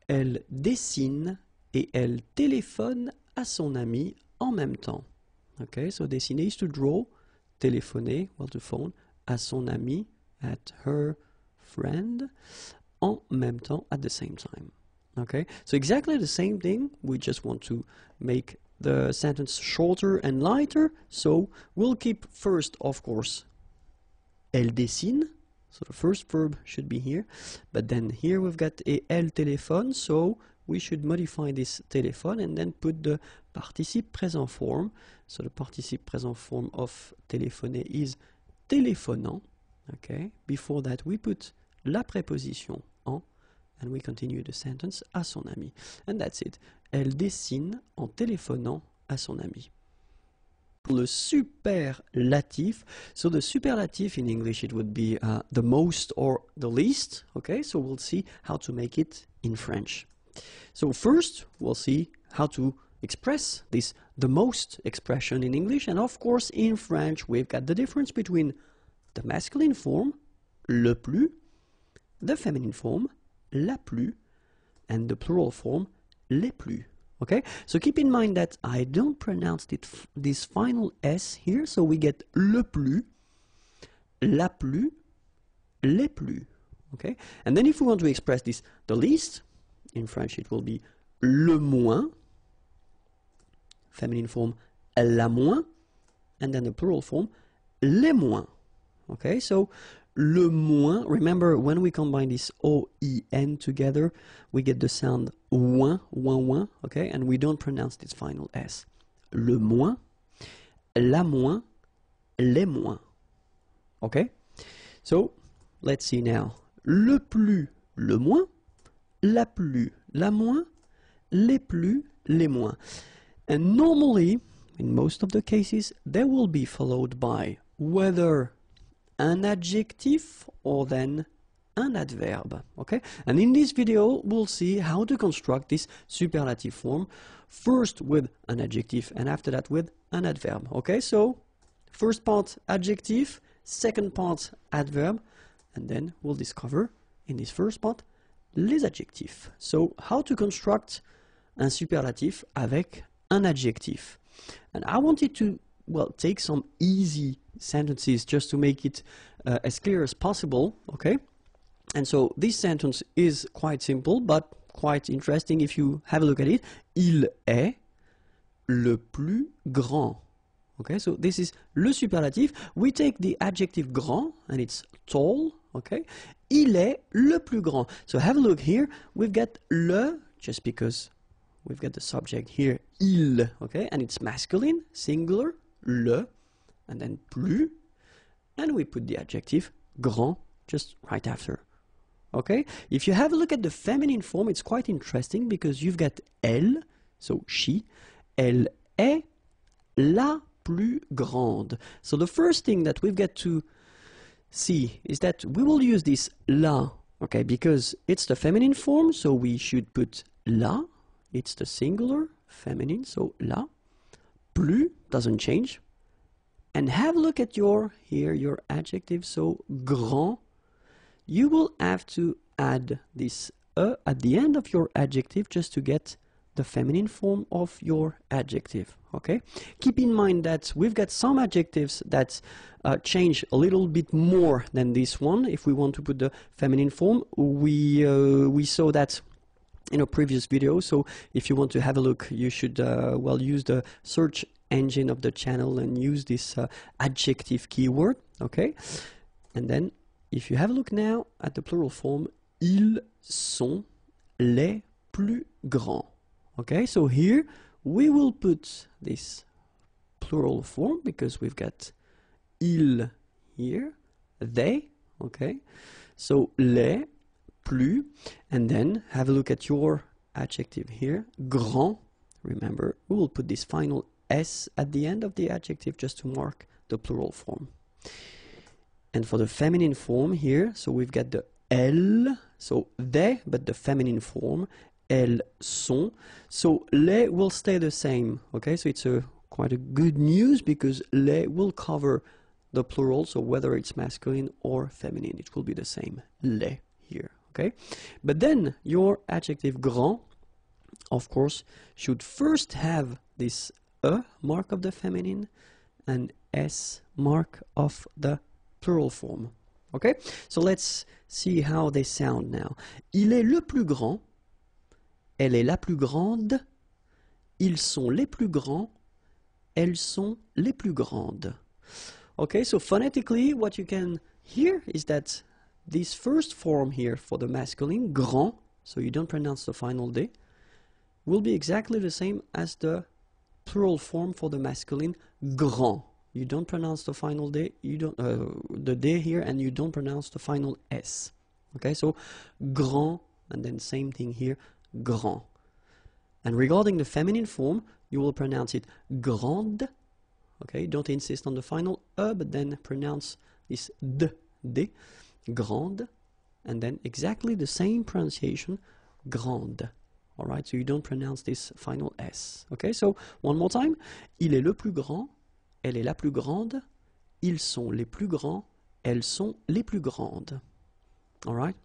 elle dessine et elle téléphone à son ami en même temps. Okay, so dessiner is to draw, téléphoner, well, to phone, à son ami, at her friend, en même temps, at the same time. Okay, so exactly the same thing, we just want to make the sentence shorter and lighter, so we'll keep first, of course, elle dessine, so the first verb should be here, but then here we've got et elle téléphone, so we should modify this téléphone and then put the participe présent form. So the participe présent form of téléphoner is téléphonant. Okay, before that we put la préposition en, and we continue the sentence à son ami. And that's it. Elle dessine en téléphonant à son ami. Le superlatif. So the superlative in English, it would be the most or the least. Okay, so we'll see how to make it in French. So first, we'll see how to express this the most expression in English, and of course in French we've got the difference between the masculine form, le plus, the feminine form, la plus, and the plural form, les plus. Okay, so keep in mind that I don't pronounce this final S here, so we get le plus, la plus, les plus. Okay, and then if we want to express this the least, in French it will be le moins, feminine form la moins, and then the plural form les moins. Okay, so le moins, remember when we combine this oeil together, we get the sound ouin, ouin, ouin, okay, and we don't pronounce this final S. Le moins, la moins, les moins. Okay, so let's see now. Le plus, le moins, la plus, la moins, les plus, les moins. And normally, in most of the cases, they will be followed by whether an adjective or then an adverb. Okay? And in this video, we'll see how to construct this superlative form, first with an adjective and after that with an adverb. Okay? So, first part adjective, second part adverb, and then we'll discover in this first part les adjectifs. So, how to construct un superlatif avec un adjectif. And I wanted to, well, take some easy sentences just to make it as clear as possible, okay? And so this sentence is quite simple, but quite interesting if you have a look at it. Il est le plus grand. Okay, so this is le superlatif. We take the adjective grand, and it's tall, okay? Il est le plus grand. So have a look here. We've got le, just because we've got the subject here, il, okay? And it's masculine, singular, le, and then plus, and we put the adjective grand just right after. Okay? If you have a look at the feminine form, it's quite interesting because you've got elle, so she. Elle est la plus grande. So the first thing that we've got to see is that we will use this la, okay, because it's the feminine form, so we should put la. It's the singular, feminine, so la. Plus doesn't change. And have a look at your adjective, so grand. You will have to add this at the end of your adjective just to get the feminine form of your adjective, okay? Keep in mind that we've got some adjectives that change a little bit more than this one. If we want to put the feminine form, we saw that in a previous video, so if you want to have a look, you should use the search engine of the channel and use this adjective keyword, okay? And then if you have a look now at the plural form, ils sont les plus grands. Okay, so here we will put this plural form because we've got ils here, they, okay? So les, plus, and then have a look at your adjective here, grand. Remember, we will put this final S at the end of the adjective just to mark the plural form. And for the feminine form here, so we've got the elles, so they, but the feminine form, elles sont. So les will stay the same, okay? So it's quite a good news because les will cover the plural, so whether it's masculine or feminine, it will be the same, les here, okay? But then your adjective grand, of course, should first have this mark of the feminine and S mark of the plural form. Okay? So let's see how they sound now. Il est le plus grand. Elle est la plus grande. Ils sont les plus grands. Elles sont les plus grandes. Okay, so phonetically what you can hear is that this first form here for the masculine, grand, so you don't pronounce the final D, will be exactly the same as the plural form for the masculine, grand. You don't pronounce the final D, you don't the D here, and you don't pronounce the final S. Okay, so grand, and then same thing here, grand. And regarding the feminine form, you will pronounce it grande. Okay, don't insist on the final but then pronounce this D, grande, and then exactly the same pronunciation, grande. All right, so you don't pronounce this final S. Okay, so one more time. Il est le plus grand. Elle est la plus grande. Ils sont les plus grands. Elles sont les plus grandes. All right.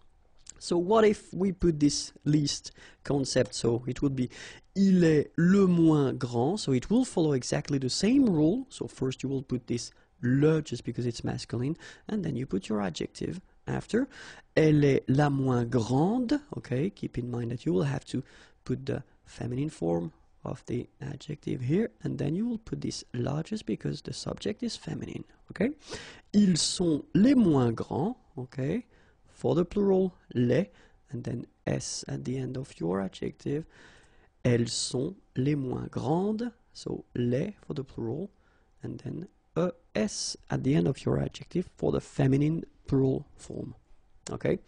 So what if we put this least concept? So it would be il est le moins grand. So it will follow exactly the same rule. So first you will put this le just because it's masculine, and then you put your adjective after. Elle est la moins grande. Okay, keep in mind that you will have to put the feminine form of the adjective here, and then you will put this largest because the subject is feminine. Okay, ils sont les moins grands. Okay, for the plural les, and then s at the end of your adjective. Elles sont les moins grandes, so les for the plural, and then s at the end of your adjective for the feminine plural form. Okay,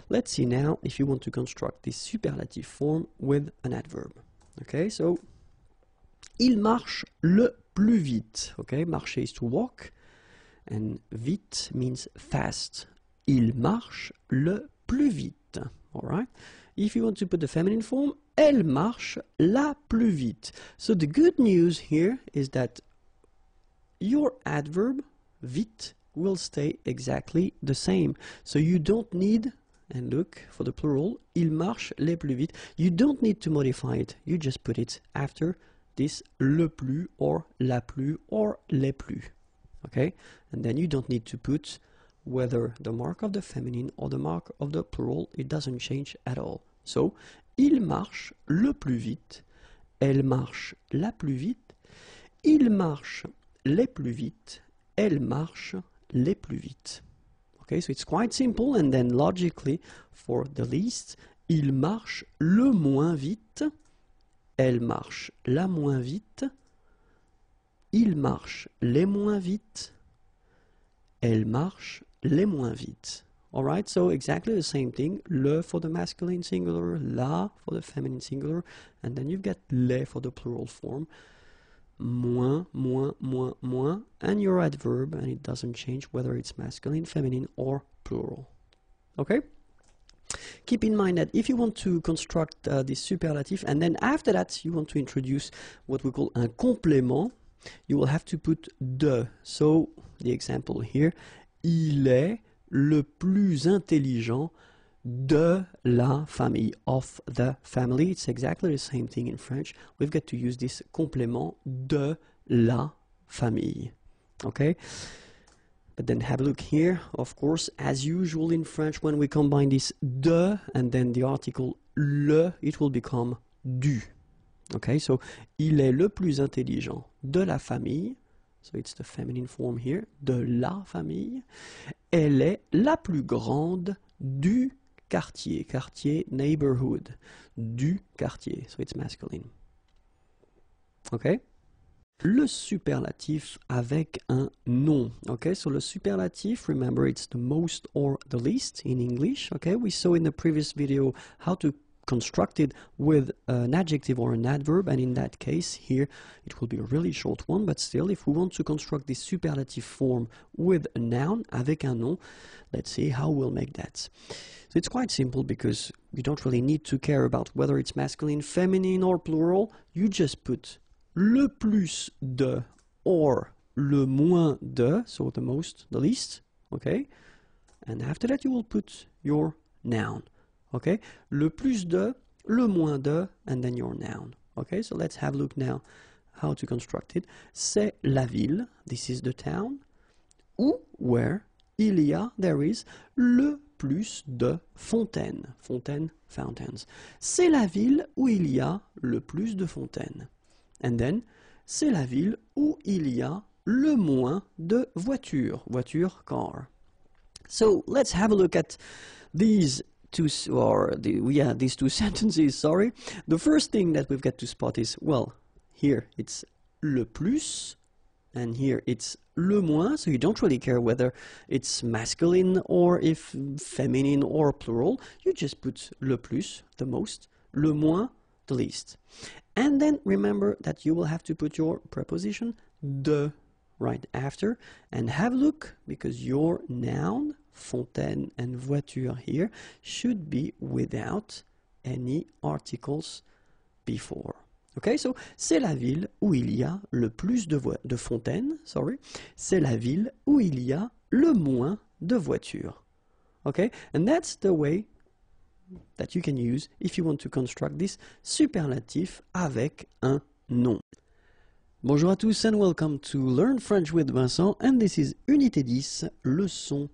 let's see now if you want to construct this superlative form with an adverb. Okay, so il marche le plus vite. Okay, marcher is to walk, and vite means fast. Il marche le plus vite. All right. If you want to put the feminine form, elle marche la plus vite. So the good news here is that your adverb vite will stay exactly the same. So you don't need, and look for the plural, il marche les plus vite. You don't need to modify it. You just put it after this le plus or la plus or les plus. Okay? And then you don't need to put whether the mark of the feminine or the mark of the plural, it doesn't change at all. So, il marche le plus vite. Elle marche la plus vite. Il marche les plus vite. Elle marche les plus vite. Okay, so it's quite simple, and then logically, for the least, il marche le moins vite, elle marche la moins vite, il marche les moins vite, elle marche les moins vite. Alright, so exactly the same thing. Le for the masculine singular, la for the feminine singular, and then you've got les for the plural form. Moins, moins, moins, moins, and your adverb, and it doesn't change whether it's masculine, feminine, or plural. Okay? Keep in mind that if you want to construct this superlative, and then after that you want to introduce what we call un complément, you will have to put de. So, the example here, il est le plus intelligent de la famille, of the family. It's exactly the same thing in French. We've got to use this complément de la famille. Okay? But then have a look here. Of course, as usual in French, when we combine this de and then the article le, it will become du. Okay, so il est le plus intelligent de la famille. So it's the feminine form here, de la famille. Elle est la plus grande du quartier. Quartier, neighborhood. Du quartier. So it's masculine. Okay? Le superlatif avec un nom. Okay, so le superlatif, remember it's the most or the least in English. Okay, we saw in the previous video how to construct it with an adjective or an adverb, and in that case here it will be a really short one, but still if we want to construct this superlative form with a noun, avec un nom, let's see how we'll make that. So it's quite simple because you don't really need to care about whether it's masculine, feminine or plural. You just put le plus de or le moins de, so the most, the least, okay? And after that you will put your noun. Okay, le plus de, le moins de, and then your noun. Okay, so let's have a look now how to construct it. C'est la ville, this is the town, où, where, il y a, there is, le plus de fontaines. Fontaines, fountains. C'est la ville où il y a le plus de fontaines. And then, c'est la ville où il y a le moins de voitures. Voiture, car. So let's have a look at these these two sentences, sorry. The first thing that we've got to spot is, well, here it's le plus, and here it's le moins, so you don't really care whether it's masculine or if feminine or plural. You just put le plus, the most, le moins, the least. And then remember that you will have to put your preposition de right after, and have a look, because your noun, fontaine and voiture here, should be without any articles before. Okay, so c'est la ville où il y a le plus de fontaines, sorry. C'est la ville où il y a le moins de voitures. Okay, and that's the way that you can use if you want to construct this superlatif avec un nom. Bonjour à tous and welcome to Learn French with Vincent, and this is Unité 10, leçon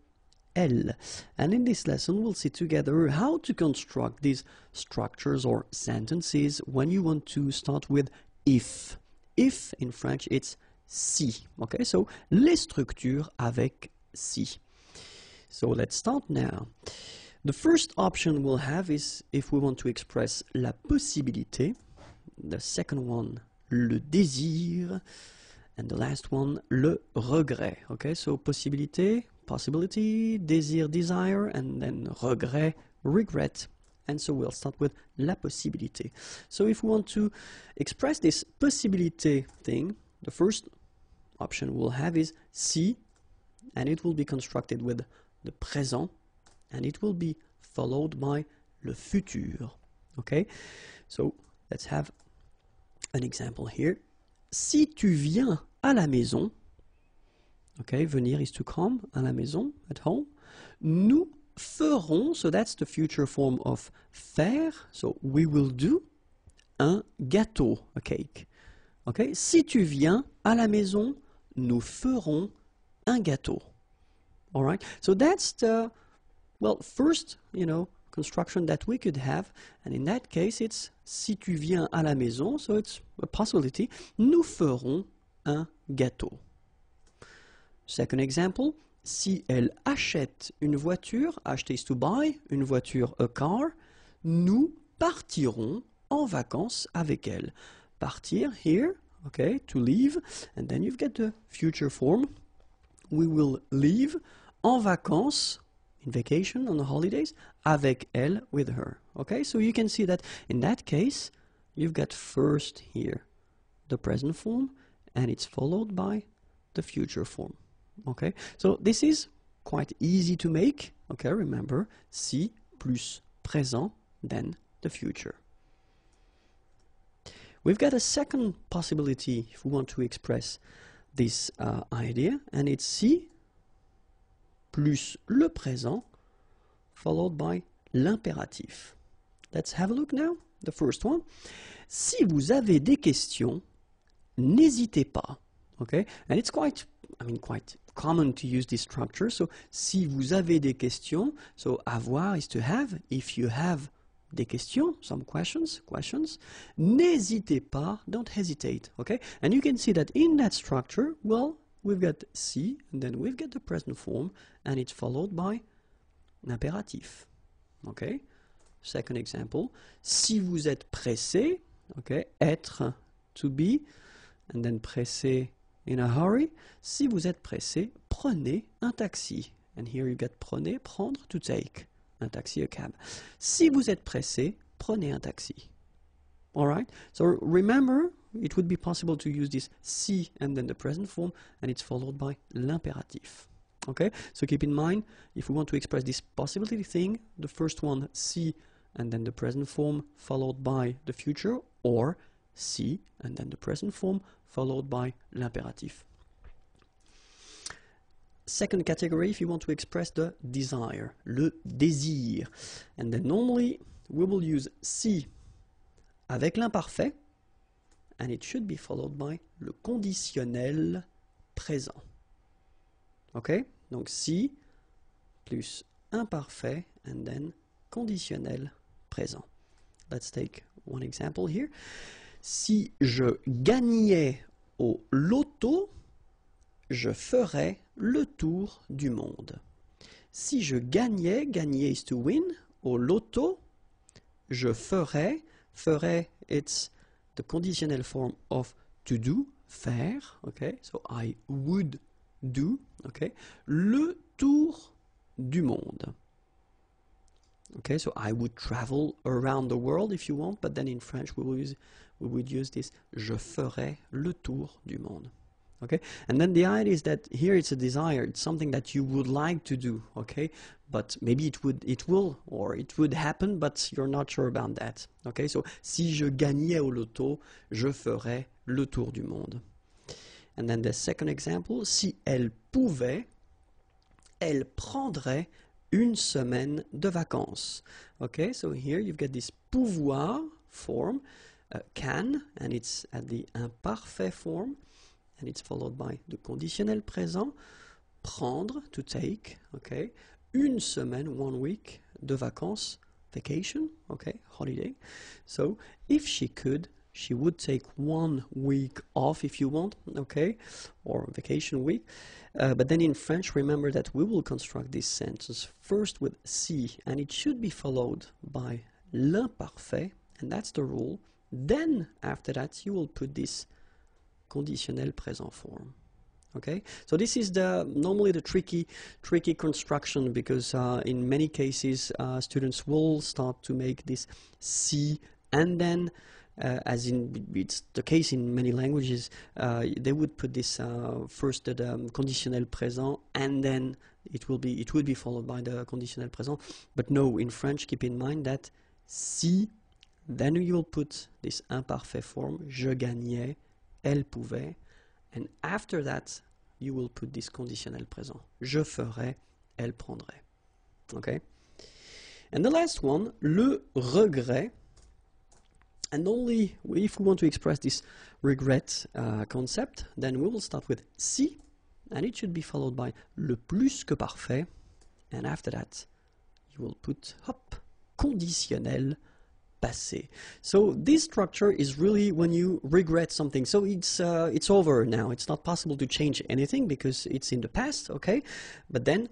L. And in this lesson we'll see together how to construct these structures or sentences when you want to start with if. If in French it's si. Okay, so les structures avec si. So let's start now. The first option we'll have is if we want to express la possibilité. The second one, le désir, and the last one, le regret. Okay, so possibilité, possibility, désir, desire, and then regret, regret. And so we'll start with la possibilité. So if we want to express this possibilité thing, the first option we'll have is si, and it will be constructed with the présent, and it will be followed by le futur. Okay, so let's have an example here. Si tu viens à la maison, okay, venir is to come, à la maison, at home, nous ferons, so that's the future form of faire, so we will do, un gâteau, a cake. Okay, si tu viens à la maison, nous ferons un gâteau. All right, so that's the, well, first, construction that we could have, and in that case it's si tu viens à la maison, so it's a possibility, nous ferons un gâteau. Second example, si elle achète une voiture, acheter is to buy, une voiture, a car, nous partirons en vacances avec elle. Partir, here, okay, to leave, and then you've got the future form. We will leave en vacances, in vacation, on the holidays, avec elle, with her. Okay, so you can see that in that case, you've got first here the present form, and it's followed by the future form. Okay, so this is quite easy to make. Okay, remember, si plus présent, then the future. We've got a second possibility if we want to express this idea, and it's si plus le présent followed by l'impératif. Let's have a look now. The first one. Si vous avez des questions, n'hésitez pas. Okay, and it's quite common to use this structure. So, si vous avez des questions, so avoir is to have. If you have des questions, some questions, n'hésitez pas, don't hesitate, okay? And you can see that in that structure, well, we've got si, and then we've got the present form, and it's followed by l'impératif, okay? Second example, si vous êtes pressé, okay, être, to be, and then pressé, in a hurry. Si vous êtes pressé, prenez un taxi. And here you get prenez, prendre, to take. Un taxi, a cab. Si vous êtes pressé, prenez un taxi. Alright? So remember, it would be possible to use this si and then the present form, and it's followed by l'impératif. Okay? So keep in mind, if we want to express this possibility thing, the first one, si, and then the present form followed by the future, or si, and then the present form followed by l'impératif. Second category, if you want to express the desire, le désir. And then normally we will use si avec l'imparfait, and it should be followed by le conditionnel présent. Ok? Donc si plus imparfait, and then conditionnel présent. Let's take one example here. Si je gagnais au loto, je ferais le tour du monde. Si je gagnais, gagner is to win, au loto, je ferais, it's the conditional form of to do, faire, okay, so I would do, okay, le tour du monde. Okay, so I would travel around the world if you want, but then in French we would use this, je ferais le tour du monde. Okay, and then the idea is that here it's a desire, it's something that you would like to do, okay, but maybe it would happen, but you're not sure about that. Okay, so si je gagnais au loto, je ferais le tour du monde. And then the second example, si elle pouvait, elle prendrait une semaine de vacances. Okay, so here you've got this pouvoir form, can, and it's at the imparfait form, and it's followed by the conditionnel présent, prendre, to take, okay, une semaine, 1 week, de vacances, vacation, okay, holiday. So, if she could, she would take 1 week off if you want, okay, or vacation week. But then in French, remember that we will construct this sentence first with si, and it should be followed by l'imparfait, and that's the rule. Then, after that, you will put this conditionnel présent form. Okay, so this is normally the tricky construction, because in many cases students will start to make this si, and then as in it's the case in many languages, they would put this first the conditionnel présent, and then it would be followed by the conditionnel présent. But no, in French, keep in mind that si, then you will put this imparfait form, je gagnais, elle pouvait, and after that you will put this conditionnel présent, je ferais, elle prendrait. Okay, and the last one, le regret. And only if we want to express this regret concept, then we will start with si, and it should be followed by le plus que parfait, and after that you will put hop, conditionnel passé. So this structure is really when you regret something. So it's over now. It's not possible to change anything because it's in the past, okay? But then,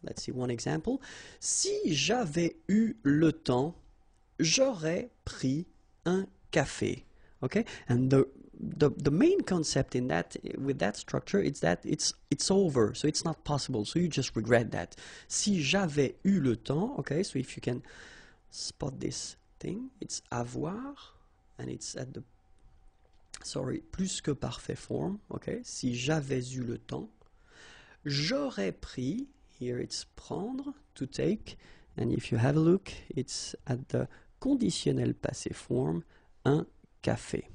let's see one example. Si j'avais eu le temps, j'aurais pris un café. Okay? And the main concept in that, with that structure, is that it's over, so it's not possible. So you just regret that. Si j'avais eu le temps, okay? So if you can spot this thing, it's avoir, and it's at the, sorry, plus que parfait form, okay? Si j'avais eu le temps, j'aurais pris, here it's prendre, to take, and if you have a look, it's at the conditionnel passé form, un café.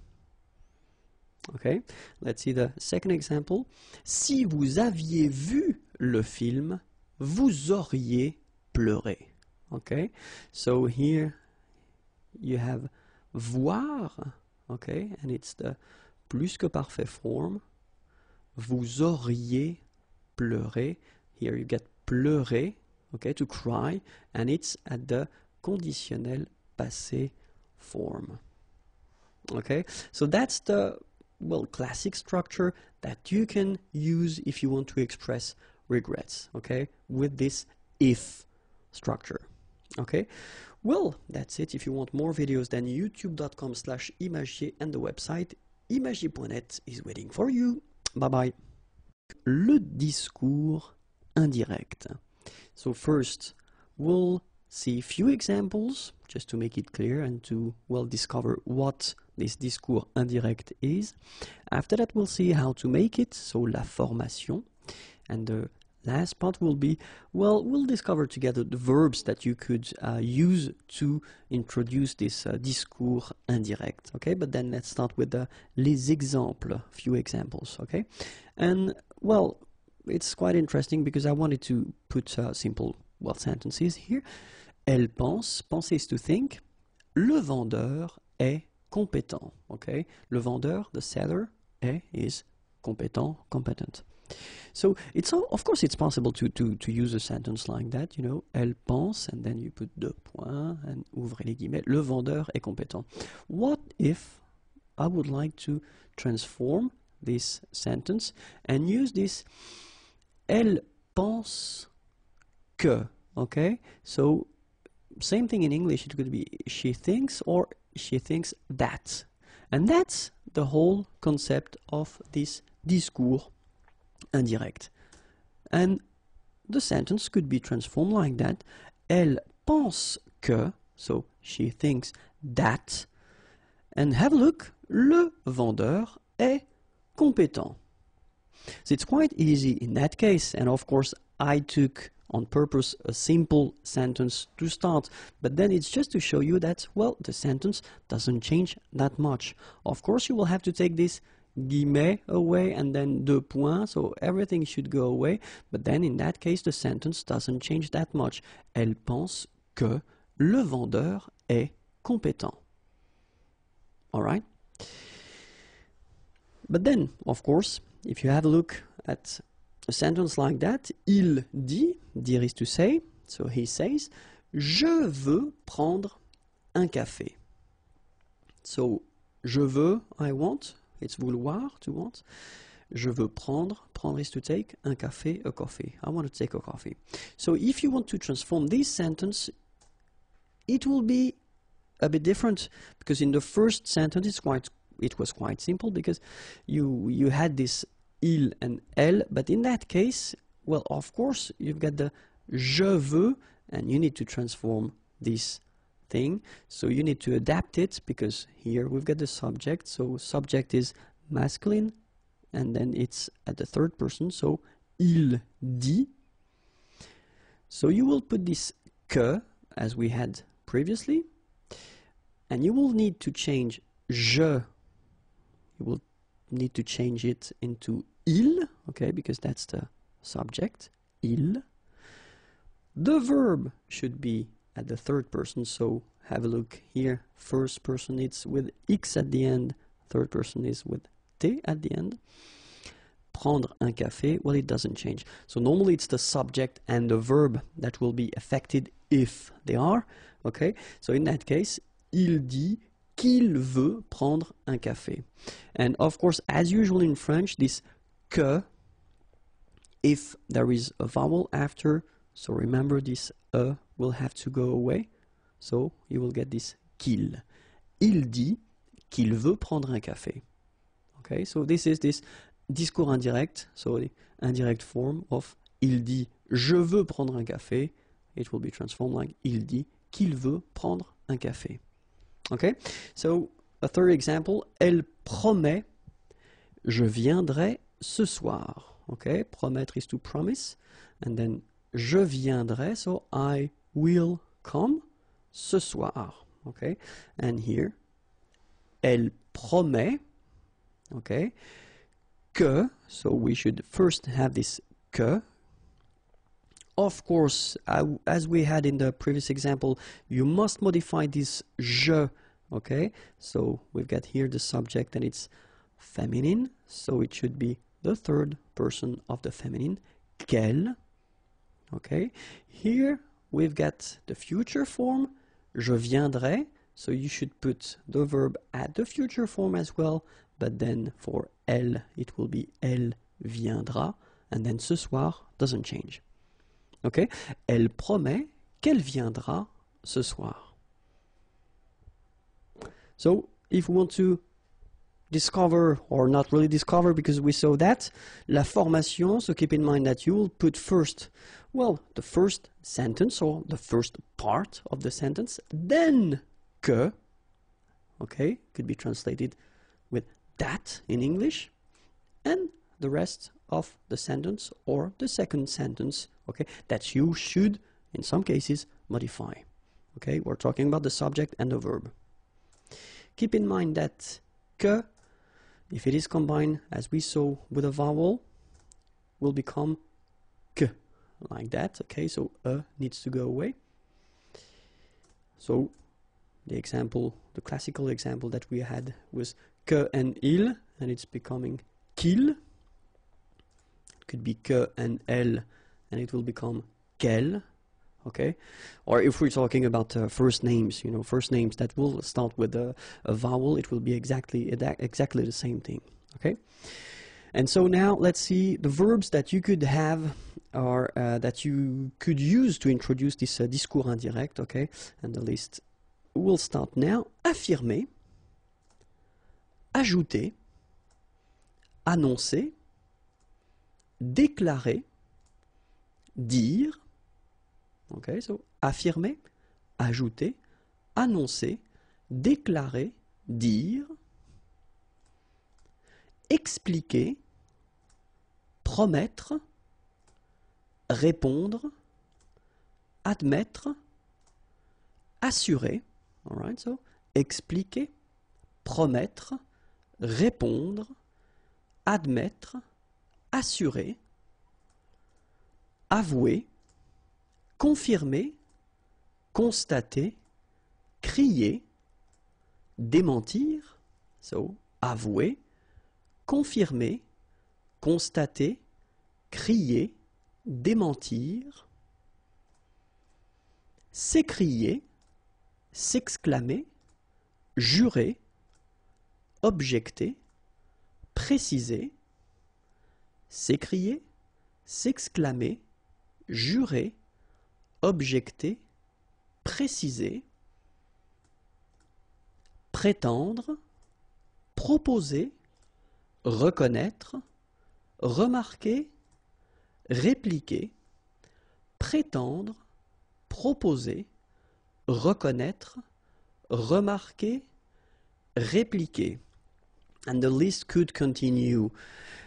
Okay, let's see the second example. Si vous aviez vu le film, vous auriez pleuré. Okay, so here you have voir, okay, and it's the plus que parfait form. Vous auriez pleuré. Here you get pleurer, okay, to cry, and it's at the conditionnel passé form. Okay, so that's the, well, classic structure that you can use if you want to express regrets, okay, with this if structure. Okay, well, that's it. If you want more videos, then youtube.com/imagier and the website imagier.net is waiting for you. Bye bye. Le discours indirect. So first, we'll see a few examples just to make it clear and to, well, discover what this discours indirect is. After that, we'll see how to make it, so la formation. And the last part will be, well, we'll discover together the verbs that you could use to introduce this discours indirect. Okay, but then let's start with les exemples, few examples. Okay, and well, it's quite interesting because I wanted to put simple, well, sentences here. Elle pense, penser is to think. Le vendeur est compétent. Okay, le vendeur, the seller, is compétent, competent. So it's of course it's possible to use a sentence like that, you know, elle pense, and then you put deux points and ouvrez les guillemets, le vendeur est compétent. What if I would like to transform this sentence and use this elle pense que, okay? So same thing in English, it could be she thinks or she thinks that. And that's the whole concept of this discours indirect. And the sentence could be transformed like that. Elle pense que, so she thinks that. And have a look, le vendeur est compétent. So it's quite easy in that case, and of course I took on purpose a simple sentence to start, but then it's just to show you that, well, the sentence doesn't change that much. Of course you will have to take this guillemets away and then deux points, so everything should go away, but then in that case the sentence doesn't change that much. Elle pense que le vendeur est compétent. Alright? But then, of course, if you have a look at a sentence like that, il dit, dire is to say, so he says, je veux prendre un café. So, je veux, I want, it's vouloir, to want. Je veux prendre, prendre is to take, un café, a coffee. I want to take a coffee. So if you want to transform this sentence, it will be a bit different, because in the first sentence it was quite simple, because you had this il and elle, but in that case, well, of course, you've got the je veux, and you need to transform this thing, so you need to adapt it, because here we've got the subject, so subject is masculine, and then it's at the third person, so il dit. So you will put this que, as we had previously, and you will need to change je, you will need to change it into il, okay, because that's the subject, il. The verb should be at the third person, so have a look here. First person it's with x at the end, third person is with t at the end. Prendre un café, well, it doesn't change. So normally it's the subject and the verb that will be affected if they are, okay? So in that case, il dit qu'il veut prendre un café. And of course, as usual in French, this que, if there is a vowel after, so remember this will have to go away. So you will get this qu'il. Il dit qu'il veut prendre un café. Okay, so this is this discours indirect, so the indirect form of il dit je veux prendre un café. It will be transformed like il dit qu'il veut prendre un café. Okay, so a third example, elle promet je viendrai ce soir. Okay, promettre is to promise, and then je viendrai, so I will come ce soir. Okay, and here, elle promet, okay, que, so we should first have this que. Of course, as we had in the previous example, you must modify this je, okay, so we've got here the subject and it's feminine, so it should be the third person of the feminine, qu'elle, okay. Here we've got the future form, je viendrai, so you should put the verb at the future form as well, but then for elle, it will be elle viendra, and then ce soir doesn't change. Okay? Elle promet qu'elle viendra ce soir. So, if we want to discover, or not really discover because we saw that, la formation, so keep in mind that you will put first, well, the first sentence or the first part of the sentence, then que, okay, could be translated with that in English, and the rest of the sentence or the second sentence, okay, that you should, in some cases, modify. Okay, we're talking about the subject and the verb. Keep in mind that que, if it is combined, as we saw, with a vowel, will become que, like that. Okay, so needs to go away. So the example, the classical example that we had was que and il, and it's becoming qu'il. It could be que and elle, and it will become qu'elle. Okay, or if we're talking about first names, you know, first names that will start with a vowel, it will be exactly the same thing. Okay, and so now let's see the verbs that you could have or that you could use to introduce this discours indirect. Okay, and the list will start now. Affirmer, ajouter, annoncer, déclarer, dire. Okay, so affirmer, ajouter, annoncer, déclarer, dire, expliquer, promettre, répondre, admettre, assurer. All right, so expliquer, promettre, répondre, admettre, assurer, avouer, confirmer, constater, crier, démentir, so avouer, confirmer, constater, crier, démentir, s'écrier, s'exclamer, jurer, objecter, préciser, s'écrier, s'exclamer, jurer, objecter, préciser, prétendre, proposer, reconnaître, remarquer, répliquer, prétendre, proposer, reconnaître, remarquer, répliquer. And the list could continue,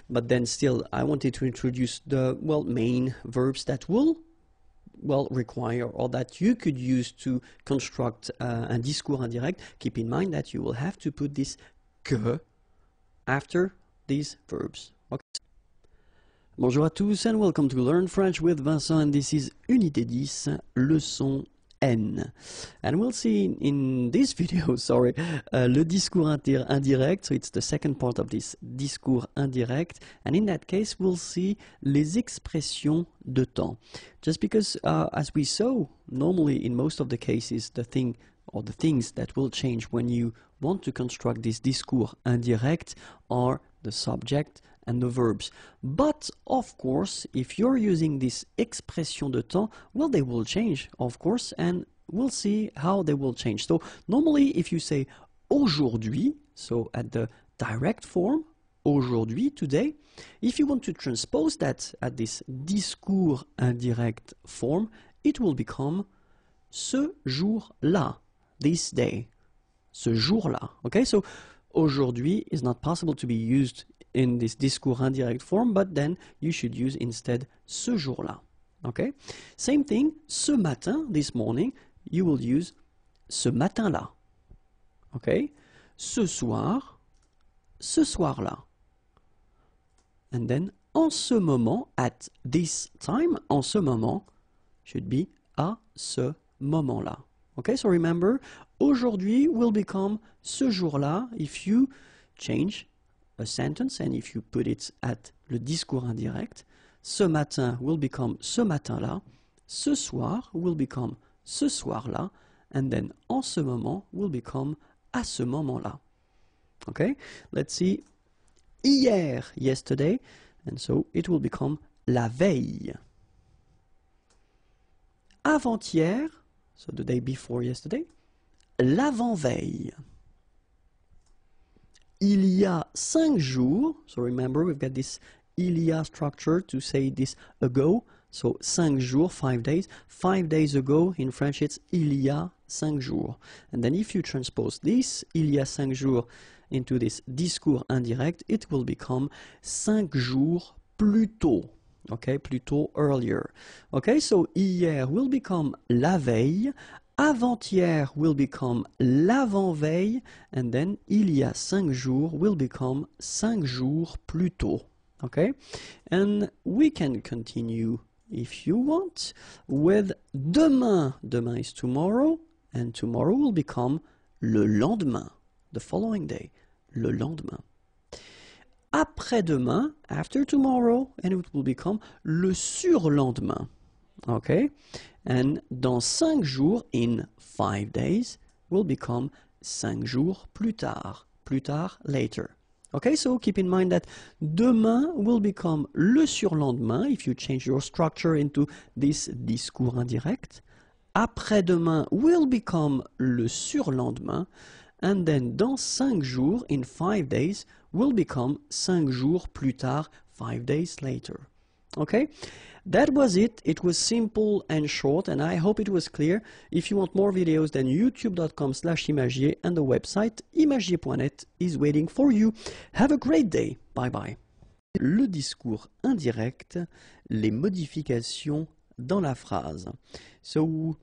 but then still I wanted to introduce the, well, main verbs that will, well, require or that you could use to construct un discours indirect. Keep in mind that you will have to put this que after these verbs. Okay. Bonjour à tous and welcome to Learn French with Vincent, and this is Unité 10, leçon N. And we'll see in this video, le discours indirect, so it's the second part of this discours indirect, and in that case we'll see les expressions de temps. Just because, as we saw, normally in most of the cases the thing or the things that will change when you want to construct this discours indirect are the subject and the verbs. But of course, if you're using this expression de temps, well, they will change, of course, and we'll see how they will change. So normally if you say aujourd'hui, so at the direct form, aujourd'hui, today, if you want to transpose that at this discours indirect form, it will become ce jour-là, this day, ce jour-là. Okay, so aujourd'hui is not possible to be used in this discours indirect form, but then you should use instead ce jour-là. Okay, same thing, ce matin, this morning, you will use ce matin-là. Okay, ce soir, ce soir-là. And then en ce moment, at this time, en ce moment, should be à ce moment-là. Okay, so remember, aujourd'hui will become ce jour-là if you change a sentence and if you put it at le discours indirect. Ce matin will become ce matin-là. Ce soir will become ce soir-là. And then en ce moment will become à ce moment-là. Okay, let's see. Hier, yesterday, and so it will become la veille. Avant-hier, so the day before yesterday, l'avant-veille. Il y a 5 jours, so remember we've got this il y a structure to say this ago, so 5 jours, 5 days. 5 days ago, in French it's il y a 5 jours. And then if you transpose this, il y a 5 jours, into this discours indirect, it will become 5 jours plus tôt. Okay, plus tôt, earlier. Okay, so hier will become la veille, avant-hier will become l'avant-veille, and then il y a 5 jours will become 5 jours plus tôt. Okay, and we can continue if you want with demain. Demain is tomorrow, and tomorrow will become le lendemain, the following day, le lendemain. Après-demain, after tomorrow, and it will become le surlendemain. Okay, and dans 5 jours, in 5 days, will become 5 jours plus tard, later. Okay, so keep in mind that demain will become le surlendemain if you change your structure into this discours indirect. Après-demain will become le surlendemain. And then dans 5 jours, in 5 days, will become 5 jours plus tard, 5 days later. Okay? That was it. It was simple and short, and I hope it was clear. If you want more videos, then youtube.com/imagier and the website imagier.net is waiting for you. Have a great day. Bye bye. Le discours indirect, les modifications dans la phrase. So,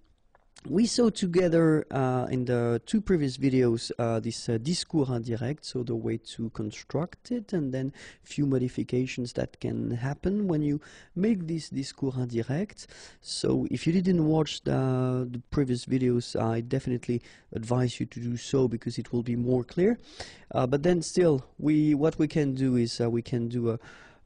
we saw together in the 2 previous videos this discours indirect, so the way to construct it, and then few modifications that can happen when you make this discours indirect. So if you didn't watch the previous videos, I definitely advise you to do so because it will be more clear. But then still, what we can do is we can do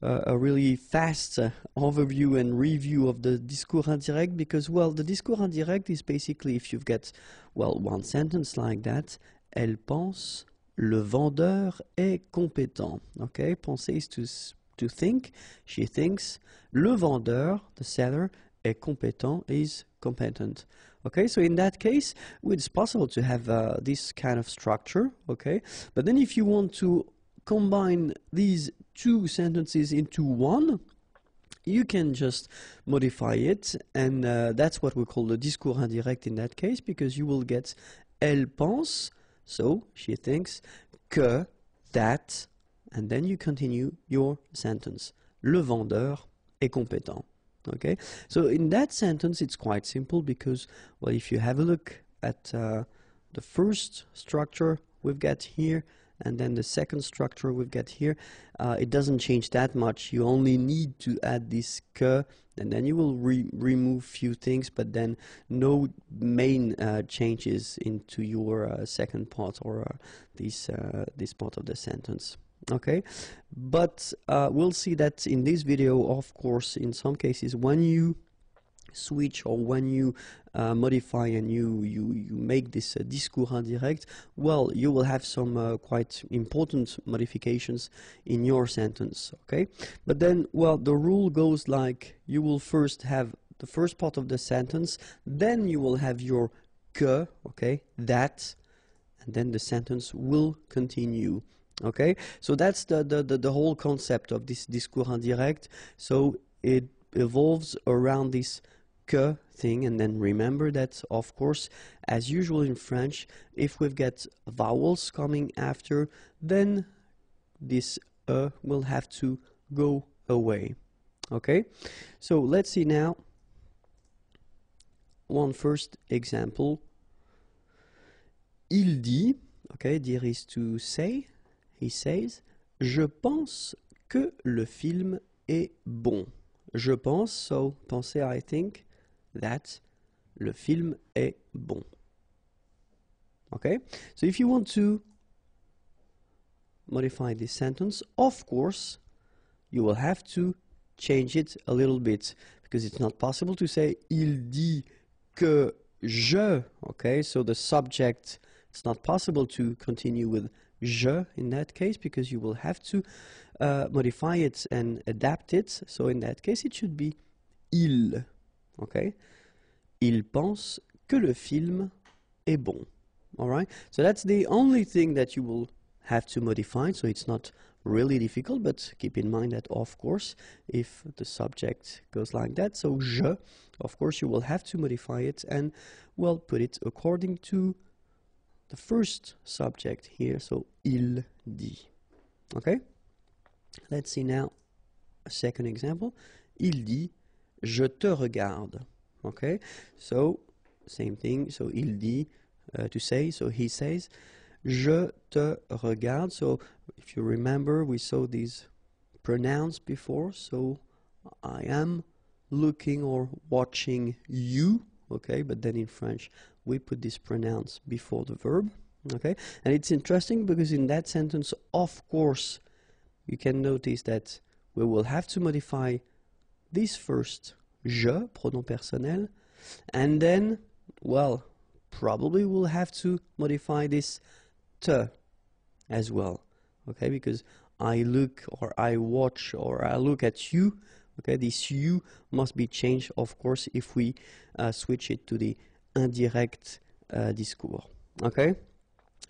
a really fast overview and review of the discours indirect, because, well, the discours indirect is basically if you've got, well, one sentence like that, elle pense, le vendeur est compétent. Okay, penser is to think, she thinks, le vendeur, the seller, est compétent, is competent. Okay, so in that case, it's possible to have this kind of structure, okay, but then if you want to combine these 2 sentences into one, you can just modify it, and that's what we call the discours indirect in that case, because you will get elle pense, so she thinks, que, that, and then you continue your sentence. Le vendeur est compétent. Okay, so in that sentence it's quite simple because, well, if you have a look at the first structure we've got here, and then the second structure we've got here, it doesn't change that much. You only need to add this que, and then you will remove few things, but then no main changes into your second part or this part of the sentence. Okay, but we'll see that in this video, of course, in some cases when you switch or when you modify and you make this discours indirect, well, you will have some quite important modifications in your sentence, okay? But then, well, the rule goes like you will first have the first part of the sentence, then you will have your que, okay, that, and then the sentence will continue. Okay, so that's the whole concept of this discours indirect. So it evolves around this que thing, and then remember that, of course, as usual in French, if we've got vowels coming after, then this will have to go away. Okay, so let's see now one first example. Il dit, okay, dire is to say. He says, je pense que le film est bon. Je pense, so penser, I think, that le film est bon. Okay? So if you want to modify this sentence, of course, you will have to change it a little bit, because it's not possible to say, il dit que je, okay? So the subject, it's not possible to continue with je in that case, because you will have to modify it and adapt it. So in that case it should be il. Okay, il pense que le film est bon. All right, so that's the only thing that you will have to modify. So it's not really difficult, but keep in mind that, of course, if the subject goes like that, so je, of course you will have to modify it and, well, put it according to the first subject here, so il dit. Okay? Let's see now a second example. Il dit, je te regarde. Okay? So, same thing. So, il dit, to say, so he says, je te regarde. So, if you remember, we saw these pronouns before. So, I am looking or watching you. Okay? But then in French, we put this pronouns before the verb, okay? And it's interesting because in that sentence, of course, you can notice that we will have to modify this first je, pronom personnel, and then, well, probably we'll have to modify this te as well, okay? Because I look or I watch or I look at you, okay? This you must be changed, of course, if we switch it to the indirect discours. Okay,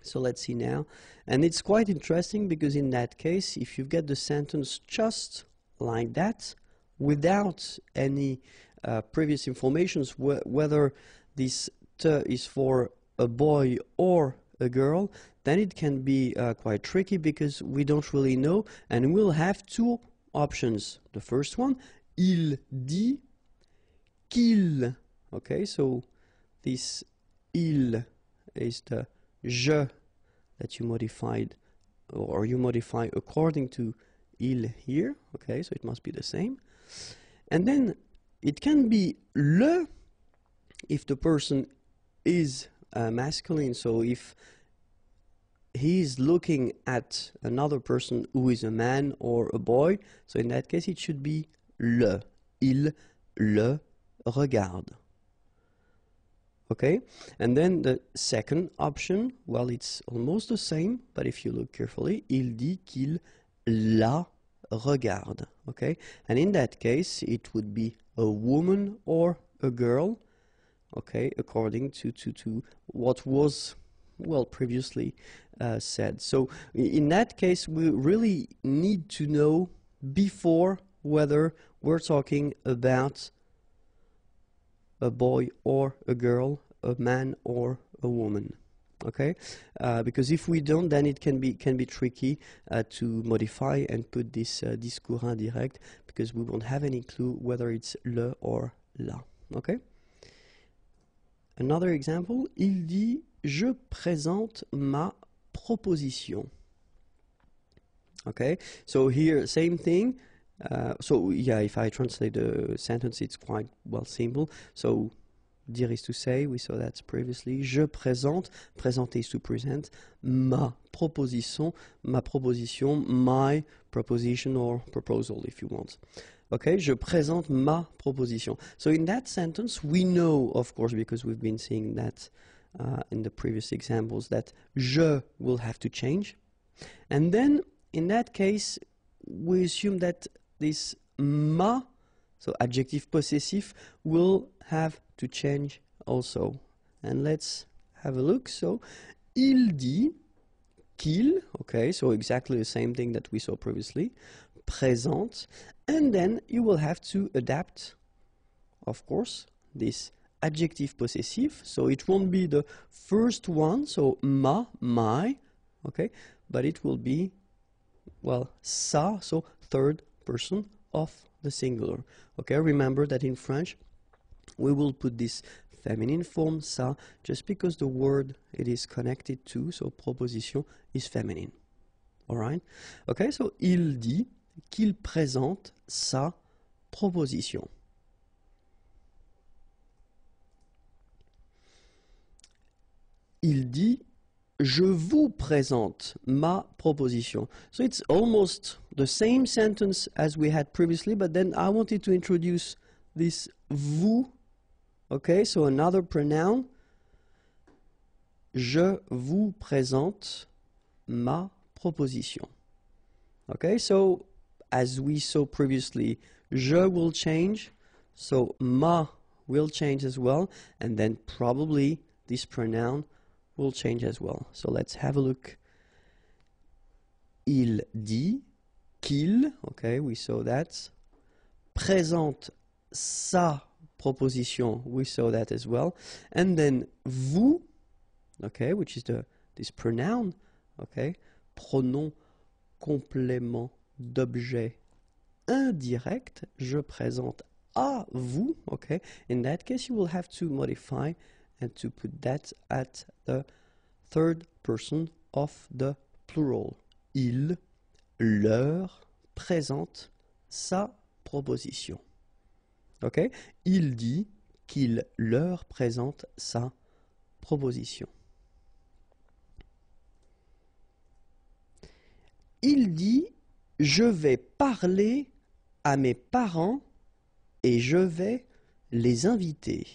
so let's see now, and it's quite interesting because in that case, if you get the sentence just like that without any previous informations, whether this te is for a boy or a girl, then it can be quite tricky because we don't really know, and we'll have two options. The first one, il dit qu'il. Okay, so this il is the je that you modified, or you modify according to il here. Okay, so it must be the same. And then it can be le if the person is masculine. So if he is looking at another person who is a man or a boy, so in that case it should be le. Il le regarde. Okay, and then the second option, well, it's almost the same, but if you look carefully, il dit qu'il la regarde. Okay, and in that case, it would be a woman or a girl. Okay, according to what was, well, previously said. So in that case, we really need to know before whether we're talking about a boy or a girl, a man or a woman. Okay, because if we don't, then it can be tricky to modify and put this discours indirect, because we won't have any clue whether it's le or la. Okay. Another example, il dit je présente ma proposition. Okay, so here same thing. So yeah, if I translate the sentence, it's quite well simple. So dire is to say, we saw that previously. Je présente, présenter is to present. Ma proposition, my proposition or proposal if you want. Okay, je présente ma proposition. So in that sentence, we know, of course, because we've been seeing that in the previous examples, that je will have to change. And then, in that case, we assume that this ma, so adjective possessive, will have to change also. And let's have a look. So, il dit qu'il, okay, so exactly the same thing that we saw previously, présente, and then you will have to adapt, of course, this adjective possessive, so it won't be the first one, so ma, my, okay, but it will be, well, ça, so third person of the singular. Okay, remember that in French we will put this feminine form ça just because the word it is connected to, so proposition, is feminine. Alright? Okay, so il dit qu'il présente sa proposition. Il dit je vous présente ma proposition. So it's almost the same sentence as we had previously, but then I wanted to introduce this vous. Okay, so another pronoun. Je vous présente ma proposition. Okay, so as we saw previously, je will change, so ma will change as well, and then probably this pronoun will change as well. So let's have a look. Il dit qu'il, okay, we saw that. Présente sa proposition, we saw that as well. And then vous, okay, which is this pronoun, okay, pronom complément d'objet indirect, je présente à vous, okay. In that case, you will have to modify and to put that at the third person of the plural. Il leur présente sa proposition. Okay? Il dit qu'il leur présente sa proposition. Il dit je vais parler à mes parents et je vais les inviter.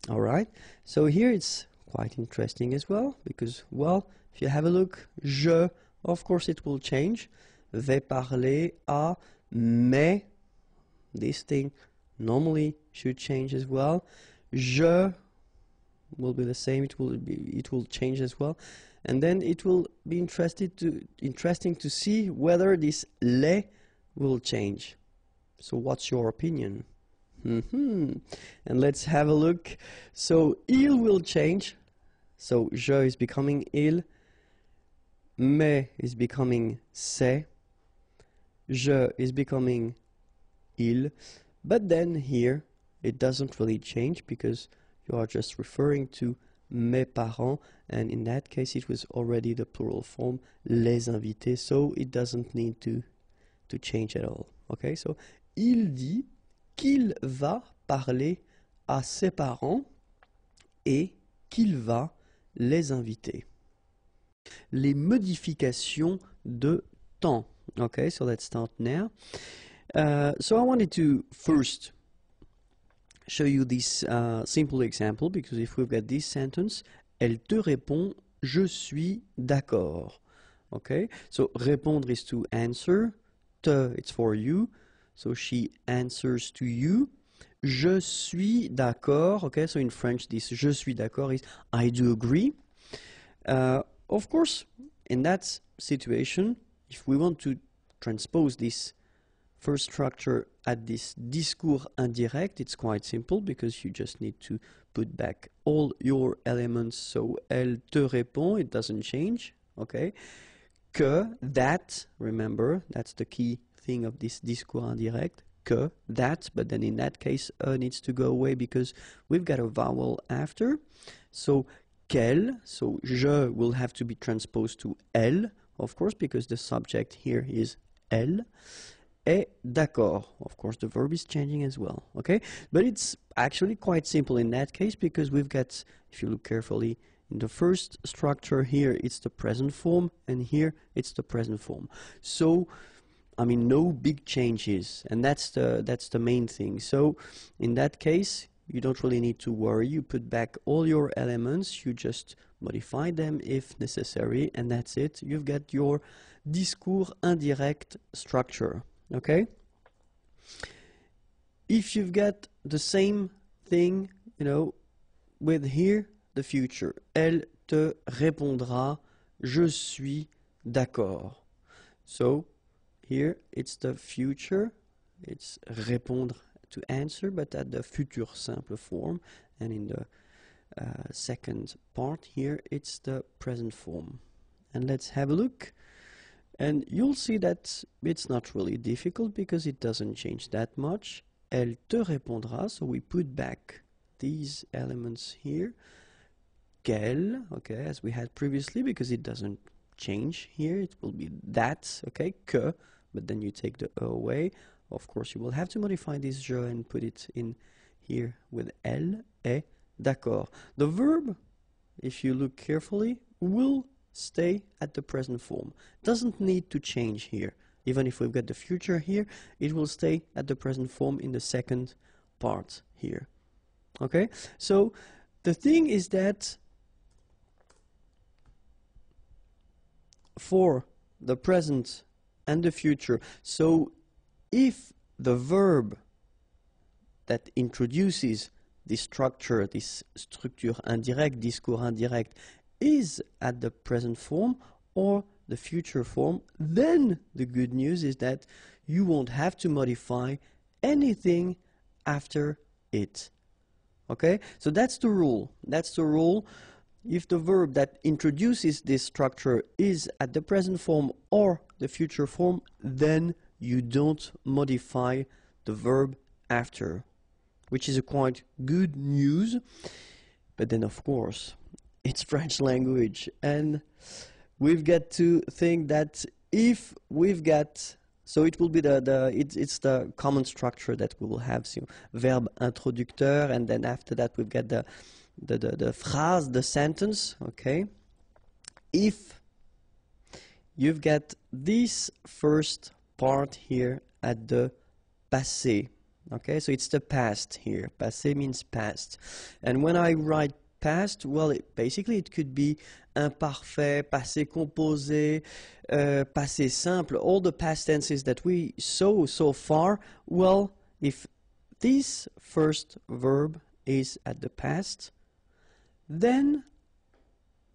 All right, so here it's quite interesting as well, because, well, if you have a look, je, of course it will change. Vais parler à, mais, this thing normally should change as well. Je will be the same, it will change as well. And then it will be interesting to see whether this les will change. So what's your opinion? And let's have a look. So il will change. So je is becoming il. Mais is becoming c'est. Je is becoming il. But then here it doesn't really change because you are just referring to mes parents, and in that case it was already the plural form les invités, so it doesn't need to change at all. Okay, so il dit qu'il va parler à ses parents et qu'il va les inviter. Les modifications de temps. Okay, so let's start now. So I wanted to first show you this simple example, because if we've got this sentence, elle te répond, je suis d'accord. Okay, so répondre is to answer, te it's for you, so she answers to you. Je suis d'accord. Okay, so in French this je suis d'accord is I do agree. Of course, in that situation, if we want to transpose this first structure at this discours indirect, it's quite simple because you just need to put back all your elements. So elle te répond, it doesn't change, okay. Que, that, remember, that's the key thing of this discours indirect. Que, that, but then in that case needs to go away because we've got a vowel after. So qu'elle, so je will have to be transposed to elle, of course, because the subject here is elle. est d'accord. Of course, the verb is changing as well, okay? But it's actually quite simple in that case because we've got, if you look carefully, in the first structure here, it's the present form, and here it's the present form. So, I mean, no big changes, and that's the main thing. So, in that case, you don't really need to worry. You put back all your elements, you just modify them if necessary, and that's it. You've got your discours indirect structure, okay? If you've got the same thing, you know, with here, the future. Elle te répondra, je suis d'accord. So, here it's the future, it's répondre, to answer, but at the futur simple form, and in the second part here it's the present form. And let's have a look, and you'll see that it's not really difficult because it doesn't change that much. Elle te répondra, so we put back these elements here. Qu'elle, okay, as we had previously, because it doesn't change here, it will be that, okay, que, but then you take the e away. Of course, you will have to modify this je and put it in here with elle est d'accord. The verb, if you look carefully, will stay at the present form. Doesn't need to change here. Even if we've got the future here, it will stay at the present form in the second part here. Okay? So, the thing is that for the present and the future, so if the verb that introduces this structure, this structure indirect, discours indirect, is at the present form or the future form, then the good news is that you won't have to modify anything after it. Okay? So that's the rule. That's the rule. If the verb that introduces this structure is at the present form or the future form, then you don't modify the verb after, which is a quite good news. But then, of course, it's French language, and we've got to think that if we've got, so it will be it's the common structure that we will have, so verbe introducteur, and then after that we've got the phrase, the sentence, okay? If you've got this first part here at the passé, okay? So it's the past here. Passé means past. And when I write past, well, basically it could be imparfait, passé composé, passé simple, all the past tenses that we saw so far. Well, if this first verb is at the past, then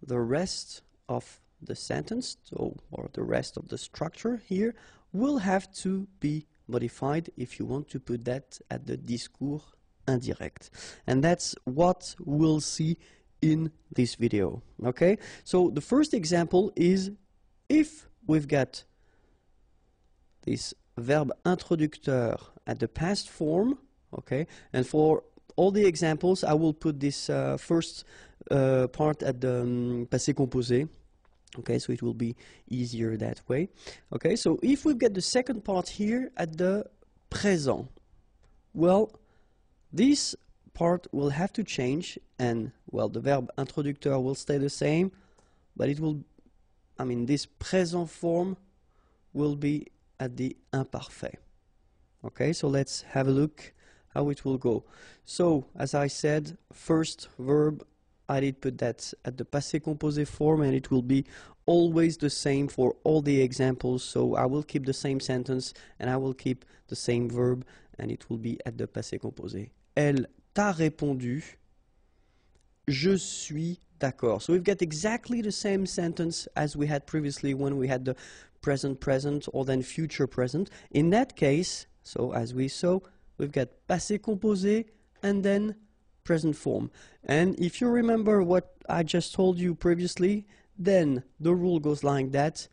the rest of the sentence, so, or the rest of the structure here, will have to be modified if you want to put that at the discours indirect. And that's what we'll see in this video, okay? So the first example is if we've got this verbe introducteur at the past form, okay? And for all the examples, I will put this first part at the passé composé. Okay, so it will be easier that way. Okay, so if we get the second part here at the présent, well, this part will have to change, and, well, the verbe introducteur will stay the same, but it will, I mean, this présent form will be at the imparfait. Okay, so let's have a look how it will go. So, as I said, first verb, I did put that at the passé composé form, and it will be always the same for all the examples. So I will keep the same sentence and I will keep the same verb, and it will be at the passé composé. Elle t'a répondu, je suis d'accord. So we've got exactly the same sentence as we had previously when we had the present present or then future present. In that case, so as we saw, we've got passé composé and then present form. And if you remember what I just told you previously, then the rule goes like that.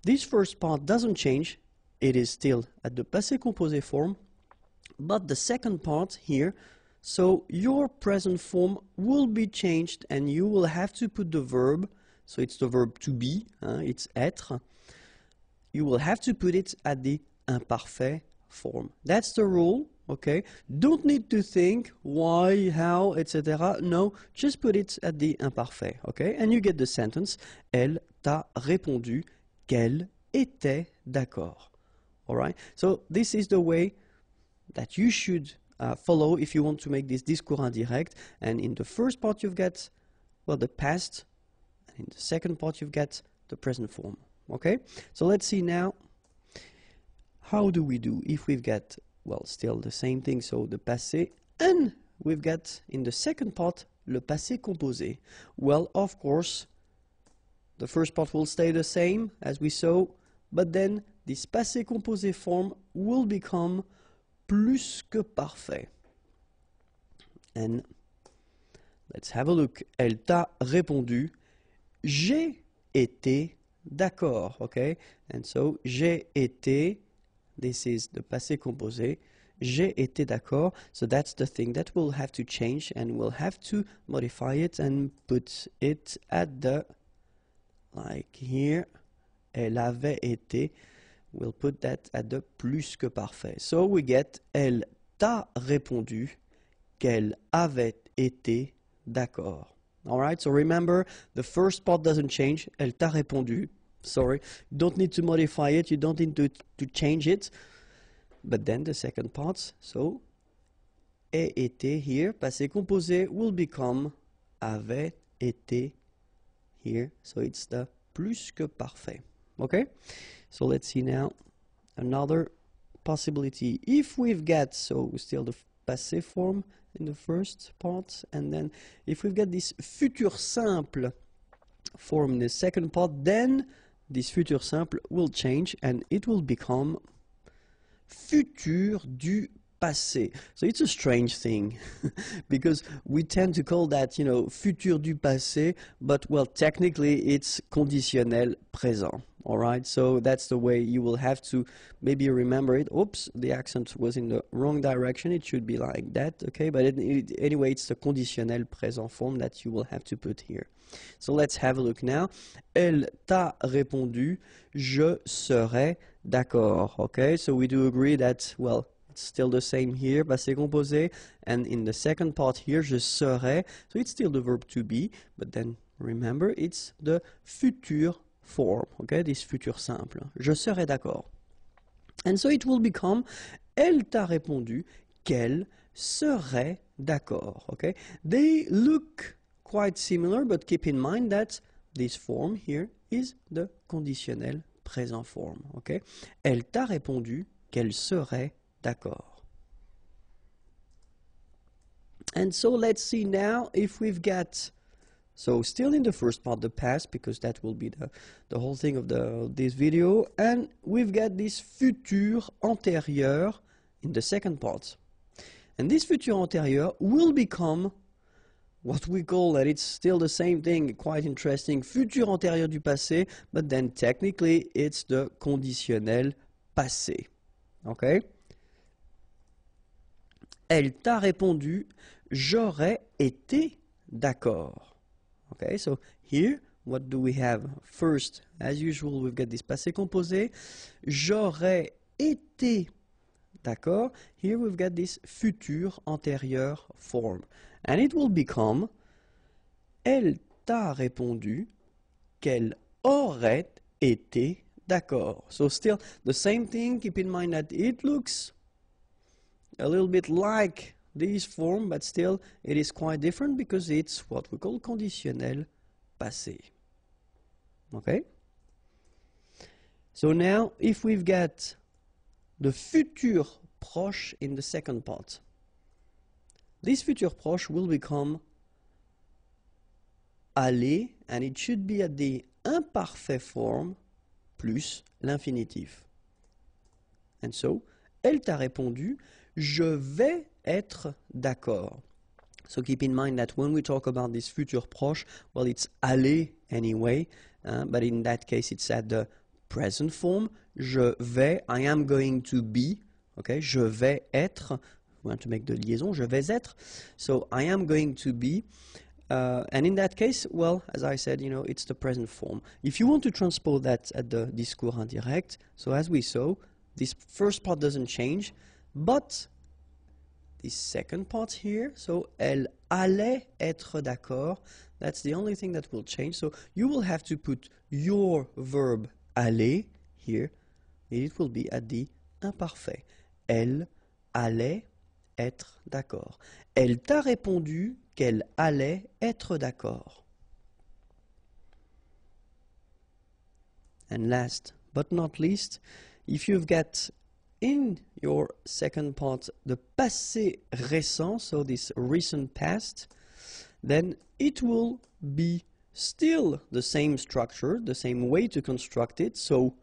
This first part doesn't change. It is still at the passé composé form. But the second part here, so your present form will be changed and you will have to put the verb, so it's the verb to be, it's être. You will have to put it at the imparfait form. That's the rule, okay? Don't need to think why, how, etc. No, just put it at the imparfait, okay? And you get the sentence, elle t'a répondu qu'elle était d'accord. All right? So this is the way that you should follow if you want to make this discours indirect. And in the first part you've got, well, the past, and in the second part you've got the present form. Okay? So let's see now, how do we do if we've got, well, still the same thing, so the passé, and we've got in the second part le passé composé. Well, of course, the first part will stay the same as we saw, but then this passé composé form will become plus que parfait. And let's have a look. Elle t'a répondu, j'ai été d'accord, okay? And so, j'ai été, this is the passé composé, j'ai été d'accord. So that's the thing that we'll have to change, and we'll have to modify it and put it at the, like here, elle avait été. We'll put that at the plus que parfait. So we get, elle t'a répondu qu'elle avait été d'accord. All right, so remember, the first part doesn't change. Elle t'a répondu. Sorry, you don't need to modify it. You don't need to change it. But then the second part, so, ait été here, passé composé, will become avait été here. So it's the plus que parfait. Okay? So let's see now another possibility. If we've got, so still the passé form in the first part, and then if we've got this futur simple form in the second part, then this futur simple will change and it will become futur du passé. So it's a strange thing because we tend to call that, you know, futur du passé, but well, technically it's conditionnel présent. All right, so that's the way you will have to maybe remember it. Oops, the accent was in the wrong direction. It should be like that, okay? But anyway, it's the conditionnel présent form that you will have to put here. So let's have a look now. Elle t'a répondu, je serai d'accord, okay? So we do agree that, well, it's still the same here, passé composé, and in the second part here, je serai, so it's still the verb to be, but then remember, it's the futur form, okay, this futur simple. Je serai d'accord. And so it will become, elle t'a répondu qu'elle serait d'accord, okay? They look quite similar, but keep in mind that this form here is the conditionnel présent form, okay? Elle t'a répondu qu'elle serait d'accord. And so let's see now if we've got, so still in the first part, the past, because that will be the whole thing of this video, and we've got this futur antérieur in the second part. And this futur antérieur will become what we call, that it's still the same thing, quite interesting, futur antérieur du passé, but then technically it's the conditionnel passé. Okay? Elle t'a répondu, j'aurais été d'accord. Okay, so here, what do we have? First, as usual, we've got this passé composé. J'aurais été d'accord. Here we've got this futur antérieur form. And it will become, elle t'a répondu qu'elle aurait été d'accord. So still the same thing. Keep in mind that it looks a little bit like this form, but still it is quite different because it's what we call conditionnel passé. Okay? So now, if we've got the futur proche in the second part, this futur proche will become aller, and it should be at the imparfait form plus l'infinitif. And so, elle t'a répondu, je vais être d'accord. So keep in mind that when we talk about this futur proche, well, it's aller anyway, but in that case it's at the present form. Je vais, I am going to be, okay, je vais être, we want to make the liaison, je vais être, so I am going to be, and in that case, well, as I said, you know, it's the present form. If you want to transpose that at the discours indirect, so as we saw, this first part doesn't change, but this second part here, so elle allait être d'accord, that's the only thing that will change. So you will have to put your verb aller here, and it will be at the imparfait. Elle allait être d'accord. Elle t'a répondu qu'elle allait être d'accord. And last but not least, if you've got in your second part the passé récent, so this recent past, then it will be still the same structure, the same way to construct it. So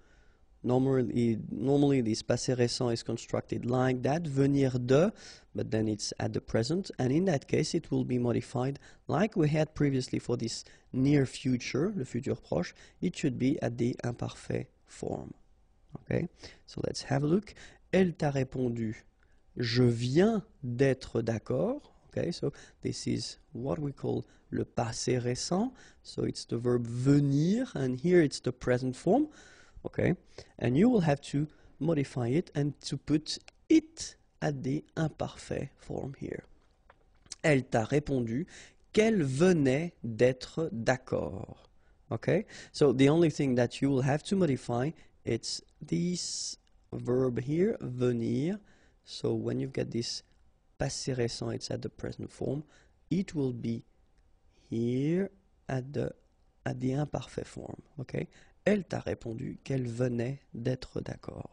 normally this passé récent is constructed like that, venir de, but then it's at the present, and in that case it will be modified like we had previously for this near future, le futur proche. It should be at the imparfait form. Okay, so let's have a look. Elle t'a répondu, je viens d'être d'accord. Okay, so this is what we call le passé récent. So it's the verb venir, and here it's the present form. Okay, and you will have to modify it and to put it at the imparfait form here. Elle t'a répondu qu'elle venait d'être d'accord. Okay, so the only thing that you will have to modify, it's this verb here, venir. So when you get this passé récent, it's at the present form. It will be here at the imparfait form. Okay, elle t'a répondu qu'elle venait d'être d'accord.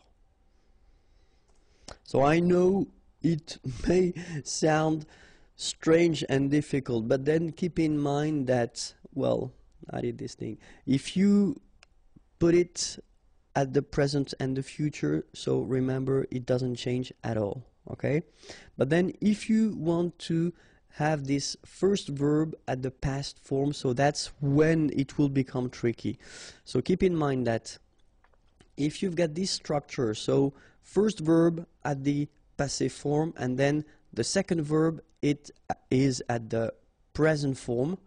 So I know it may sound strange and difficult, but then keep in mind that, well, I did this thing. If you put it at the present and the future, so remember it doesn't change at all, okay? But then if you want to have this first verb at the past form, so that's when it will become tricky. So keep in mind that if you've got this structure, so first verb at the passé form, and then the second verb, it is at the present form,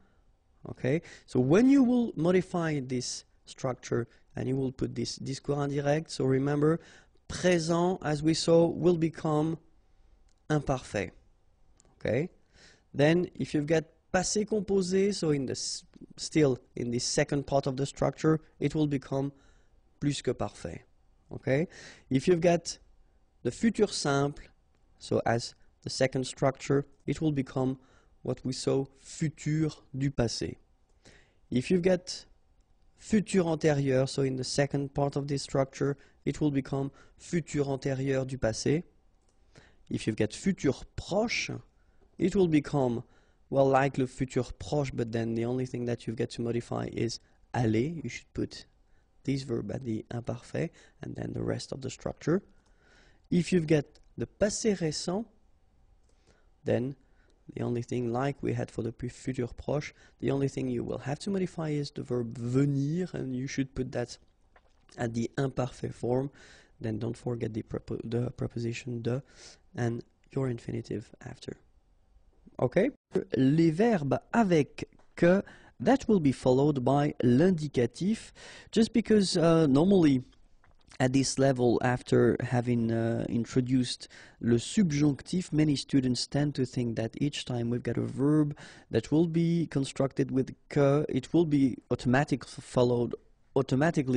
okay? So when you will modify this structure and you will put this discours indirect, so remember, présent, as we saw, will become imparfait, okay? Then if you've got passé composé, so in the still in the second part of the structure, it will become plus que parfait, okay? If you've got the futur simple, so as the second structure, it will become what we saw, futur du passé. If you've got futur antérieur, so in the second part of this structure, it will become futur antérieur du passé. If you've got futur proche, it will become, well, like le futur proche, but then the only thing that you've got to modify is aller. You should put this verb at the imparfait, and then the rest of the structure. If you've got the passé récent, then the only thing, like we had for the futur proche, the only thing you will have to modify is the verb venir, and you should put that at the imparfait form. Then don't forget the preposition de and your infinitive after. Okay? Les verbes avec que, that will be followed by l'indicatif, just because normally at this level, after having introduced le subjonctif, many students tend to think that each time we've got a verb that will be constructed with que, it will be automatically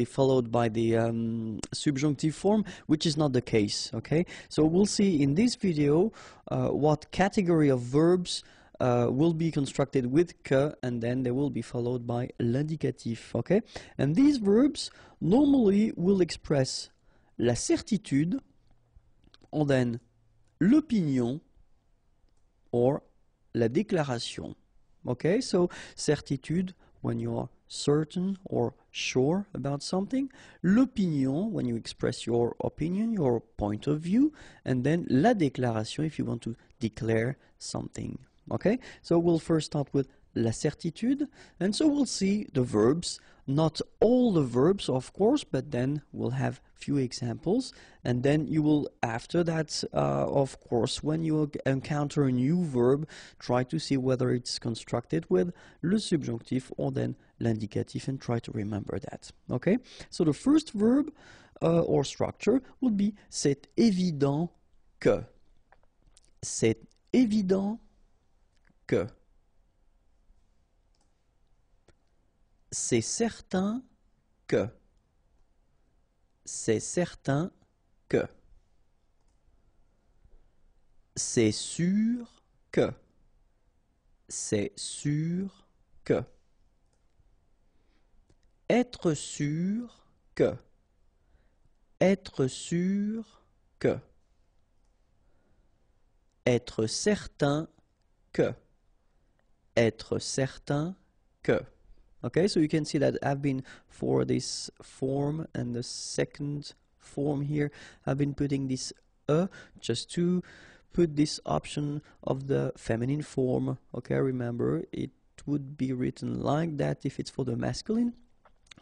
followed by the subjunctive form, which is not the case, okay? So we'll see in this video what category of verbs will be constructed with que, and then they will be followed by l'indicatif, okay? And these verbs normally will express la certitude, and then l'opinion, or la déclaration, okay? So certitude, when you are certain or sure about something, l'opinion, when you express your opinion, your point of view, and then la déclaration, if you want to declare something. Okay, so we'll first start with la certitude, and so we'll see the verbs not all the verbs, of course, but then we'll have few examples, and then you will, after that, of course, when you encounter a new verb, try to see whether it's constructed with le subjonctif or then l'indicatif, and try to remember that. Okay, so the first verb or structure would be c'est évident que. C'est évident que. C'est certain que. C'est certain que. C'est sûr que. C'est sûr que. Être sûr que. Être sûr que. Être certain que. Être certain que. Okay, so you can see that I've been, for this form and the second form here, I've been putting this just to put this option of the feminine form. Okay, remember, it would be written like that if it's for the masculine,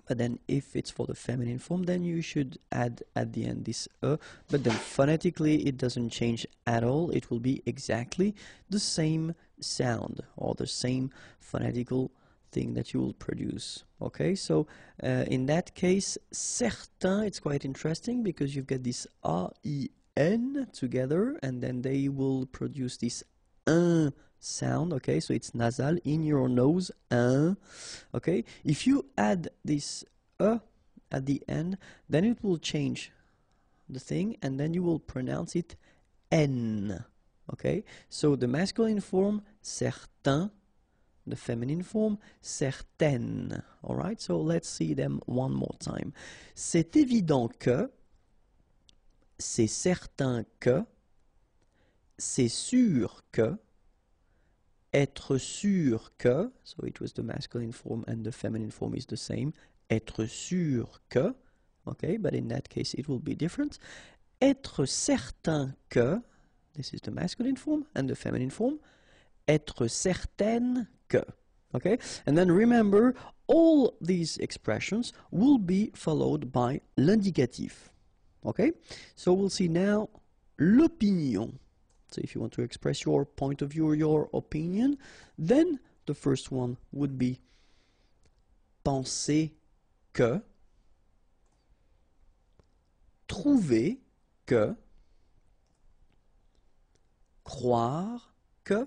but then if it's for the feminine form, then you should add at the end this but then phonetically it doesn't change at all. It will be exactly the same sound or the same phonetical thing that you will produce. Okay, so in that case, certain, it's quite interesting because you've got this A-I-N together, and then they will produce this un sound. Okay, so it's nasal in your nose, un. Okay, if you add this at the end, then it will change the thing, and then you will pronounce it n. Okay, so the masculine form, certain, the feminine form, certaine. Alright, so let's see them one more time. C'est évident que, c'est certain que, c'est sûr que, être sûr que, so it was the masculine form and the feminine form is the same, être sûr que, okay, but in that case it will be different. Être certain que, this is the masculine form and the feminine form, être certaine que. Okay, and then remember, all these expressions will be followed by l'indicatif. Okay, so we'll see now l'opinion. So if you want to express your point of view or your opinion, then the first one would be penser que, trouver que, croire que,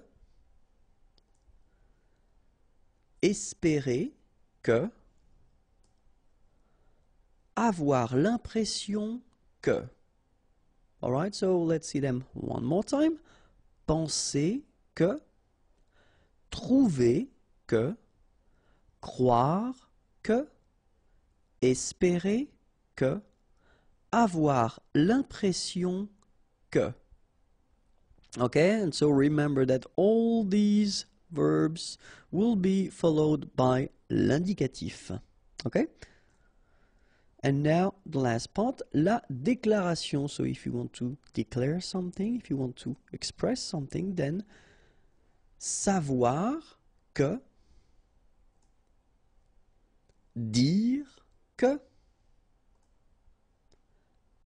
espérer que, avoir l'impression que. Alright, so let's see them one more time. Penser que, trouver que, croire que, espérer que, avoir l'impression que. Okay, and so remember that all these verbs will be followed by l'indicatif. Okay? And now the last part, la déclaration. So if you want to declare something, if you want to express something, then savoir que, dire que,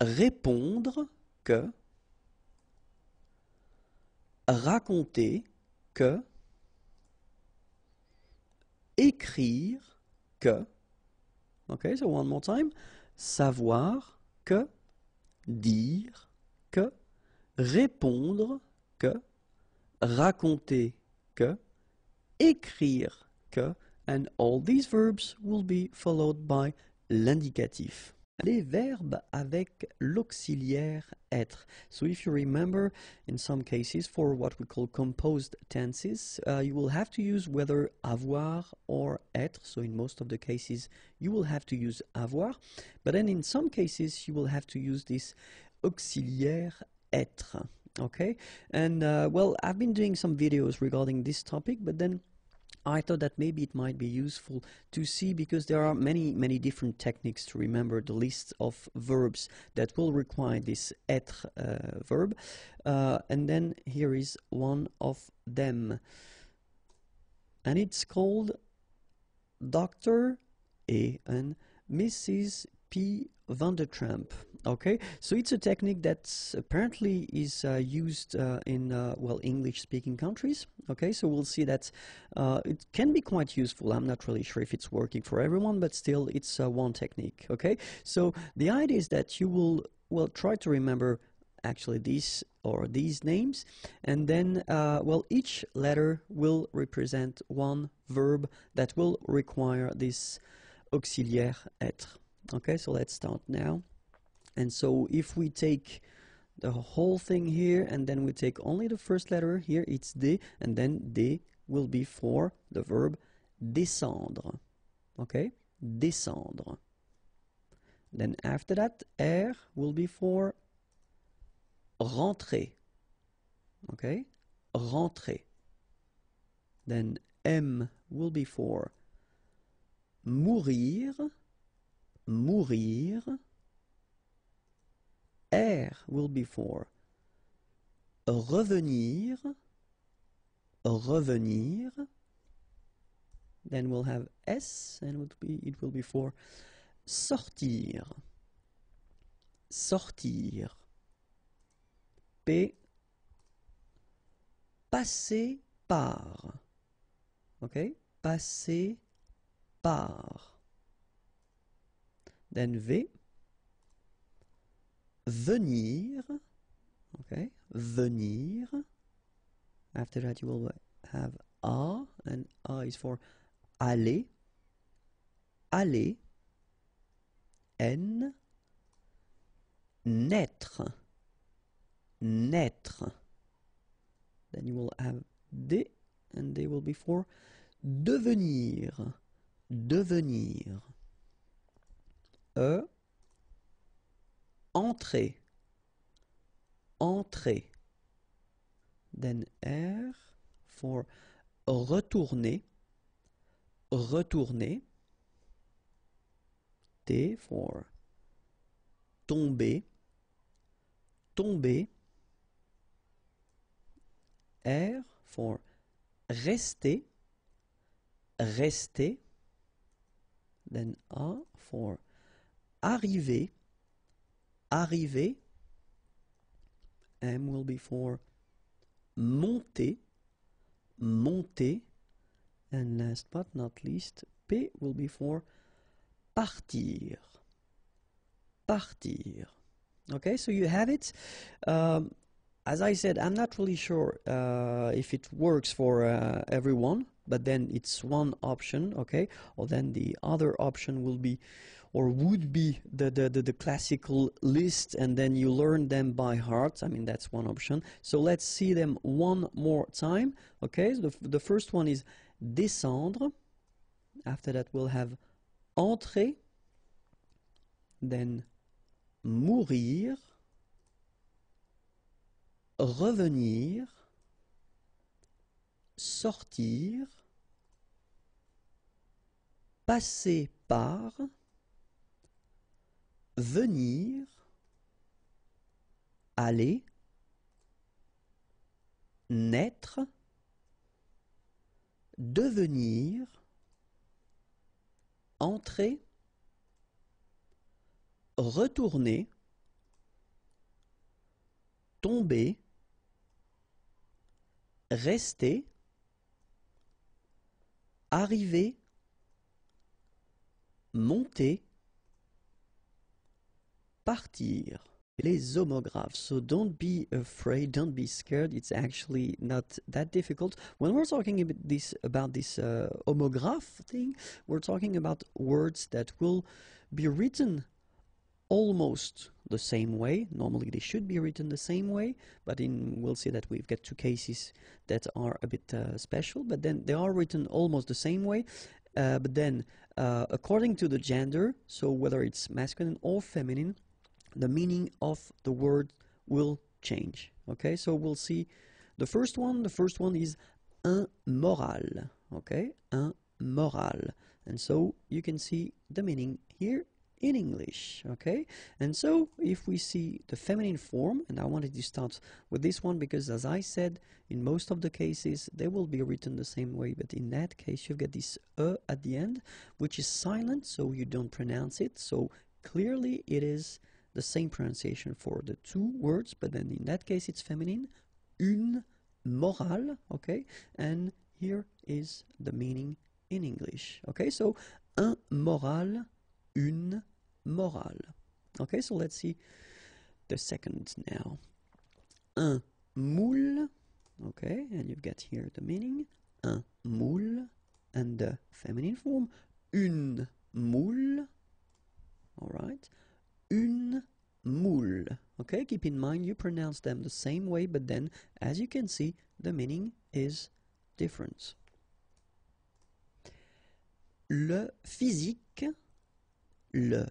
répondre que, raconter que, écrire que. Okay, so one more time. Savoir que, dire que, répondre que, raconter que, écrire que, and all these verbs will be followed by l'indicatif. Les verbes avec l'auxiliaire être. So if you remember, in some cases, for what we call composed tenses, you will have to use whether avoir or être. So in most of the cases, you will have to use avoir. But then in some cases, you will have to use this auxiliaire être. Okay? And, well, I've been doing some videos regarding this topic, but then I thought that maybe it might be useful to see, because there are many different techniques to remember the list of verbs that will require this être verb. And then here is one of them. And it's called doctor E and Mrs. P. van der Tramp. Okay, so it's a technique that apparently is used in well, English-speaking countries. Okay, so we'll see that it can be quite useful. I'm not really sure if it's working for everyone, but still, it's one technique. Okay, so the idea is that you will, well, try to remember actually these or these names, and then well, each letter will represent one verb that will require this auxiliaire être. Okay, so let's start now. And so if we take the whole thing here and then we take only the first letter here, it's D, and then D will be for the verb descendre. Okay, descendre. Then after that, R will be for rentrer. Okay, rentrer. Then M will be for mourir. Mourir. R will be for revenir. Revenir. Then we'll have S, and it will be for sortir. Sortir. P. Passer par. Okay? Passer par. Then V. Venir. Okay? Venir. After that you will have A, and A is for aller. Aller. N. Naître. Naître. Then you will have D, and they will be for devenir. Devenir. E. Entrer. Entrer. Then R for retourner. Retourner. T for tomber. Tomber. R for rester. Rester. Then A for arriver. Arriver. M will be for monter. Monter. And last but not least, P will be for partir. Partir. Okay, so you have it. As I said, I'm not really sure if it works for everyone, but then it's one option, okay? Or then the other option will be, or would be, the classical list, and then you learn them by heart. I mean, that's one option. So let's see them one more time, okay? So the first one is descendre. After that, we'll have entrer. Then mourir. Revenir. Sortir. Passer par. Venir. Aller. Naître. Devenir. Entrer. Retourner. Tomber. Rester. Arriver. Monter. Partir. Les homographes. So don't be afraid, don't be scared. It's actually not that difficult. When we're talking about this homograph thing, we're talking about words that will be written almost the same way. Normally they should be written the same way, but we'll see that we've got two cases that are a bit special, but then they are written almost the same way. But then according to the gender, so whether it's masculine or feminine, the meaning of the word will change. Okay, so we'll see the first one. The first one is un moral. Okay, un moral. And so you can see the meaning here in English, okay? And so if we see the feminine form, and I wanted to start with this one because, as I said, in most of the cases they will be written the same way, but in that case you get this e at the end, which is silent, so you don't pronounce it. So clearly it is the same pronunciation for the two words, but then in that case it's feminine. Une morale, okay? And here is the meaning in English, okay? So un moral, une morale. Okay, so let's see the second now. Un moule, okay, and you've got here the meaning. Un moule, and the feminine form, une moule. All right, une moule. Okay, keep in mind you pronounce them the same way, but then, as you can see, the meaning is different. Le physique, and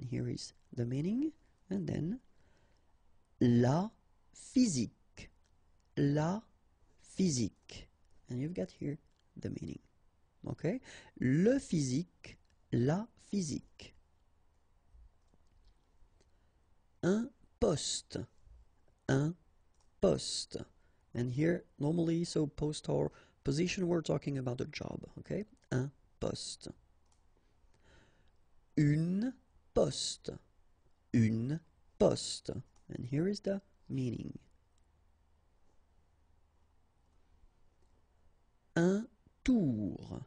here is the meaning, and then la physique, and you've got here the meaning, okay? Le physique, la physique. Un poste, and here normally, so post or position, we're talking about a job, okay? Un poste. Une poste, and here is the meaning. Un tour,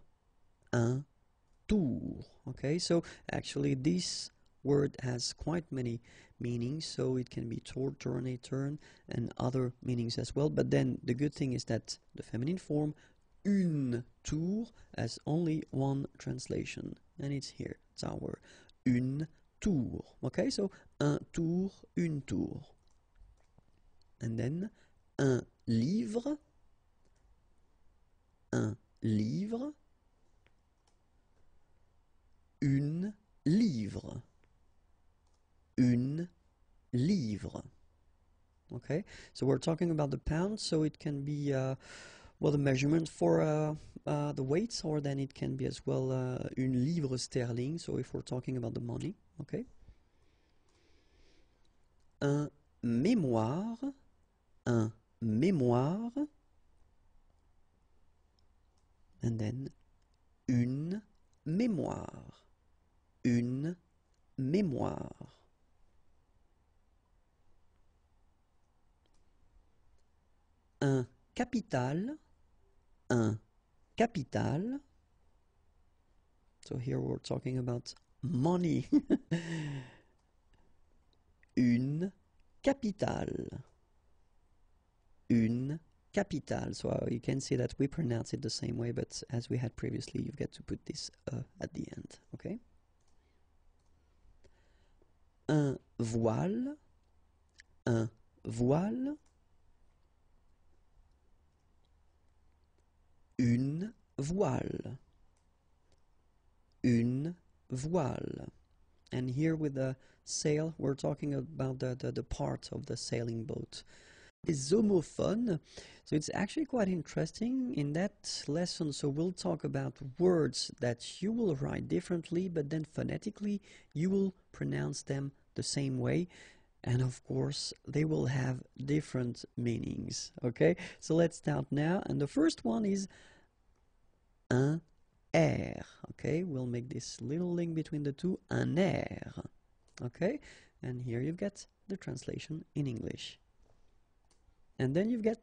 okay? So actually this word has quite many meanings, so it can be turn, a turn, and other meanings as well. But then the good thing is that the feminine form, une tour, has only one translation, and it's here. It's our une tour. Okay, so un tour, une tour. And then un livre, une livre. Okay, so we're talking about the pound, so it can be well, the measurement for the weights, or then it can be as well une livre sterling, so if we're talking about the money. Okay, un mémoire, and then une mémoire, un capital, so here we're talking about money. Une capitale, so you can see that we pronounce it the same way, but as we had previously, you've got to put this at the end, okay? Un voile, une voile. And here with the sail, we're talking about the part of the sailing boat. Is homophone, so it's actually quite interesting in that lesson. So we'll talk about words that you will write differently, but then phonetically you will pronounce them the same way, and of course they will have different meanings. Okay, so let's start now, and the first one is un air. Okay, we'll make this little link between the two, un air. Okay, and here you've got the translation in English. And then you've got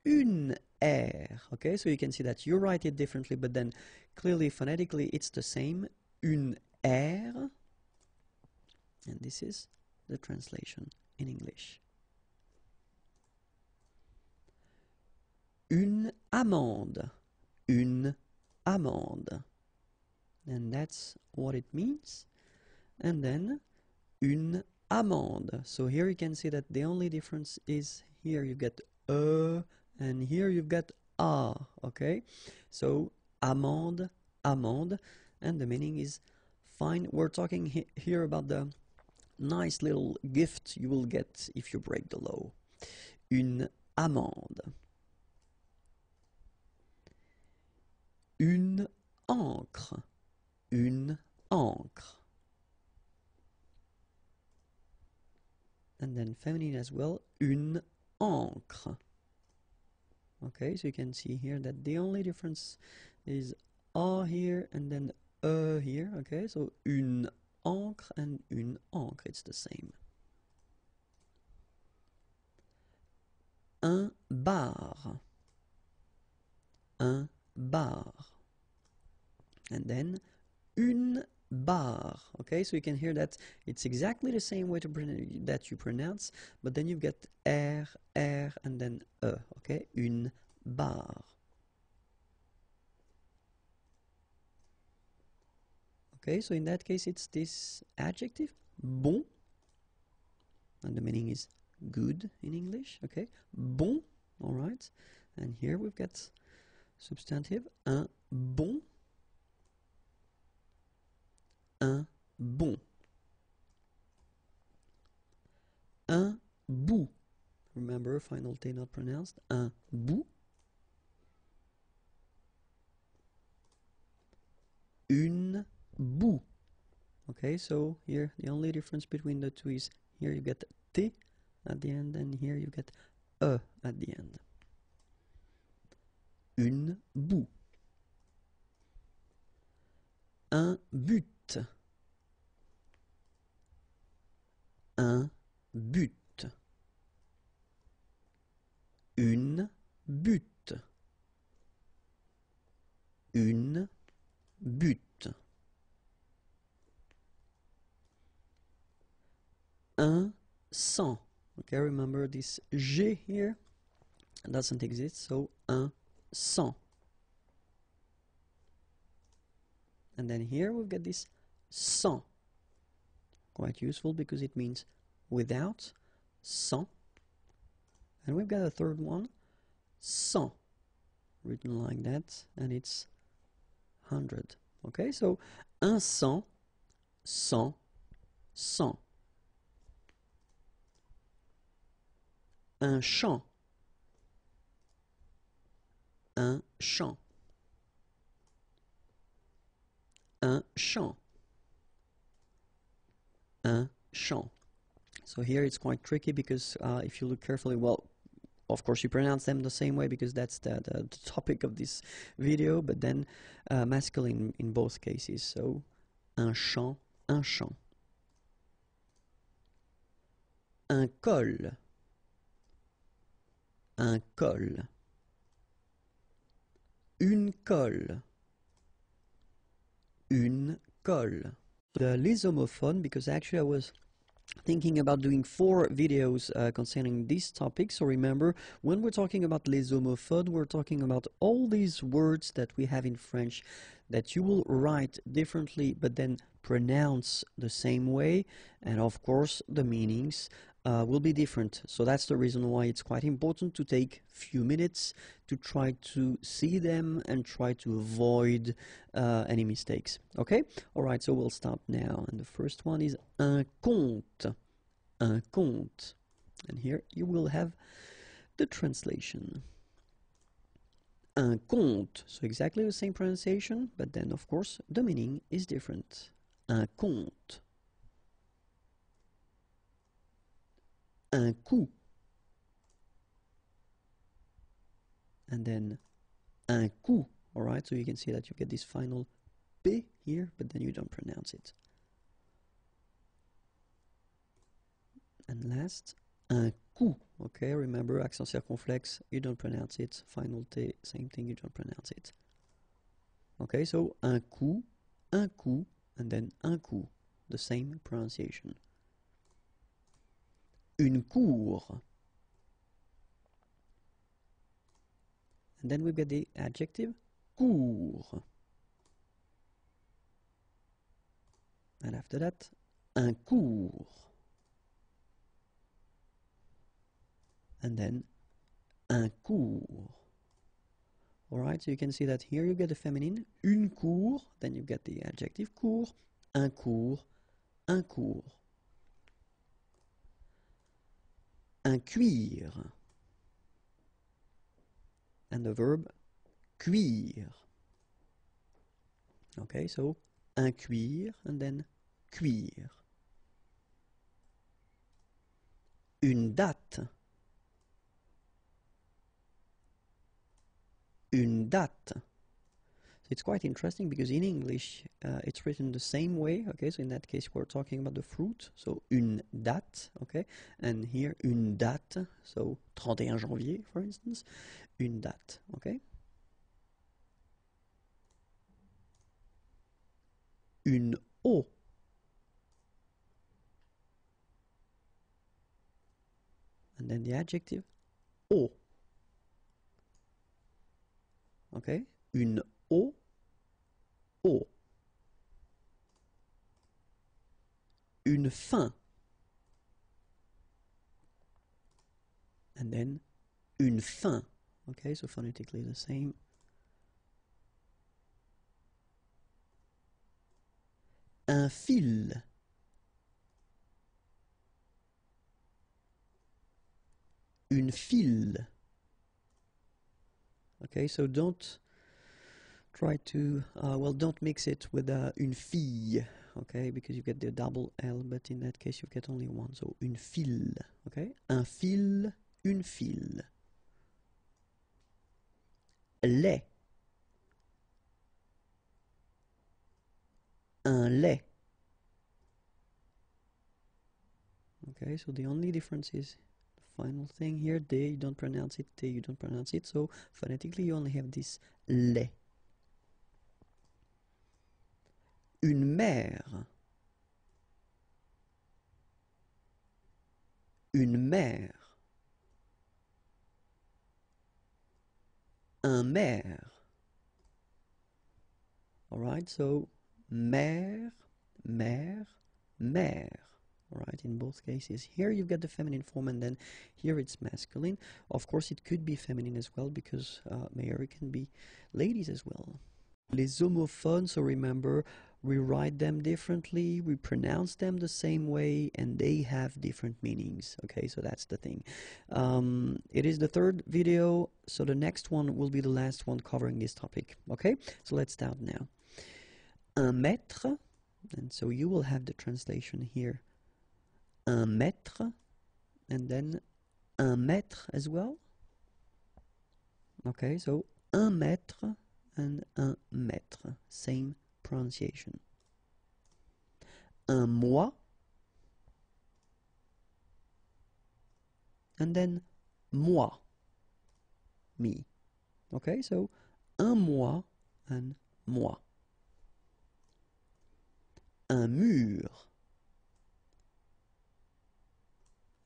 une air. Okay, so you can see that you write it differently, but then clearly phonetically it's the same, une air. And this is the translation in English. Une amende, and that's what it means. And then une amende. So here you can see that the only difference is here you get and here you've got a. Okay, so amende, and the meaning is fine. We're talking here about the nice little gift you will get if you break the law. Une amende. Une encre, feminine as well, une encre. Okay, so you can see here that the only difference is a here and then here. Okay, so une encre and une encre, it's the same. Un bar. Un bar. And then une barre. Okay, so you can hear that it's exactly the same way that you pronounce, but then you get R, R, and then E. Okay, une barre. Okay, so in that case it's this adjective, bon, and the meaning is good in English. Okay, bon, all right, and here we've got substantive, un bon. Un bon. Un bout. Remember, final T not pronounced. Un bout. Une boue. Okay, so here the only difference between the two is here you get T at the end and here you get E at the end. Une boue. Un but. Un but. Une butte. Une butte. Un cent. Okay, remember this G here doesn't exist, so un cent. And then here we've got this sans. Quite useful because it means without, sans. And we've got a third one, cent, written like that, and it's 100. Okay, so un cent, cent, cent. Un champ, un champ. Un champ. Un champ. So here it's quite tricky because if you look carefully, well, of course you pronounce them the same way because that's the topic of this video, but then masculine in both cases. So un champ, un champ. Un col. Un col. Une colle. Une colle. Les homophones, because actually I was thinking about doing 4 videos concerning this topic. So remember, when we're talking about les homophones, we're talking about all these words that we have in French that you will write differently but then pronounce the same way, and of course the meanings will be different. So that's the reason why it's quite important to take few minutes to try to see them and try to avoid any mistakes. Okay? Alright, so we'll stop now. And the first one is un compte. Un compte. And here you will have the translation. Un compte. So exactly the same pronunciation, but then of course the meaning is different. Un compte. Un coup. And then un coup. Alright, so you can see that you get this final P here, but then you don't pronounce it. And last, un coup. Okay, remember, accent circonflexe, you don't pronounce it. Final T, same thing, you don't pronounce it. Okay, so un coup, and then un coup, the same pronunciation. Une cour. And then we've got the adjective cours. And after that, un cours. And then un cours. Alright, so you can see that here you get the feminine, une cour, then you get the adjective cours, un cours, un cours. Un cuir. And the verb cuire. Okay, so un cuir and then cuire. une date. Une date. So it's quite interesting because in English it's written the same way. Okay, so in that case we're talking about the fruit. So une date. Okay, and here une date. So 31 janvier, for instance. Une date. Okay. Une eau. And then the adjective eau. Okay, une eau, eau. Une fin. And then une fin. Okay, so phonetically the same. Un fil. Une file. Okay, so don't try to, don't mix it with une fille, okay, because you get the double L, but in that case you get only one, so une file, okay, un fil, une file. Lait. Un lait. Okay, so the only difference is the final thing here, they, you don't pronounce it, they, you don't pronounce it, so phonetically you only have this lait. Une mère. Une mère. Un maire. Alright, so mère, mère, mère. Alright, in both cases. Here you've got the feminine form and then here it's masculine. Of course it could be feminine as well because mère can be ladies as well. Les homophones, so remember, we write them differently, we pronounce them the same way, and they have different meanings. Okay, so that's the thing. It is the third video, so the next one will be the last one covering this topic. Okay, so let's start now. Un mètre, and so you will have the translation here. Un mètre, and then un mètre as well. Okay, so un mètre and un mètre, same pronunciation. Un mois, and then moi, me. Okay, so un mois and moi. Un mur,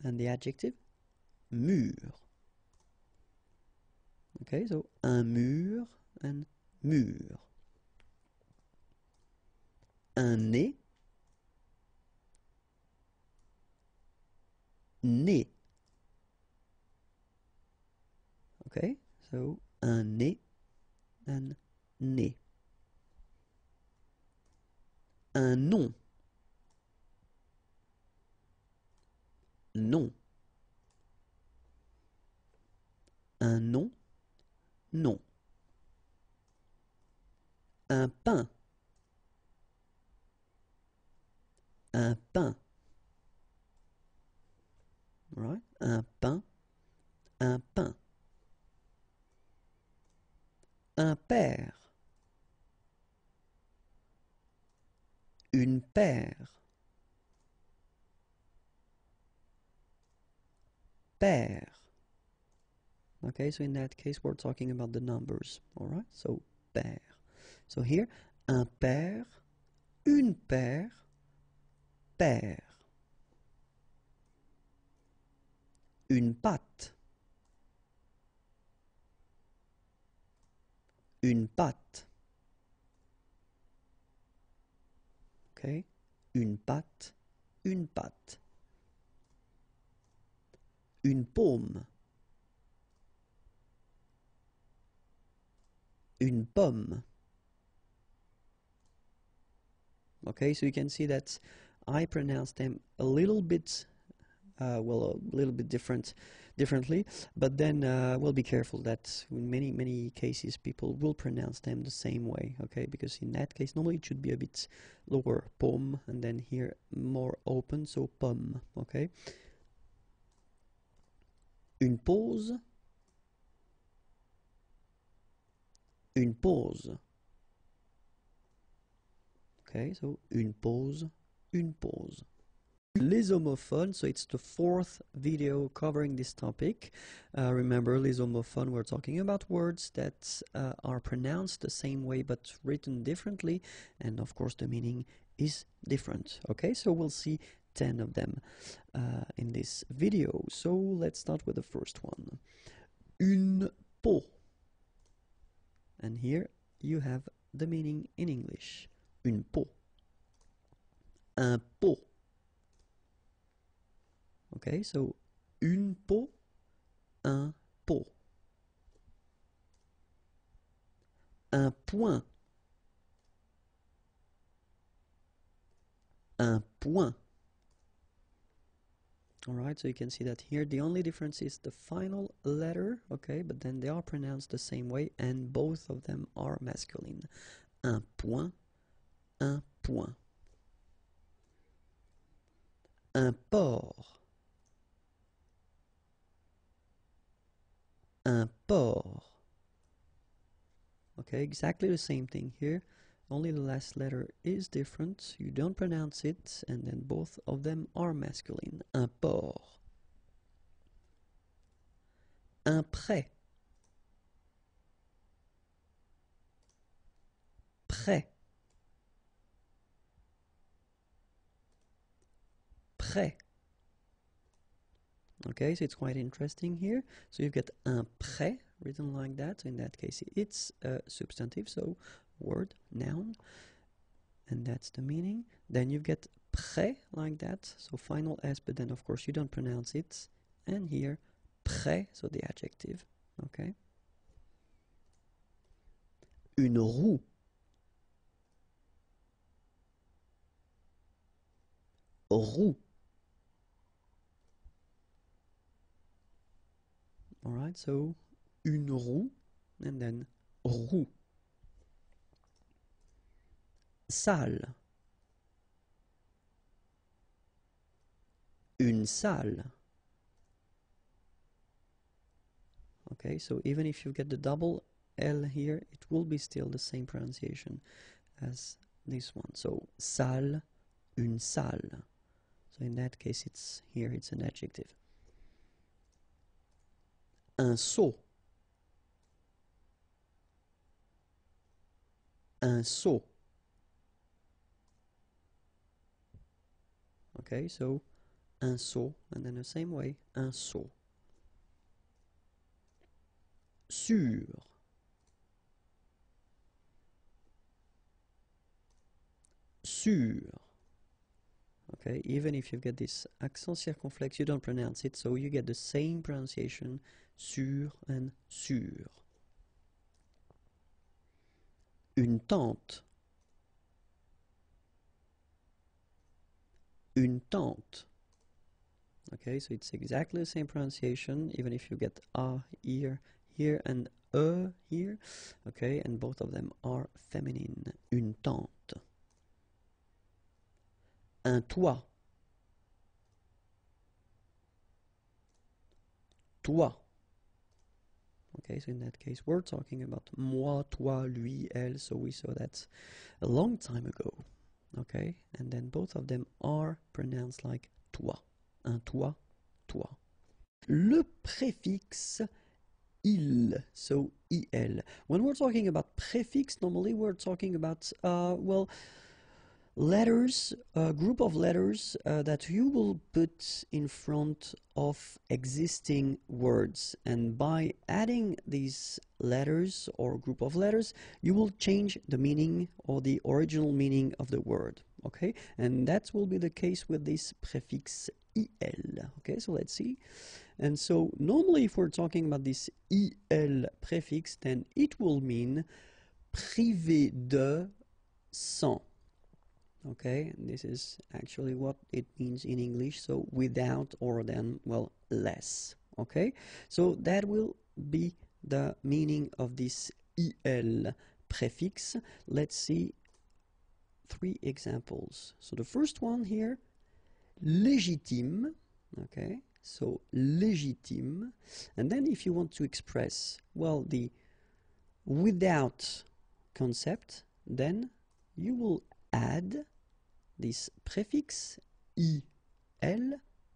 and the adjective mur. Okay, so un mur and mur. Un nez, nez. Okay, so un nez and nez. Un nom, nom. Un nom, non. Un pain, un pain. Right? Un pain, un pain. Un père, une paire. Paire. Okay, so in that case we're talking about the numbers. Alright, so paire. So here, un père, une paire, paire. Une pâte. Une pâte. Okay, une pâte, une pâte. Une paume. Une pomme. Okay, so you can see that I pronounce them a little bit, a little bit differently, but then well, be careful that in many cases people will pronounce them the same way, okay, because in that case normally it should be a bit lower, pomme, and then here more open, so pomme, okay. Une pause. Une pause. Okay, so une pause, une pause. Les homophones, so it's the fourth video covering this topic. Remember, les homophones, we're talking about words that are pronounced the same way but written differently, and of course the meaning is different. Okay, so we'll see 10 of them in this video. So let's start with the first one. Une peau. And here you have the meaning in English. Une peau. Un pot. Okay, so une peau, un pot. Un point. Un point. Alright, so you can see that here the only difference is the final letter, okay, but then they are pronounced the same way and both of them are masculine. Un point, un point. Un port. Un port. Okay, exactly the same thing here. Only the last letter is different. You don't pronounce it, and then both of them are masculine. Un port. Un prêt. Prêt. Prêt. Okay, so it's quite interesting here. So you get un prêt written like that. So in that case, it's a substantive, so word, noun, and that's the meaning. Then you get prêt like that, so final S, but then of course you don't pronounce it. And here, prêt, so the adjective. Okay. Une roue. Roue. Alright, so une roue, and then roue. Salle. Une salle. Okay, so even if you get the double L here, it will be still the same pronunciation as this one. So salle, une salle. So in that case, it's here, it's an adjective. Un seau. Un seau. Okay, so un seau, and then the same way, un seau. Sûr. Sûr. Okay, even if you get this accent circonflexe, you don't pronounce it, so you get the same pronunciation, sûr and sûr. Une tente. Une tente. Okay, so it's exactly the same pronunciation, even if you get a here and here. Okay, and both of them are feminine. Une tente. Un toit. Toit. Okay, so in that case, we're talking about moi, toi, lui, elle, so we saw that a long time ago. Okay, and then both of them are pronounced like toi. Un toit, toi. Le préfixe il, so il. When we're talking about prefix, normally we're talking about, well, letters, a group of letters that you will put in front of existing words, and by adding these letters or group of letters, you will change the meaning or the original meaning of the word. Okay, and that will be the case with this prefix il. Okay, so let's see. And so normally if we're talking about this il prefix, then it will mean privé de, sans. Okay, and this is actually what it means in English, so without or then, well, less. Okay, so that will be the meaning of this il prefix. Let's see 3 examples. So the first one here, légitime. Okay, so légitime. And then if you want to express, well, the without concept, then you will add this prefix il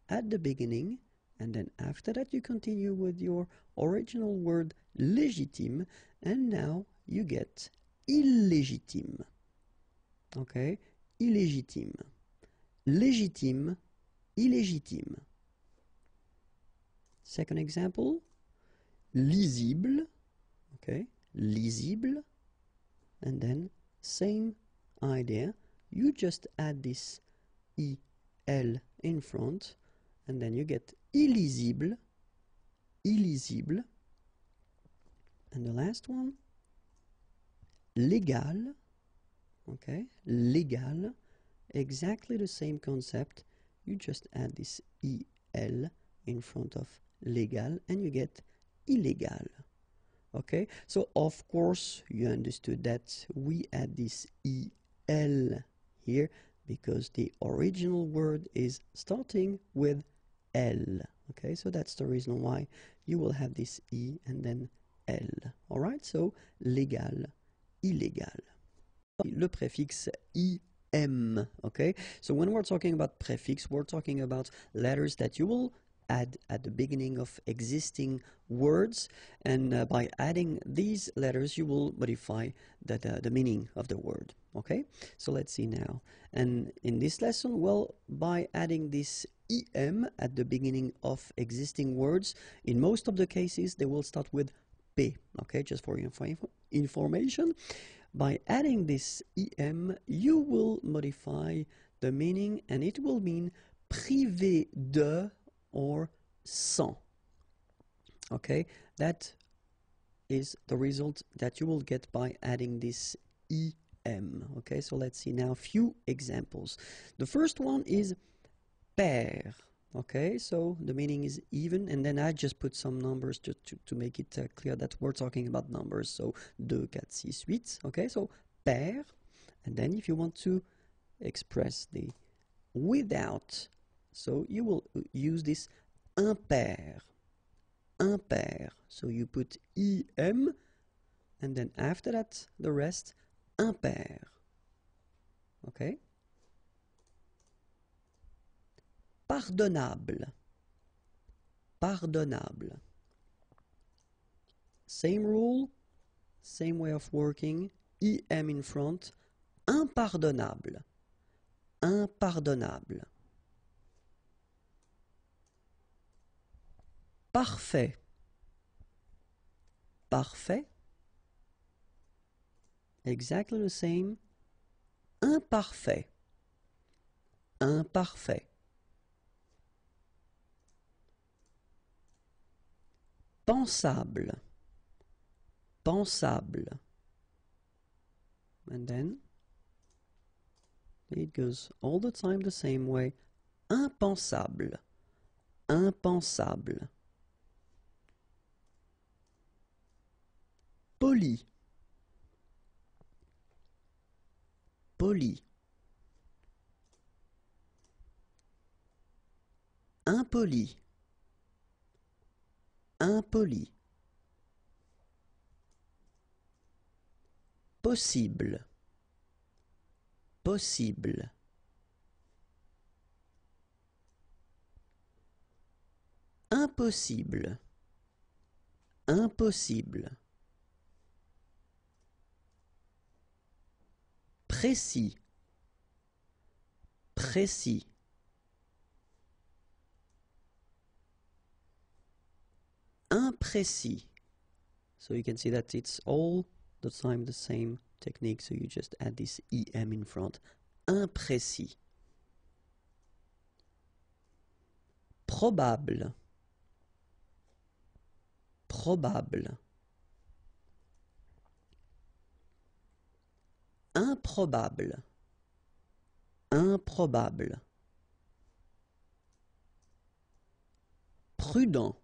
at the beginning, and then after that you continue with your original word légitime, and now you get illégitime. Okay, illégitime, légitime, illégitime. Second example, lisible. Okay, lisible, and then same idea, you just add this il in front, and then you get illisible, illisible. And the last one, légal. Okay, légal, exactly the same concept, you just add this il in front of légal, and you get illégal. Okay, so of course you understood that we add this il here because the original word is starting with L. Okay, so that's the reason why you will have this I and then L. Alright, so légal, illégal. Le préfixe im. Okay, so when we're talking about prefix, we're talking about letters that you will add at the beginning of existing words, and by adding these letters you will modify the meaning of the word. Okay, so let's see now. And in this lesson, well, by adding this im at the beginning of existing words, in most of the cases they will start with p. Okay, just for your information, by adding this im you will modify the meaning, and it will mean privé de or sans. Okay, that is the result that you will get by adding this im. Okay, so let's see now a few examples. The first one is pair. Okay, so the meaning is even, and then I just put some numbers to make it clear that we're talking about numbers. So 2, 4, 6, 8. Okay, so pair, and then if you want to express the without, so you will use this impair, impair. So you put im, and then after that the rest impair. Okay. Pardonnable, pardonnable. Same rule, same way of working. Im in front. Impardonnable, impardonnable. Parfait, parfait. Exactly the same. Imparfait, imparfait. Pensable, pensable. And then it goes all the time the same way. Impensable, impensable. Poli, poli. Impoli, impoli. Possible, possible. Impossible, impossible. Précis, précis. Imprécis. So you can see that it's all the time the same technique, so you just add this im in front. Imprécis. Probable, probable. Improbable, improbable. Prudent,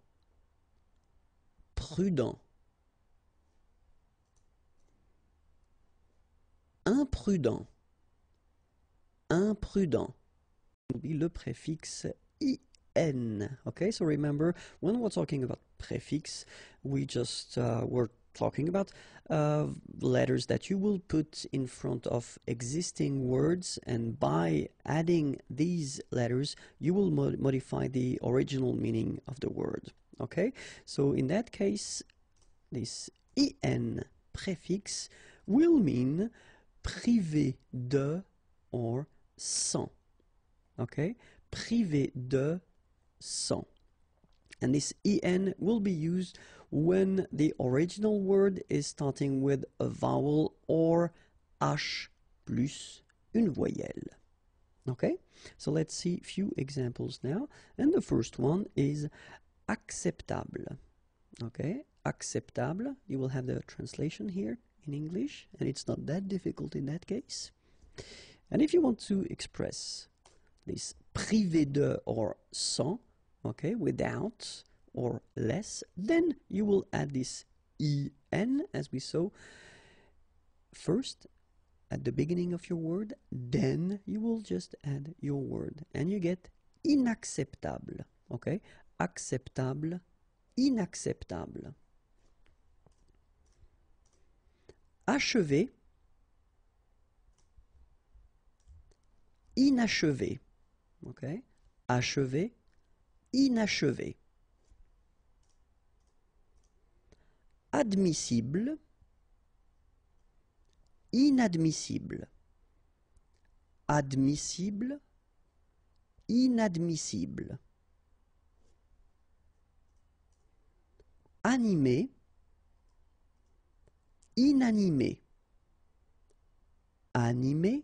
prudent. Imprudent, imprudent. On oublie le préfixe en. Okay, so remember, when we're talking about prefix, we just were talking about letters that you will put in front of existing words, and by adding these letters, you will modify the original meaning of the word. Okay, so in that case, this en prefix will mean privé de or sans. Okay, privé de, sans. And this en will be used when the original word is starting with a vowel or h plus une voyelle. Okay, so let's see a few examples now. And the first one is acceptable. Okay, acceptable. You will have the translation here in English, and it's not that difficult in that case. And if you want to express this privé de or sans, okay, without or less, then you will add this en, as we saw, first at the beginning of your word, then you will just add your word, and you get inacceptable. Okay, acceptable, inacceptable. Achevé, inachevé. Okay, achevé, inachevé. Admissible, inadmissible. Admissible, inadmissible. Animé, inanimé. Animé,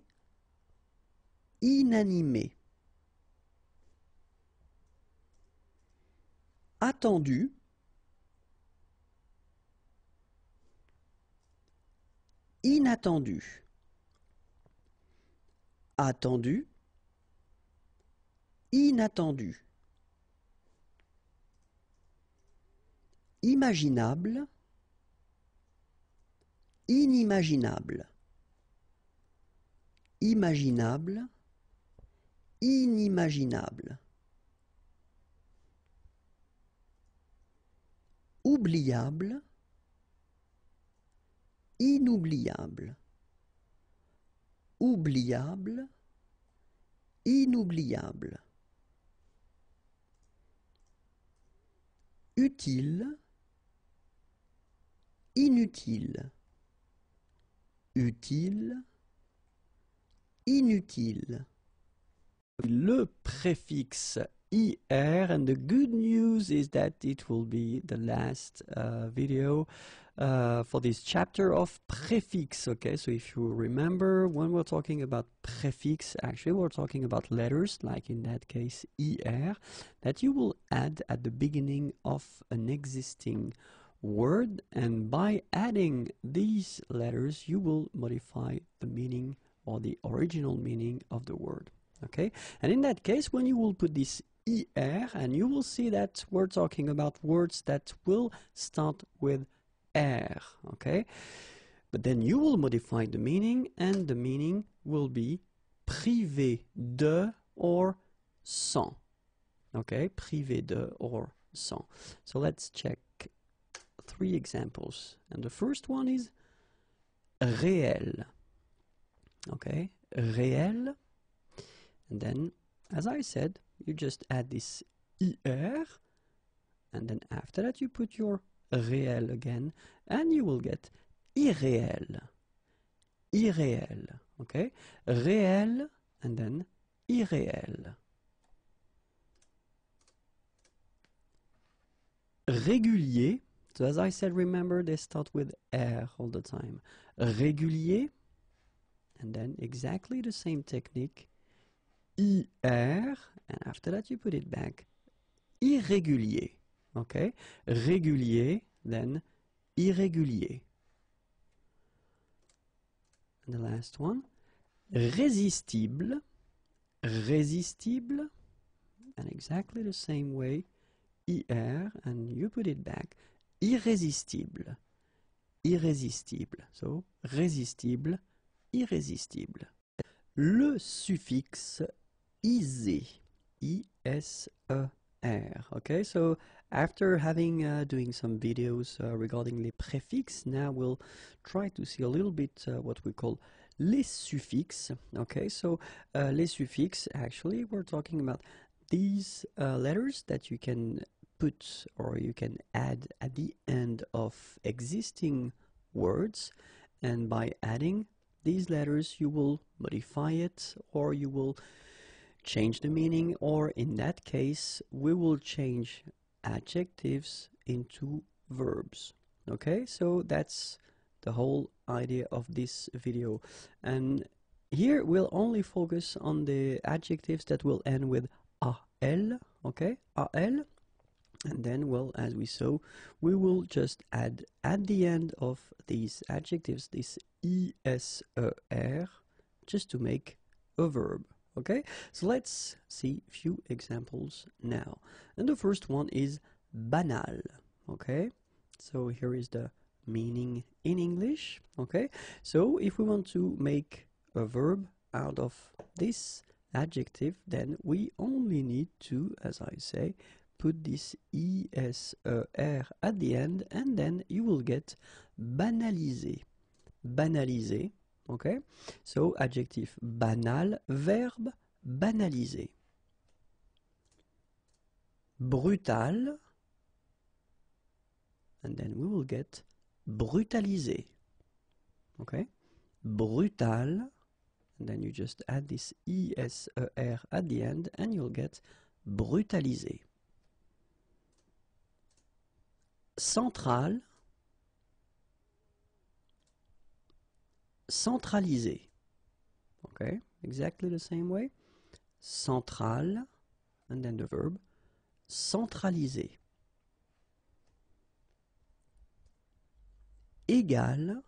inanimé. Attendu, inattendu. Attendu, inattendu. Imaginable, inimaginable. Imaginable, inimaginable. Oubliable, inoubliable. Oubliable, inoubliable. Utile, inutile. Utile, inutile. Le préfixe IR, and the good news is that it will be the last video for this chapter of prefix. Okay, so if you remember, when we're talking about prefix, actually we're talking about letters, like in that case IR, that you will add at the beginning of an existing word, and by adding these letters you will modify the meaning or the original meaning of the word. Okay, and in that case, when you will put this IR, and you will see that we're talking about words that will start with R, okay, but then you will modify the meaning, and the meaning will be privé de or sans. Okay, privé de or sans. So let's check 3 examples, and the first one is réel. Okay, réel, and then, as I said, you just add this IR, and then after that you put your réel again, and you will get irréel. Irréel, okay? Réel, and then irréel. Régulier, so as I said, remember they start with R all the time. Régulier, and then exactly the same technique, IR, and after that you put it back. Irrégulier, okay? Régulier, then irrégulier. And the last one, résistible, résistible, and exactly the same way, IR, and you put it back. Irrésistible, irrésistible. So, résistible, irrésistible. Le suffixe isé, ISE, R. Okay, so after having doing some videos regarding les préfixes, now we'll try to see a little bit what we call les suffixes. Okay, so les suffixes, actually we're talking about these letters that you can put or you can add at the end of existing words, and by adding these letters you will modify it, or you will change the meaning, or in that case we will change adjectives into verbs. Okay, so that's the whole idea of this video, and here we'll only focus on the adjectives that will end with al. Okay, al, and then, well, as we saw, we will just add at the end of these adjectives this iser just to make a verb. Okay, so let's see a few examples now. And the first one is banal. Okay, so here is the meaning in English. Okay, so if we want to make a verb out of this adjective, then we only need to, as I say, put this iser at the end, and then you will get banaliser. Banaliser. Okay, so adjectif banal, verbe banaliser. Brutal, and then we will get brutaliser. Okay, brutal, and then you just add this iser at the end, and you'll get brutaliser. Central, centraliser. Okay, exactly the same way. Central, and then the verb centraliser. Égal,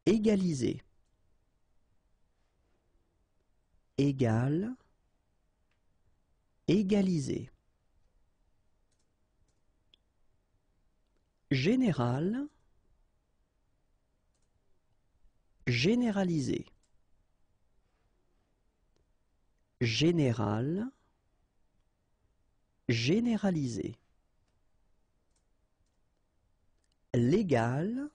égaliser. Égal, égaliser. Général, généraliser. Général, généraliser. Légal,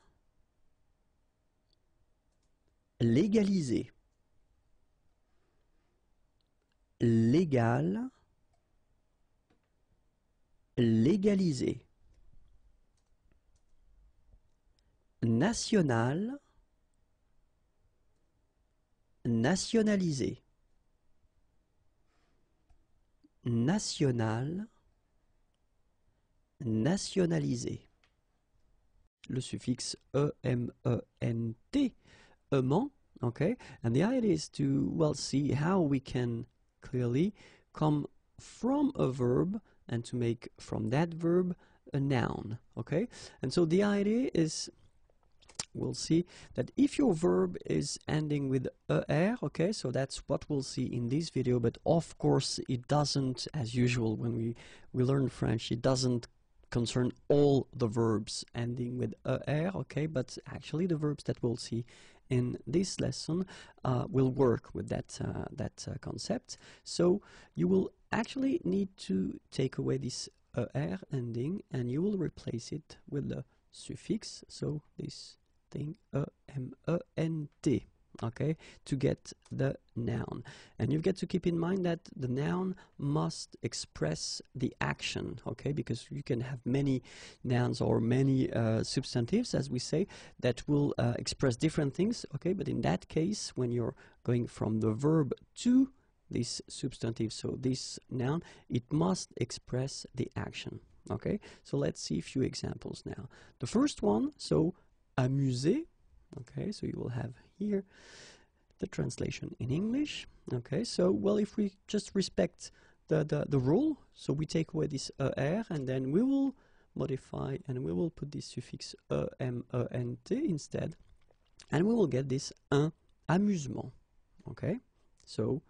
légaliser. Légal, légaliser. National, nationaliser. National, nationaliser. Le suffixe ement, aimant, okay? And the idea is to, well, see how we can clearly come from a verb and to make from that verb a noun, okay? And so the idea is, we'll see that if your verb is ending with er, okay, so that's what we'll see in this video, but of course it doesn't, as usual when we learn French, it doesn't concern all the verbs ending with er, okay, but actually the verbs that we'll see in this lesson will work with that concept. So you will actually need to take away this er ending, and you will replace it with the suffix, so this thing ement, okay, to get the noun. And you've got to keep in mind that the noun must express the action, okay, because you can have many nouns or many substantives, as we say, that will express different things, okay, but in that case, when you're going from the verb to this substantive, so this noun, it must express the action, okay. So let's see a few examples now. The first one, so amuser, okay, so you will have here the translation in English, okay. So, well, if we just respect the rule, so we take away this er, and then we will modify and we will put this suffix ement instead, and we will get this un amusement, okay. So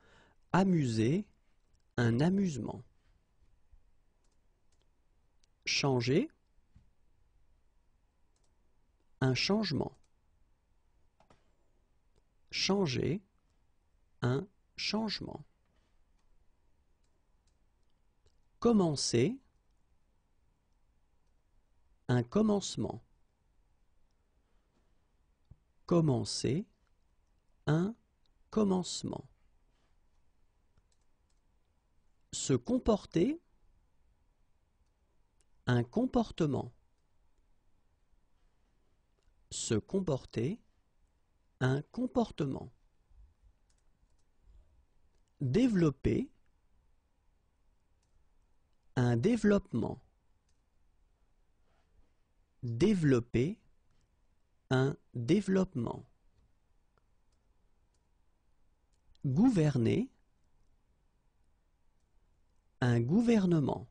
amuser, un amusement. Changer, un changement. Changer, un changement. commencer, un commencement. Commencer, un commencement. Se comporter, un comportement. Se comporter, un comportement. Développer, un développement. Développer, un développement. Gouverner, un gouvernement.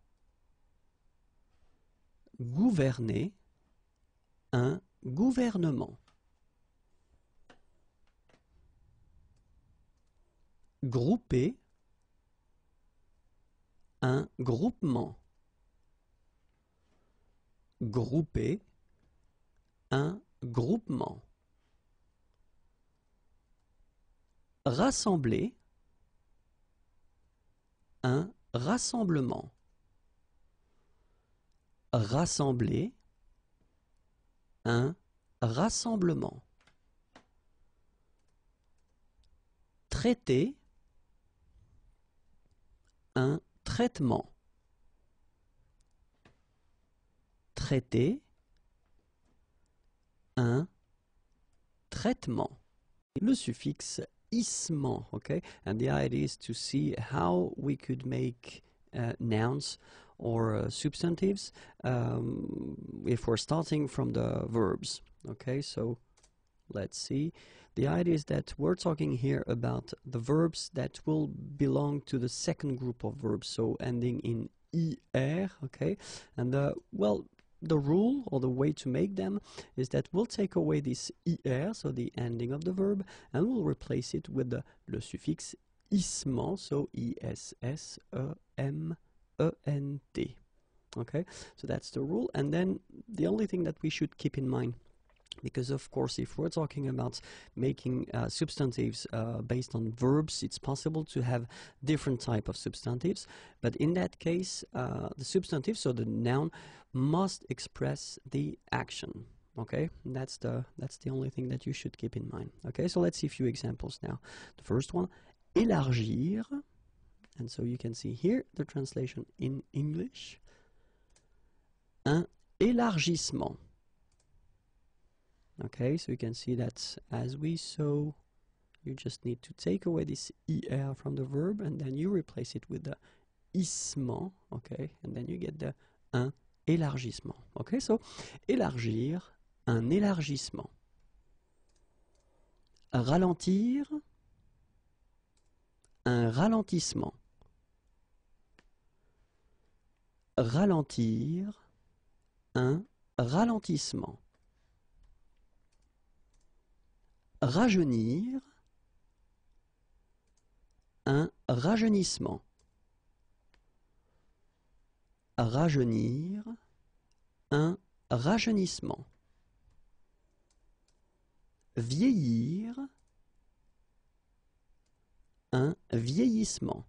Gouverner, un gouvernement. Grouper, un groupement. Grouper, un groupement. Rassembler, un rassemblement. Rassembler, un rassemblement. Traiter, un traitement. Traiter, un traitement. Le suffixe isement, okay? And the idea is to see how we could make nouns or substantives if we're starting from the verbs, okay? So let's see. The idea is that we're talking here about the verbs that will belong to the second group of verbs, so ending in IR, okay? And well, the rule or the way to make them is that we'll take away this IR, so the ending of the verb, and we'll replace it with the le suffixe isement, so ISSEMENT. Okay, so that's the rule. And then the only thing that we should keep in mind, because of course if we're talking about making substantives based on verbs, it's possible to have different type of substantives, but in that case the substantive, so the noun, must express the action. Okay, and that's the only thing that you should keep in mind. Okay, so let's see a few examples now. The first one, élargir, and so you can see here the translation in English. Un élargissement. Okay, so you can see that as we saw, you just need to take away this ER from the verb and then you replace it with the issement, okay, and then you get the un élargissement. Okay, so élargir, un élargissement. Ralentir, un ralentissement. Ralentir, un ralentissement. Rajeunir, un rajeunissement. Rajeunir, un rajeunissement. Vieillir, un vieillissement.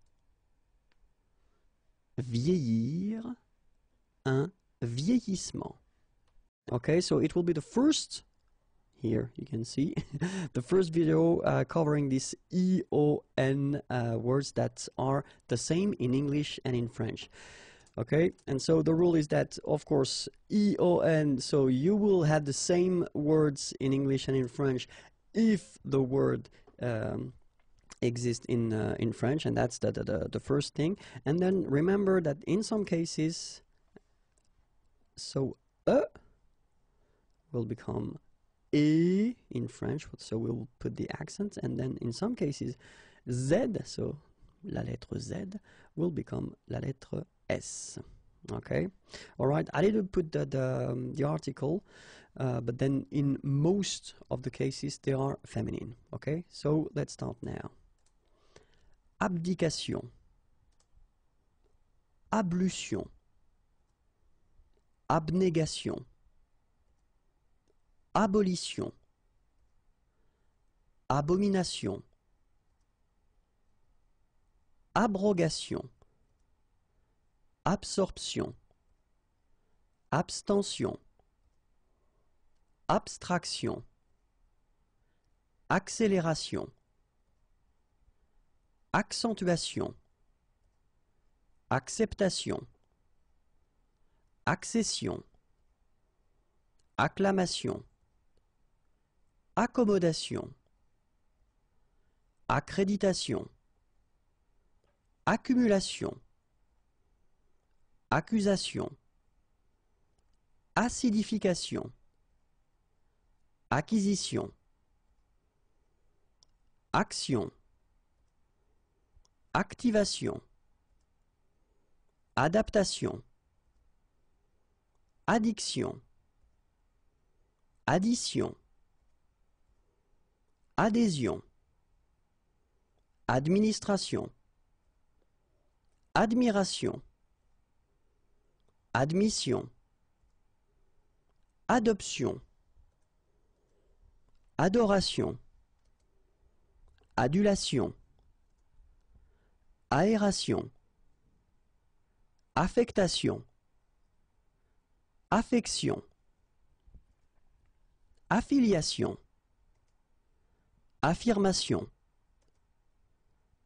Vieillir, un vieillissement. Okay, so it will be the first, here you can see, the first video covering these EON words that are the same in English and in French. Okay, and so the rule is that, of course, EON, so you will have the same words in English and in French if the word exists in French, and that's the first thing. And then remember that in some cases, so will become E in French, so we'll put the accent, and then in some cases Z, so la lettre Z, will become la lettre S. Okay, all right, I didn't put the article, but then in most of the cases they are feminine. Okay, so let's start now. Abdication, ablution, abnégation, abolition, abomination, abrogation, absorption, abstention, abstraction, accélération, accentuation, acceptation, accession, acclamation, accommodation, accréditation, accumulation, accusation, acidification, acquisition, action, activation, adaptation, addiction, addition, adhésion, administration, admiration, admission, adoption, adoration, adulation, aération, affectation, affection, affiliation, affirmation,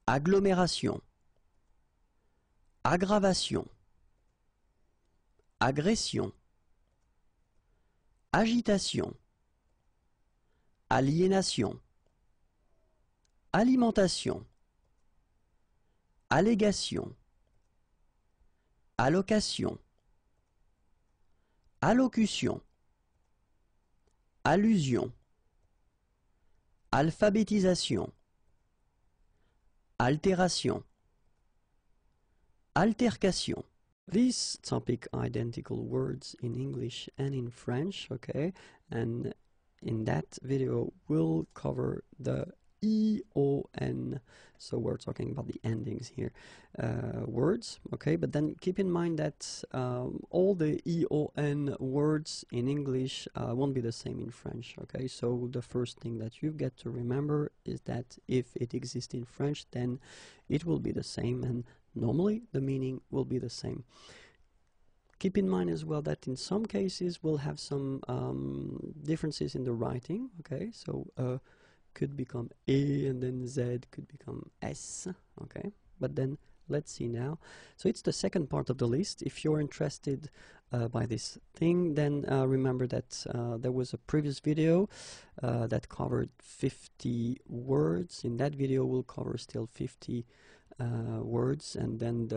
agglomération, aggravation, agression, agitation, aliénation, alimentation, allégation, allocation, allocution, allusion, alphabétisation, altération, altercation. These topic identical words in English and in French, okay? And in that video we'll cover the EON, so we're talking about the endings here, words, okay? But then keep in mind that all the EON words in English won't be the same in French, okay? So the first thing that you get to remember is that if it exists in French, then it will be the same, and normally the meaning will be the same. Keep in mind as well that in some cases we'll have some differences in the writing, okay? So could become A, and then Z could become S, okay? But then let's see now. So it's the second part of the list. If you're interested by this thing, then remember that there was a previous video that covered 50 words. In that video we'll cover still 50 words, and then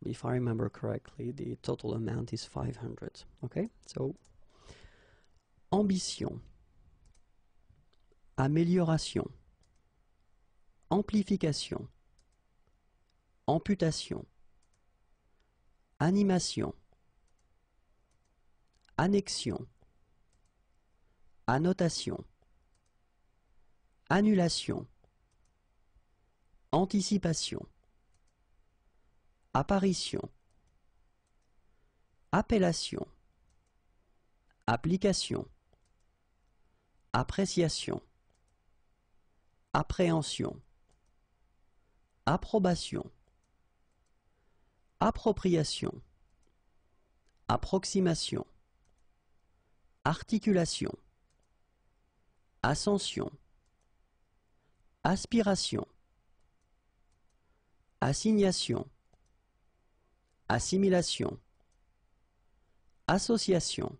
if I remember correctly, the total amount is 500, okay? So ambition, amélioration, amplification, amputation, animation, annexion, annotation, annulation, anticipation, apparition, appellation, application, appréciation, appréhension, approbation, appropriation, approximation, articulation, ascension, aspiration, assignation, assimilation, association,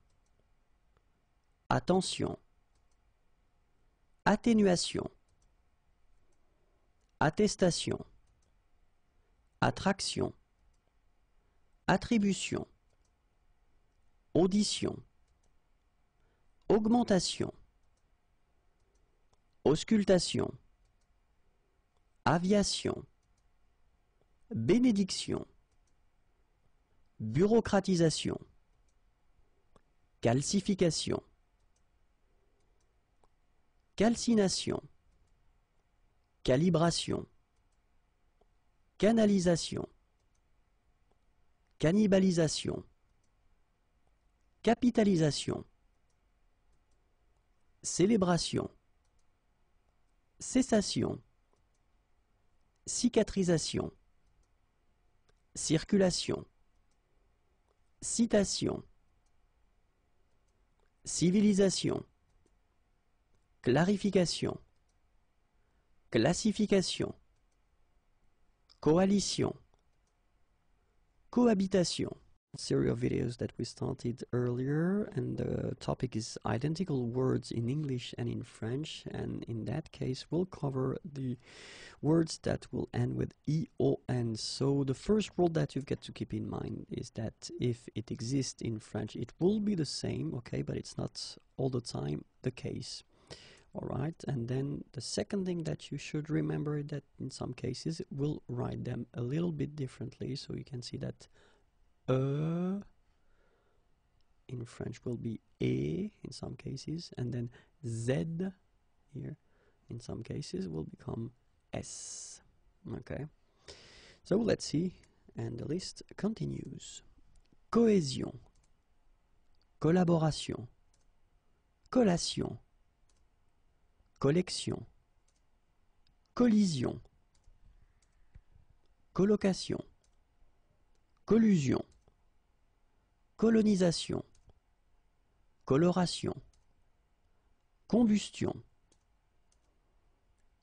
attention, atténuation, attestation, attraction, attribution, audition, augmentation, auscultation, aviation, bénédiction, bureaucratisation, calcification, calcination, calibration, canalisation, cannibalisation, capitalisation, célébration, cessation, cicatrisation, circulation, citation, civilisation, clarification, classification, coalition, cohabitation. Series of videos that we started earlier, and the topic is identical words in English and in French, and in that case we'll cover the words that will end with EON. So the first rule that you've got to keep in mind is that if it exists in French it will be the same, okay, but it's not all the time the case. Alright, and then the second thing that you should remember is that in some cases we'll write them a little bit differently, so you can see that in French will be E in some cases, and then Z here in some cases will become S. Okay, so let's see, and the list continues. Cohésion, collaboration, collation, collection, collision, colocation, collusion, colonisation, coloration, combustion,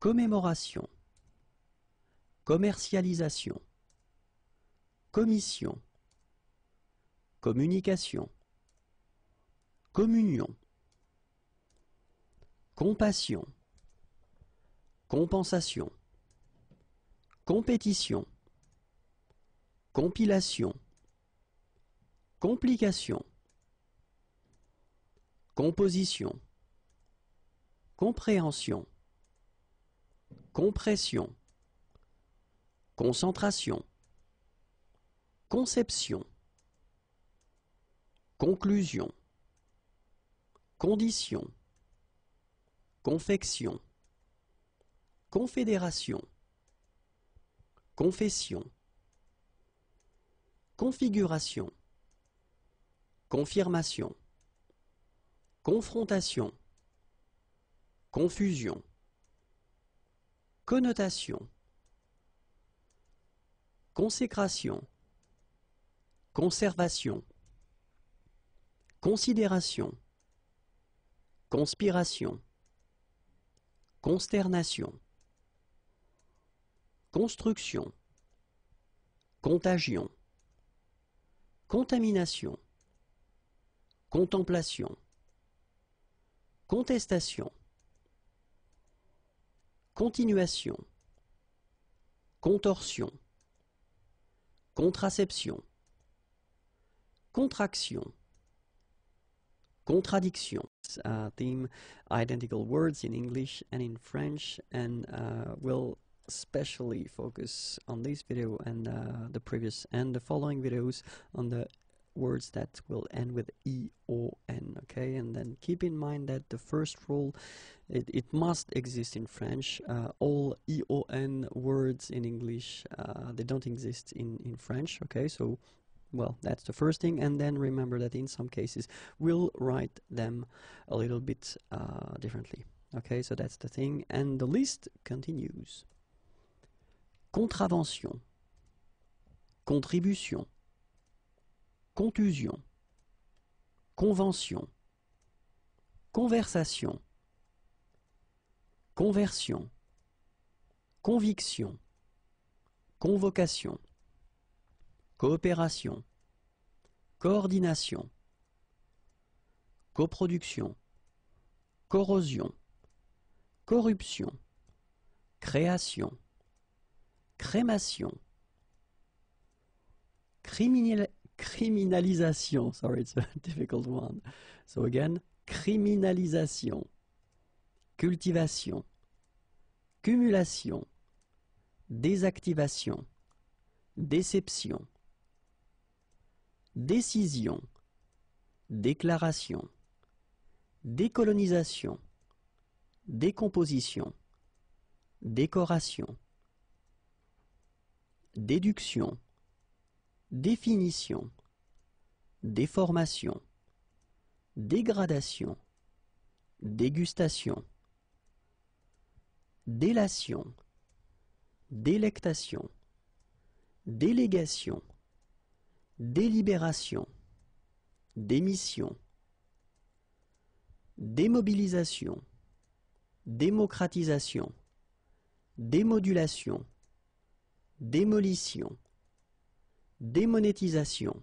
commémoration, commercialisation, commission, communication, communion, compassion, compensation, compétition, compilation, complication, composition, compréhension, compression, concentration, conception, conclusion, condition, confection, confédération, confession, configuration, confirmation, confrontation, confusion, connotation, consécration, conservation, considération, conspiration, consternation, construction, contagion, contamination, contemplation, contestation, continuation, contorsion, contraception, contraction, contradiction. Theme identical words in English and in French, and we'll especially focus on this video and the previous and the following videos on the words that will end with EON, okay? And then keep in mind that the first rule, it must exist in French. All EON words in English, they don't exist in French, okay? So, well, that's the first thing, and then remember that in some cases we'll write them a little bit differently, okay? So that's the thing, and the list continues. Contravention, contribution, contusion, convention, conversation, conversion, conviction, convocation, coopération, coordination, coproduction, corrosion, corruption, création, crémation, criminalisation, sorry, it's a difficult one. So again, criminalisation, cultivation, cumulation, désactivation, déception, décision, déclaration, décolonisation, décomposition, décoration, déduction, définition, déformation, dégradation, dégustation, délation, délectation, délégation, délibération, démission, démobilisation, démocratisation, démodulation, démolition, démonétisation,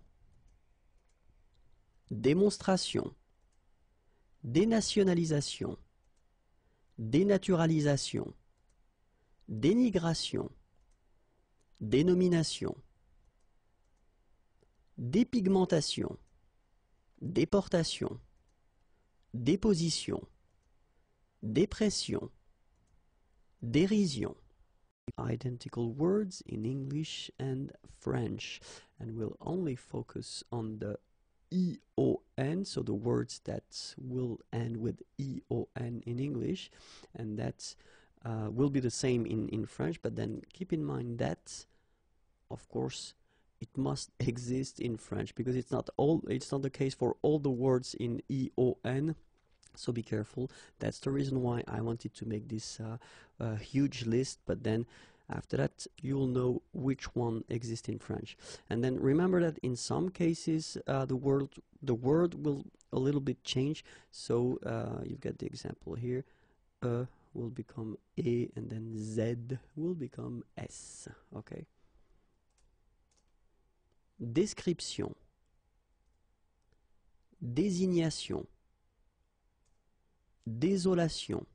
démonstration, dénationalisation, dénaturalisation, dénigration, dénomination, dépigmentation, déportation, déposition, dépression, dérision. Identical words in English and French, and we'll only focus on the EON, so the words that will end with EON in English, and that will be the same in French, but then keep in mind that, of course, it must exist in French, because it's not the case for all the words in EON. So be careful. That's the reason why I wanted to make this huge list, but then after that you'll know which one exists in French. And then remember that in some cases the word will a little bit change. So you've got the example here. Will become E, and then Z will become S. Okay. Description, désignation, désolation,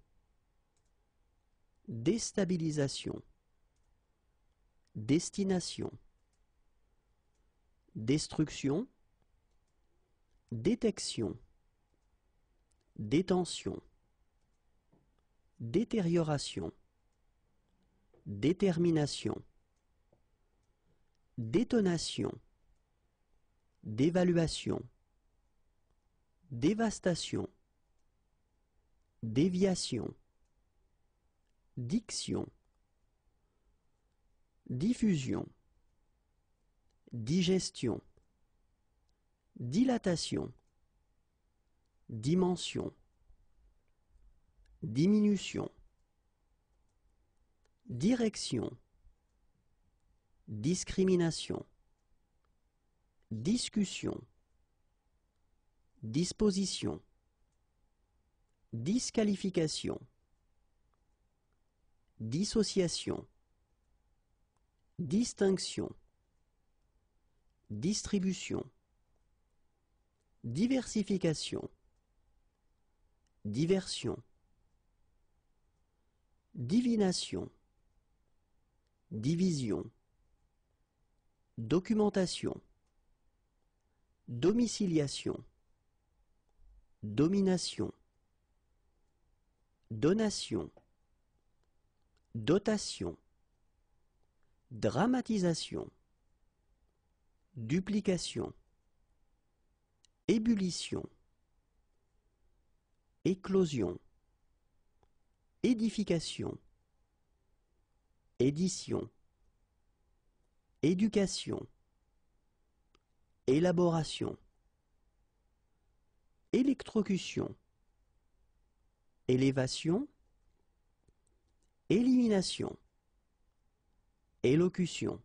déstabilisation, destination, destruction, détection, détention, détérioration, détermination, détonation, d'évaluation, dévastation, déviation, diction, diffusion, digestion, dilatation, dimension, diminution, direction, discrimination, discussion, disposition, disqualification, dissociation, distinction, distribution, diversification, diversion, divination, division, documentation, domiciliation, domination, donation, dotation, dramatisation, duplication, ébullition, éclosion, édification, édition, éducation, élaboration, électrocution, élévation, élimination, élocution,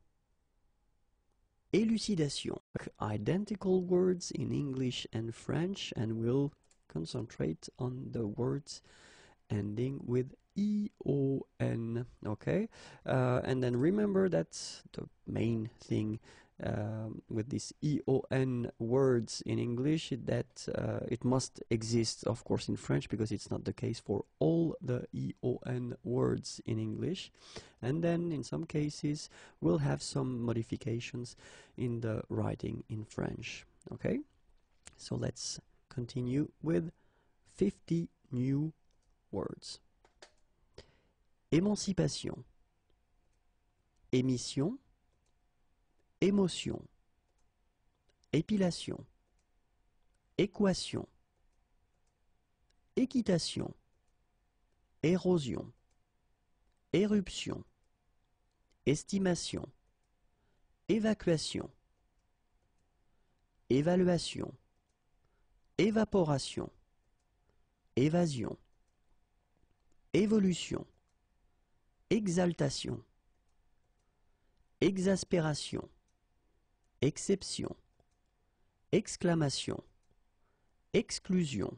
élucidation. Identical words in English and French, and we'll concentrate on the words ending with EON. Okay, and then remember that the main thing with these EON words in English is that it must exist, of course, in French, because it's not the case for all the EON words in English. And then in some cases we'll have some modifications in the writing in French. Okay, so let's continue with 50 new words. Émancipation, émission, émotion, épilation, équation, équitation, érosion, éruption, estimation, évacuation, évaluation, évaporation, évasion, évolution, exaltation, exaspération, exception, exclamation, exclusion,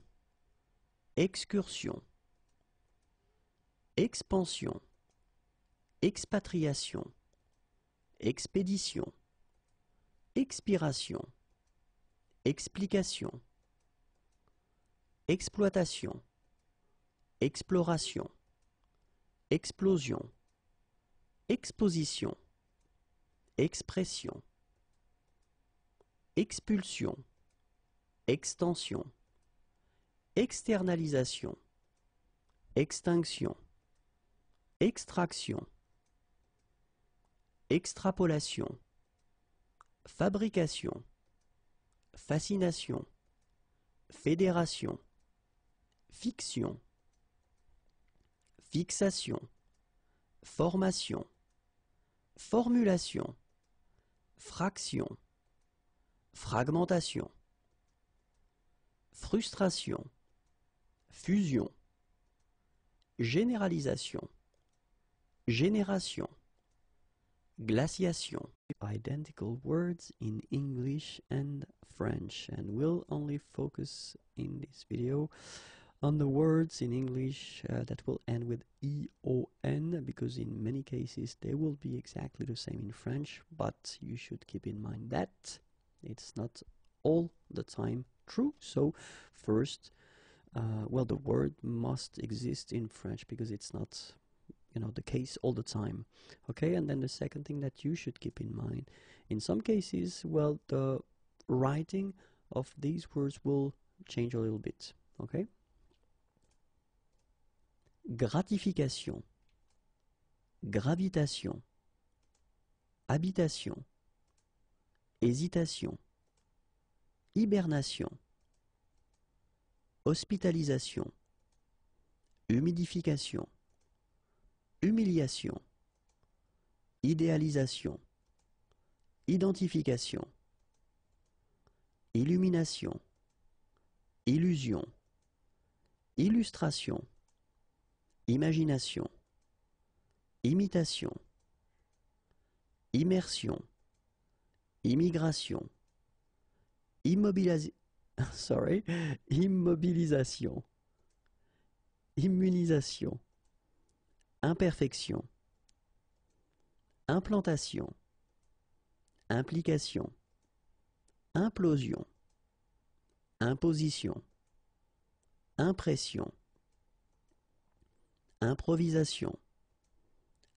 excursion, expansion, expatriation, expédition, expiration, explication, exploitation, exploration, explosion, exposition, expression, expulsion, extension, externalisation, extinction, extraction, extrapolation, fabrication, fascination, fédération, fiction, fixation, formation, formulation, fraction, fragmentation, frustration, fusion, généralisation, génération, glaciation. Identical words in English and French, and we'll only focus in this video on the words in English that will end with EON, because in many cases they will be exactly the same in French, but you should keep in mind that it's not all the time true. So first, well, the word must exist in French because it's not, you know, the case all the time. Okay, and then the second thing that you should keep in mind, in some cases, well, the writing of these words will change a little bit. Okay. Gratification, gravitation, habitation, hésitation, hibernation, hospitalisation, humidification, humiliation, idéalisation, identification, illumination, illusion, illustration, imagination, imitation, immersion, immigration, immobilisation, immunisation, imperfection, implantation, implication, implosion, imposition, impression, improvisation,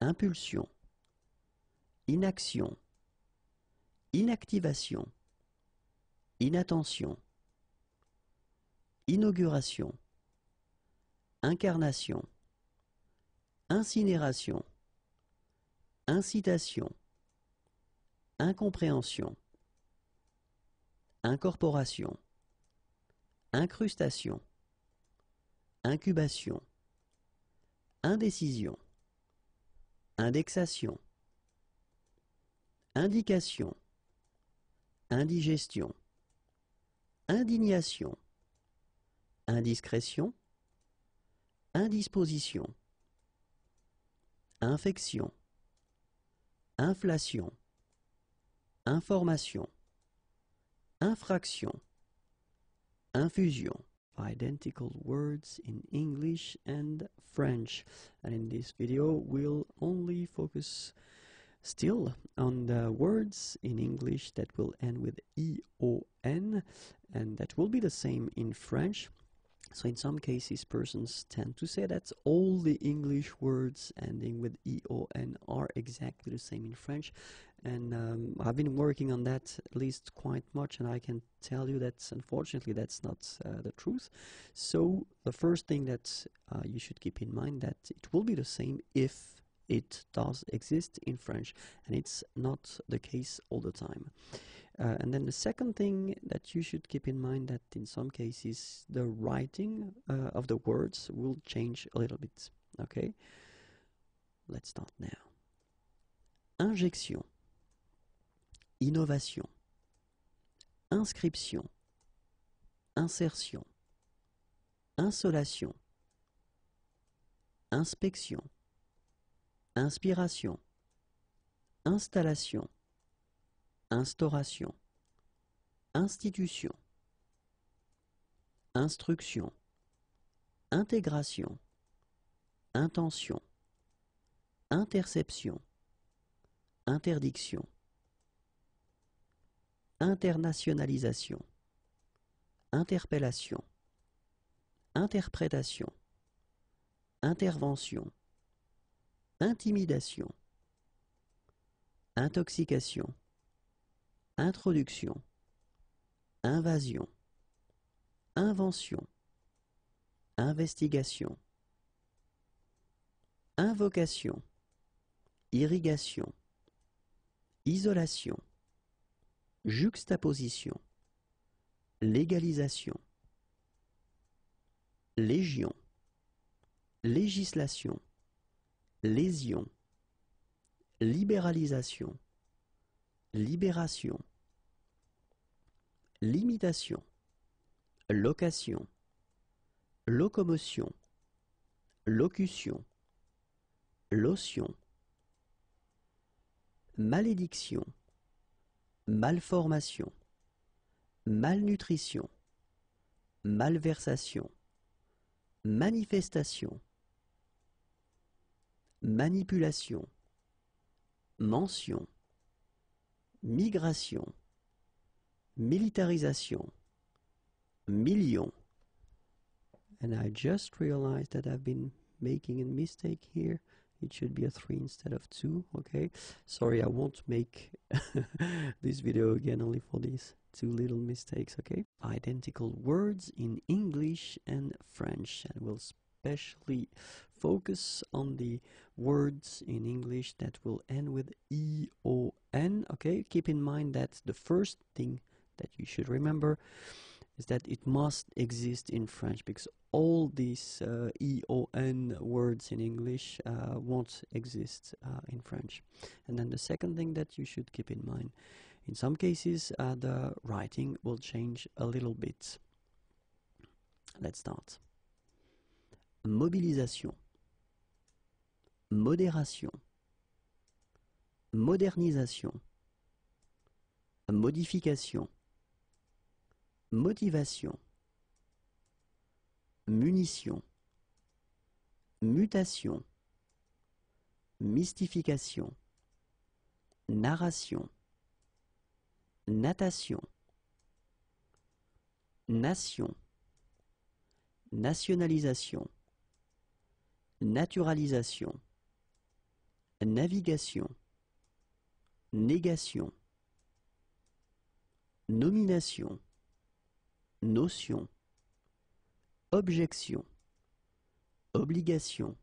impulsion, inaction, inactivation, inattention, inauguration, incarnation, incinération, incitation, incompréhension, incorporation, incrustation, incubation, indécision, indexation, indication, indigestion, indignation, indiscrétion, indisposition, infection, inflation, information, infraction, infusion. Identical words in English and French, and in this video we'll only focus still on the words in English that will end with EON, and that will be the same in French. So in some cases persons tend to say that all the English words ending with EON are exactly the same in French, and I've been working on that at least quite much, and I can tell you that unfortunately that's not the truth. So the first thing that you should keep in mind, that it will be the same if it does exist in French, and it's not the case all the time. And then the second thing that you should keep in mind, that in some cases the writing of the words will change a little bit. Okay, let's start now. Injection, innovation, inscription, insertion, insolation, inspection, inspiration, installation, instauration, institution, instruction, intégration, intention, interception, interdiction, internationalisation, interpellation, interprétation, intervention, intimidation, intoxication, introduction, invasion, invention, investigation, invocation, irrigation, isolation, juxtaposition, légalisation, légion, législation, lésion, libéralisation, libération, limitation, location, locomotion, locution, lotion, malédiction, malformation, malnutrition, malversation, manifestation, manipulation, mention, migration, militarisation, million. And I just realized that I've been making a mistake here. It should be a 3 instead of 2, okay? Sorry, I won't make this video again only for these 2 little mistakes, okay? Identical words in English and French, and we'll especially focus on the words in English that will end with EON, okay? Keep in mind that the first thing that you should remember is that it must exist in French, because all these EON words in English won't exist in French. And then the second thing that you should keep in mind, in some cases the writing will change a little bit. Let's start. Mobilisation, modération, modernisation, modification, motivation, munition, mutation, mystification, narration, natation, nation, nationalisation, naturalisation, navigation, négation, nomination, notion, objection, obligation,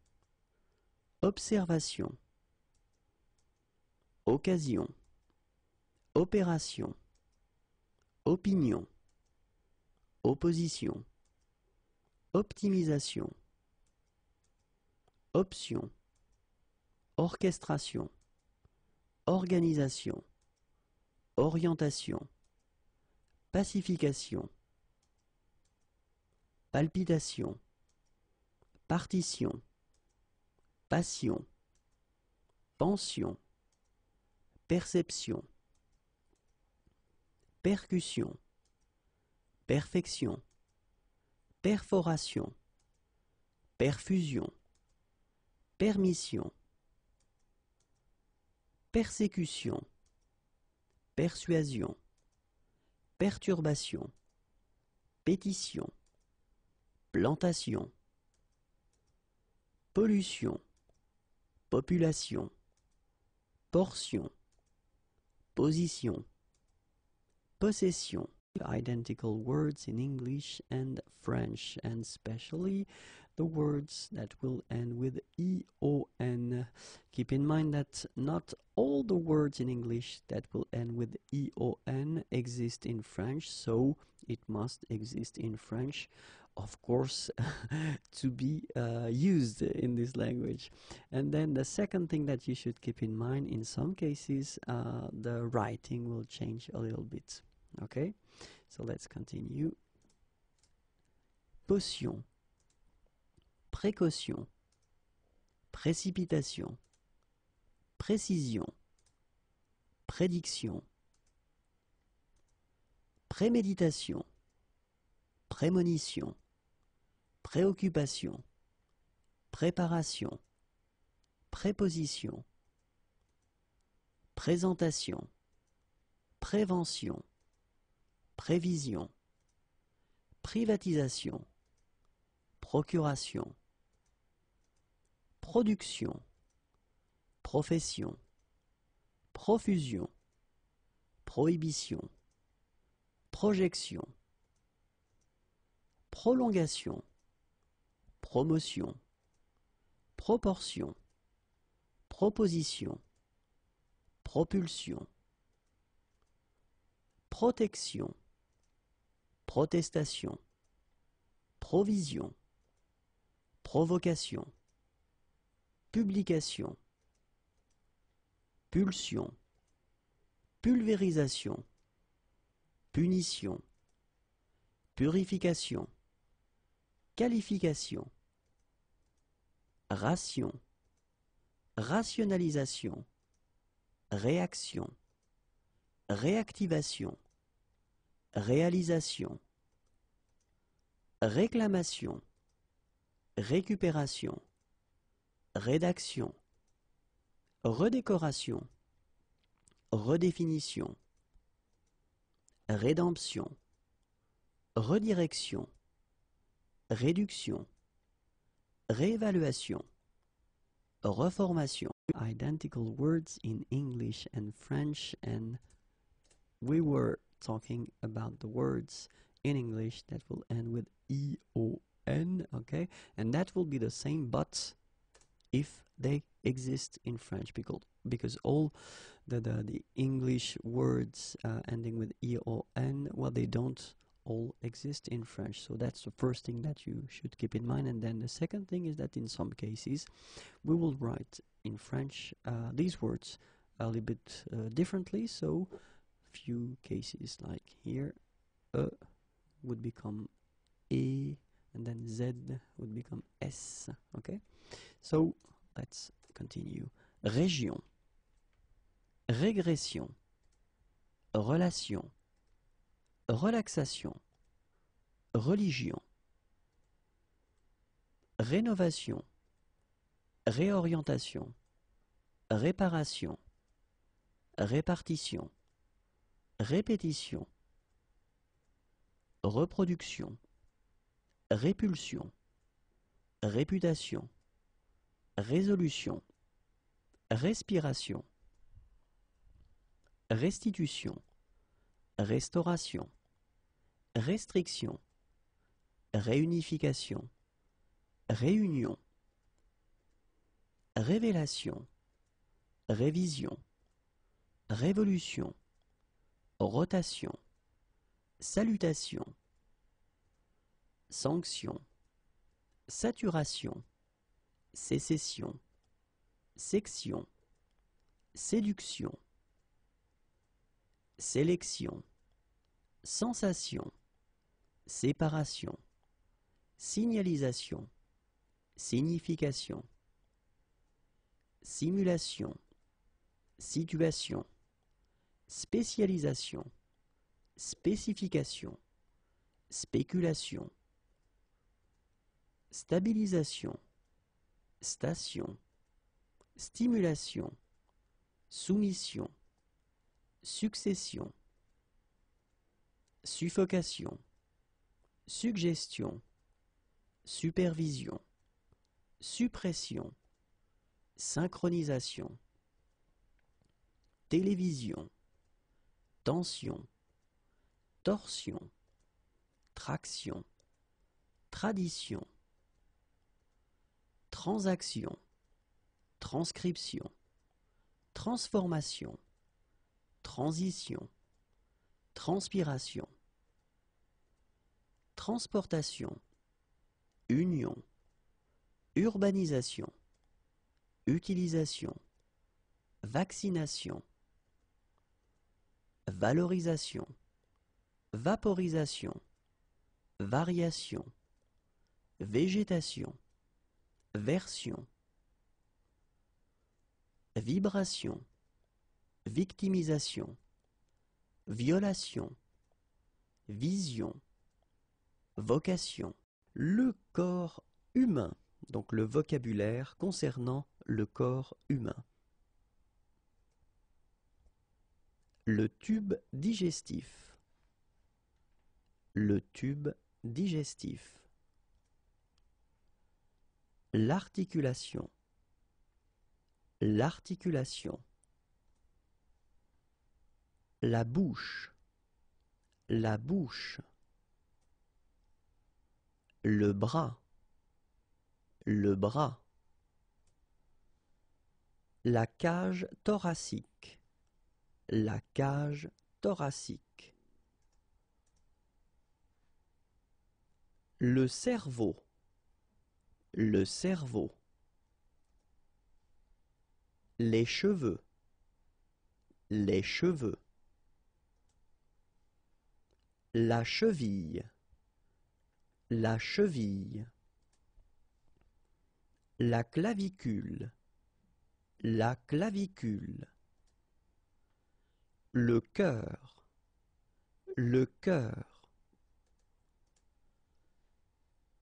observation, occasion, opération, opinion, opposition, optimisation, option, orchestration, organisation, orientation, pacification, palpitation, partition, passion, pension, perception, percussion, perfection, perforation, perfusion, permission, persécution, persuasion, perturbation, pétition, plantation, pollution, population, portion, position, possession. Identical words in English and French, and especially the words that will end with EON. Keep in mind that not all the words in English that will end with EON exist in French, so it must exist in French, of course, to be used in this language. And then the second thing that you should keep in mind, in some cases the writing will change a little bit. Okay, so let's continue. Potion, précaution, précipitation, précision, prédiction, préméditation, prémonition, préoccupation, préparation, préposition, présentation, prévention, prévision, privatisation, procuration, production, profession, profusion, prohibition, projection, prolongation, promotion, proportion, proposition, propulsion, protection, protestation, provision, provocation, publication, pulsion, pulvérisation, punition, purification, qualification, ration, rationalisation, réaction, réactivation, réalisation, réclamation, récupération, rédaction, redécoration, redéfinition, rédemption, redirection, réduction, réévaluation, reformation. Identical words in English and French, and we were talking about the words in English that will end with EON, okay? And that will be the same but if they exist in French, because all the English words ending with EON, well, they don't all exist in French. So that's the first thing that you should keep in mind. And then the second thing is that in some cases we will write in French these words a little bit differently. So few cases like here, would become E, and then Z would become S. Okay, so let's continue. Région, régression, relation, relaxation, religion, rénovation, réorientation, réparation, répartition, répétition, reproduction, répulsion, réputation, résolution, respiration, restitution, restauration, restriction, réunification, réunion, révélation, révision, révolution, rotation, salutation, sanction, saturation, sécession, section, séduction, sélection, sensation, séparation, signalisation, signification, simulation, situation, spécialisation, spécification, spéculation, stabilisation, station, stimulation, soumission, succession, suffocation, suggestion, supervision, suppression, synchronisation, télévision, tension, torsion, traction, tradition, transaction, transcription, transformation, transition, transpiration, transportation, union, urbanisation, utilisation, vaccination, valorisation, vaporisation, variation, végétation, version, vibration, victimisation, violation, vision, vocation. Le corps humain, donc le vocabulaire concernant le corps humain. Le tube digestif. Le tube digestif. L'articulation. L'articulation. La bouche. La bouche. Le bras. Le bras. La cage thoracique. La cage thoracique. Le cerveau. Le cerveau. Les cheveux. Les cheveux. La cheville. La cheville. La clavicule. La clavicule. Le cœur. Le cœur.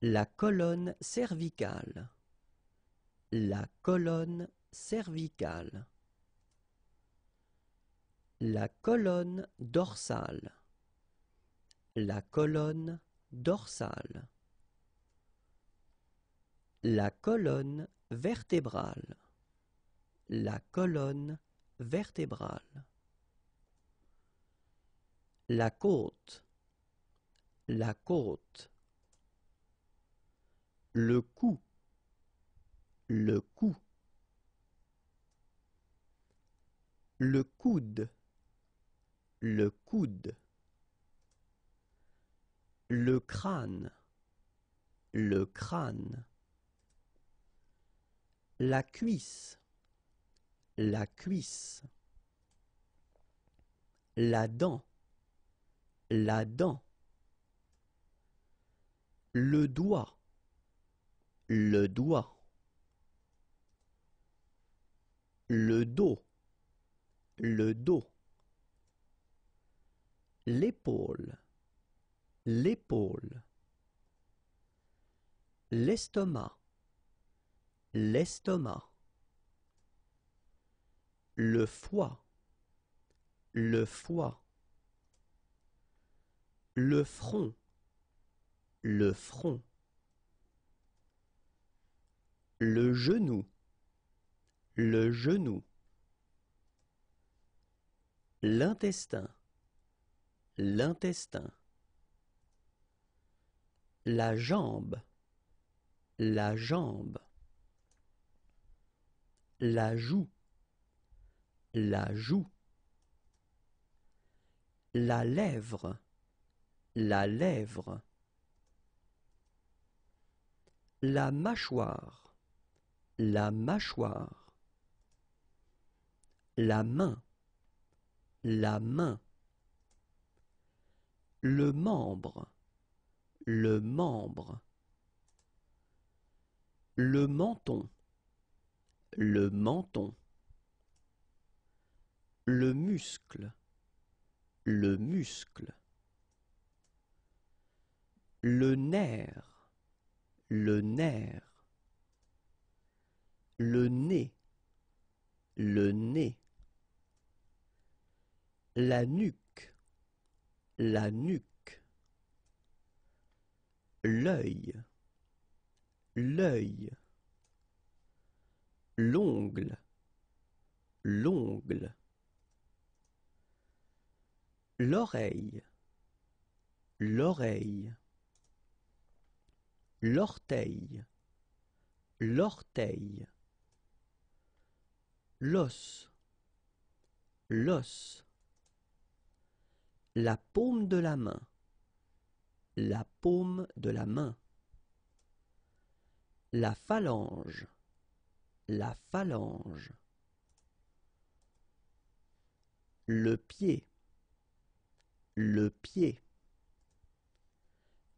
La colonne cervicale. La colonne cervicale. La colonne dorsale. La colonne dorsale. La colonne vertébrale. La colonne vertébrale. La côte. La côte. Le cou. Le cou. Le coude. Le coude. Le crâne. Le crâne. La cuisse. La cuisse. La dent. La dent. Le doigt. Le doigt. Le dos. Le dos. L'épaule. L'épaule. L'estomac. L'estomac. Le foie. Le foie. Le front. Le front. Le genou. Le genou. L'intestin. L'intestin. La jambe. La jambe. La joue. La joue. La lèvre. La lèvre. La mâchoire. La mâchoire. La main. La main. Le membre. Le membre. Le menton. Le menton. Le muscle. Le muscle. Le nerf. Le nerf. Le nez. Le nez. La nuque. La nuque. L'œil. L'œil. L'ongle. L'ongle. L'oreille. L'oreille. L'orteil. L'orteil. L'os. L'os. La paume de la main. La paume de la main. La phalange. La phalange. Le pied. Le pied.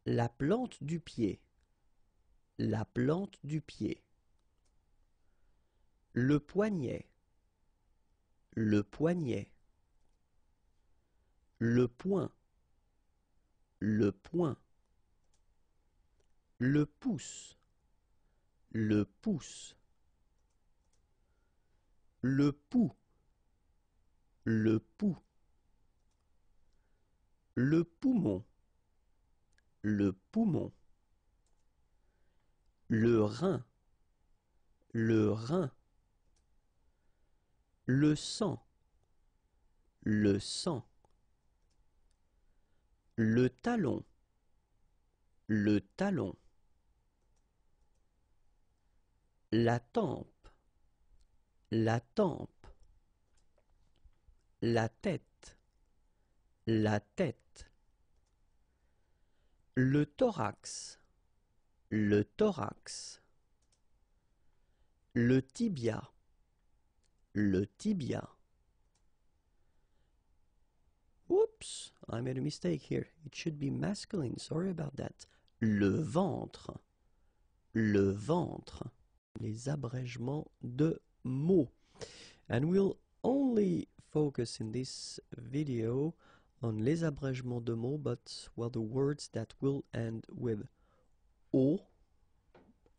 La plante du pied. La plante du pied. Le poignet. Le poignet. Le poing. Le poing. le pouce, le pouce, le pouls, le pouls, le poumon, le poumon, le rein, le rein, le sang, le sang, le talon, le talon, la tempe, la tempe, la tête, la tête, le thorax, le thorax, le tibia, le tibia. Whoops, I made a mistake here. It should be masculine, sorry about that. Le ventre, le ventre. Les abrègements de mots. And we'll only focus in this video on les abrègements de mots, but well, the words that will end with O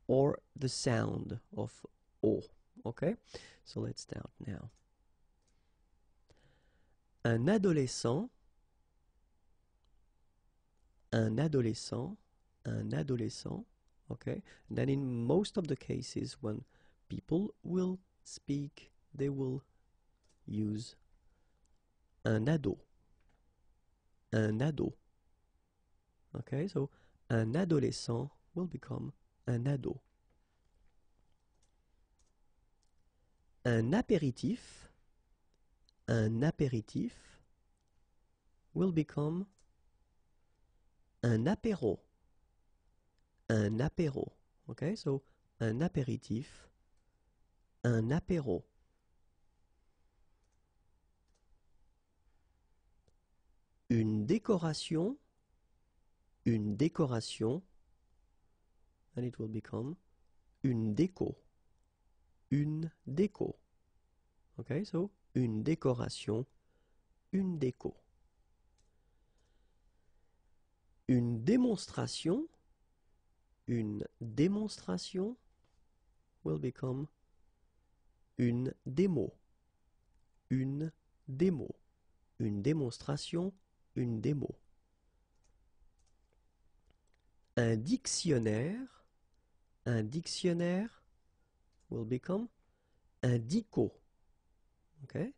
or the sound of O. Okay, so let's start now. Un adolescent, un adolescent, un adolescent. Okay, and then in most of the cases when people will speak, they will use un ado. Un ado. Okay, so un adolescent will become un ado. Un apéritif will become un apéro. Un apéro. Okay, so un apéritif, un apéro. Une décoration, and it will become une déco. Une déco. Okay, so une décoration, une déco. Une démonstration will become une démo. Une démo. Une démonstration, une démo. Un dictionnaire will become un dico. Okay?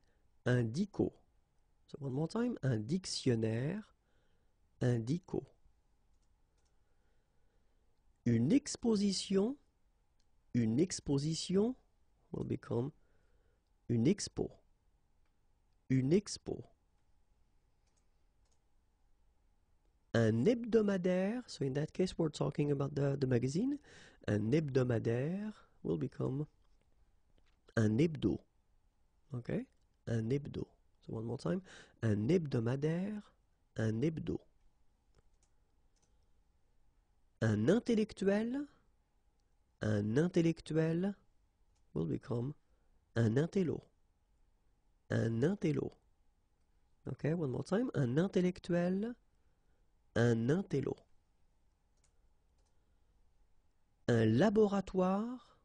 Un dico. So one more time, un dictionnaire, un dico. Une exposition will become une expo. Une expo. Un hebdomadaire, so in that case we're talking about the magazine. Un hebdomadaire will become un hebdo. Okay? Un hebdo. So one more time. Un hebdomadaire, un hebdo. Un intellectuel will become un intello. Un intello. Okay, one more time. Un intellectuel, un intello. Un laboratoire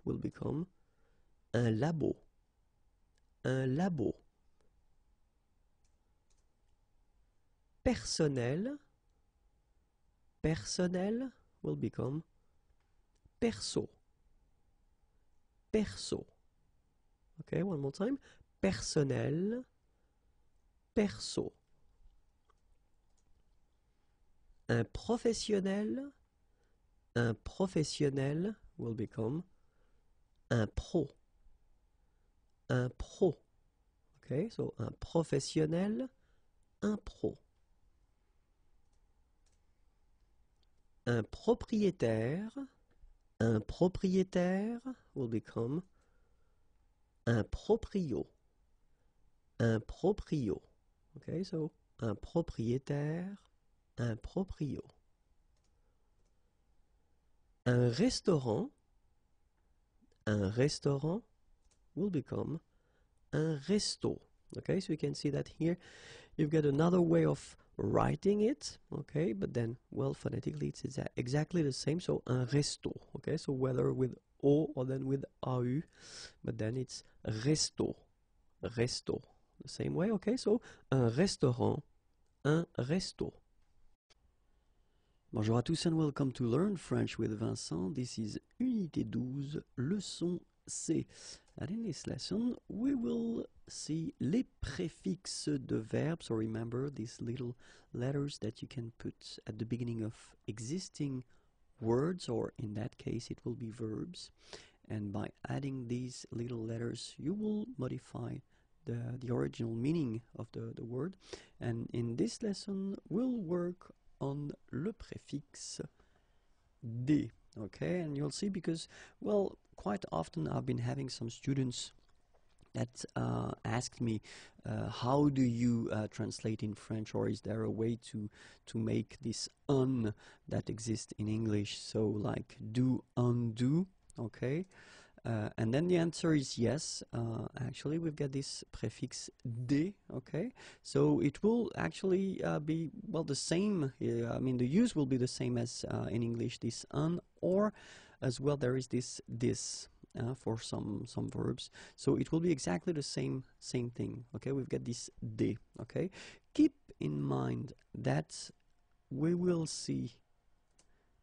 will become un labo. Un labo. Personnel will become perso. Perso. Okay, one more time. Personnel, perso. Un professionnel will become un pro. Un pro. Okay, so un professionnel, un pro. Un propriétaire will become un proprio. Un proprio. Okay, so un propriétaire, un proprio. Un restaurant will become un resto. Okay, so you can see that here you've got another way of writing it, okay, but then, well, phonetically it's exactly the same, so un resto, okay, so whether with O or then with AU, but then it's resto, resto, the same way, okay, so un restaurant, un resto. Bonjour à tous and welcome to Learn French with Vincent. This is Unité 12, leçon C. And in this lesson, we will see les préfixes de verbes. So remember these little letters that you can put at the beginning of existing words, or in that case, it will be verbs. And by adding these little letters, you will modify the original meaning of the word. And in this lesson, we'll work on le préfixe des. Okay, and you'll see because, well, quite often I've been having some students that asked me, how do you translate in French, or is there a way to make this un that exists in English? So like do, undo, okay? And then the answer is yes. Actually, we've got this prefix des, okay? So it will actually be, well, the same. I mean, the use will be the same as in English, this un, or as well there is this for some verbs. So it will be exactly the same thing, okay? We've got this des, okay? Keep in mind that we will see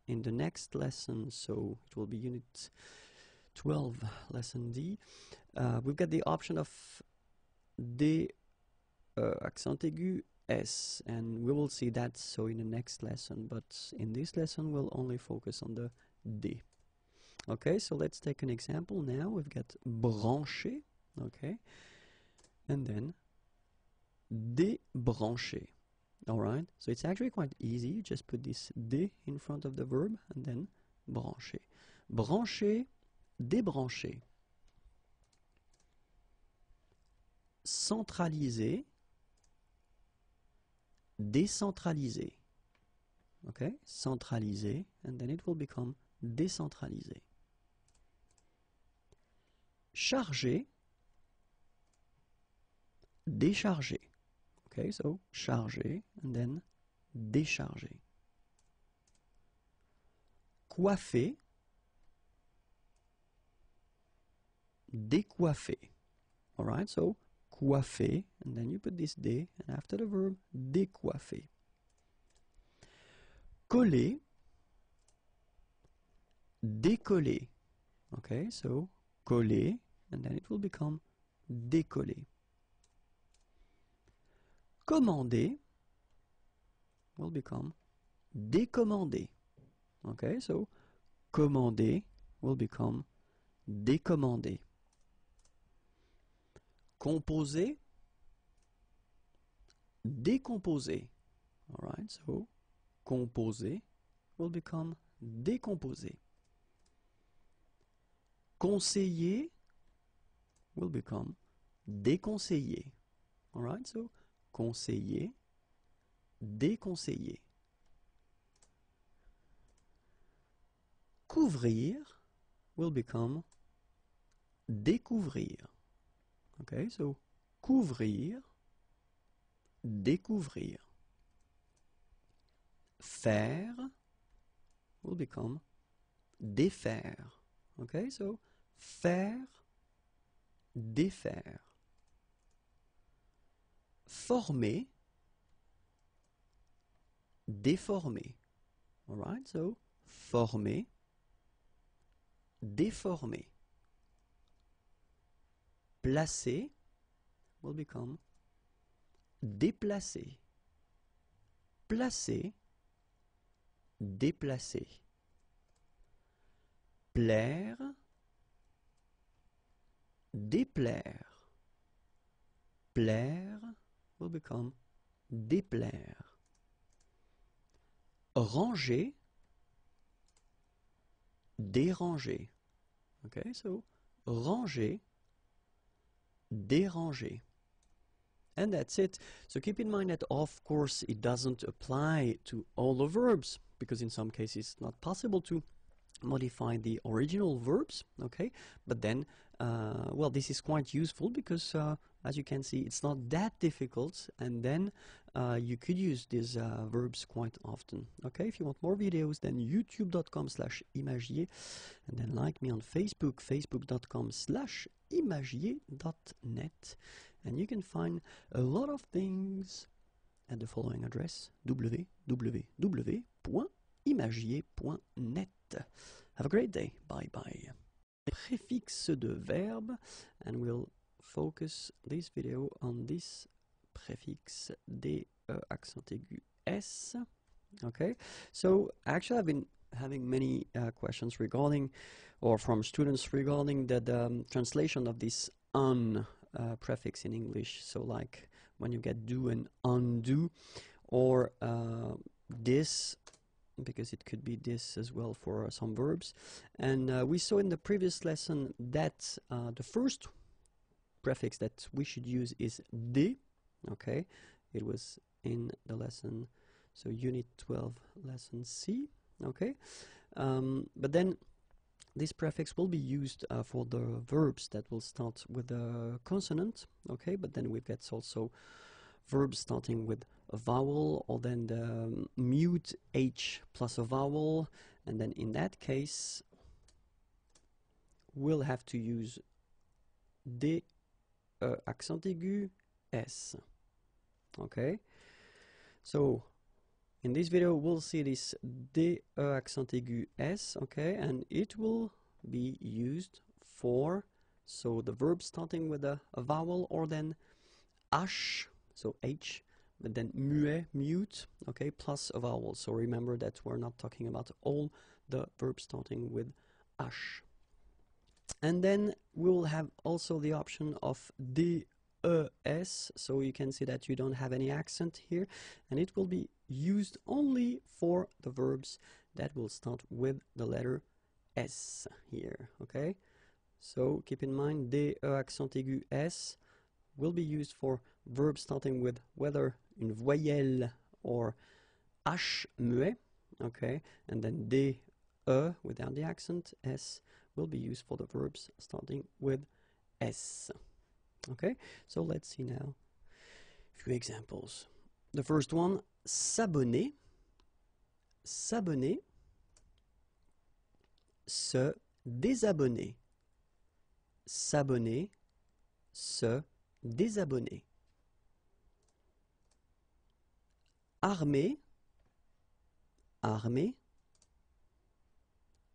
in the next lesson, so it will be unit 12, lesson D. We've got the option of des accent aigu S, and we will see that so in the next lesson, but in this lesson we'll only focus on the des. Okay, so let's take an example now. We've got brancher, okay, and then débrancher. Alright, so it's actually quite easy. You just put this des in front of the verb and then brancher. Brancher, débrancher. Centraliser, décentraliser. Okay, centraliser, and then it will become décentraliser. Charger, décharger. Okay, so charger and then décharger. Coiffer, décoiffer. Alright, so coiffer, and then you put this dé, and after the verb, décoiffer. Coller, décoller. Okay, so coller, and then it will become décoller. Commander will become décommander. Okay, so commander will become décommander. Composer, décomposer. Alright, so composer will become décomposer. Conseiller will become déconseiller. Alright, so conseiller, déconseiller. Couvrir will become découvrir. Okay, so couvrir, découvrir. Faire will become défaire. Okay, so faire, défaire. Former, déformer. Alright, so former, déformer. Placer will become déplacer. Placer, déplacer. Plaire, déplaire. Plaire will become déplaire. Ranger, déranger. Okay, so ranger, déranger. And that's it. So keep in mind that, of course, it doesn't apply to all the verbs, because in some cases it's not possible to modify the original verbs, okay, but then well, this is quite useful because as you can see, it's not that difficult, and then you could use these verbs quite often. Okay, if you want more videos, then youtube.com/imagier, and then like me on Facebook, facebook.com/imagier.net, and you can find a lot of things at the following address: www.imagier.net. Have a great day. Bye bye. Préfixe de verbe, and we'll focus this video on this préfixe DE accent aigu S. Okay, so actually I've been having many questions regarding, or from students regarding the translation of this un prefix in English. So like when you get do and undo, or this, because it could be this as well for some verbs. And we saw in the previous lesson that the first prefix that we should use is de. Okay, it was in the lesson, so unit 12, lesson C. Okay, but then this prefix will be used for the verbs that will start with a consonant. Okay, but then we've got also verbs starting with a vowel, or then the mute H plus a vowel, and then in that case we'll have to use DE accent aigu S. Okay, so in this video we'll see this DE accent aigu S, okay, and it will be used for, so the verb starting with a vowel, or then H, so H, but then muet, mute, okay, plus a vowel. So remember that we're not talking about all the verbs starting with H. And then we will have also the option of DES, so you can see that you don't have any accent here, and it will be used only for the verbs that will start with the letter S here, okay? So keep in mind, DE accent aigu S will be used for verbs starting with whether une voyelle or H muet, okay, and then DE without the accent S will be used for the verbs starting with S. Okay, so let's see now a few examples. The first one, s'abonner, s'abonner, se désabonner, s'abonner, se désabonner. Armer, armer,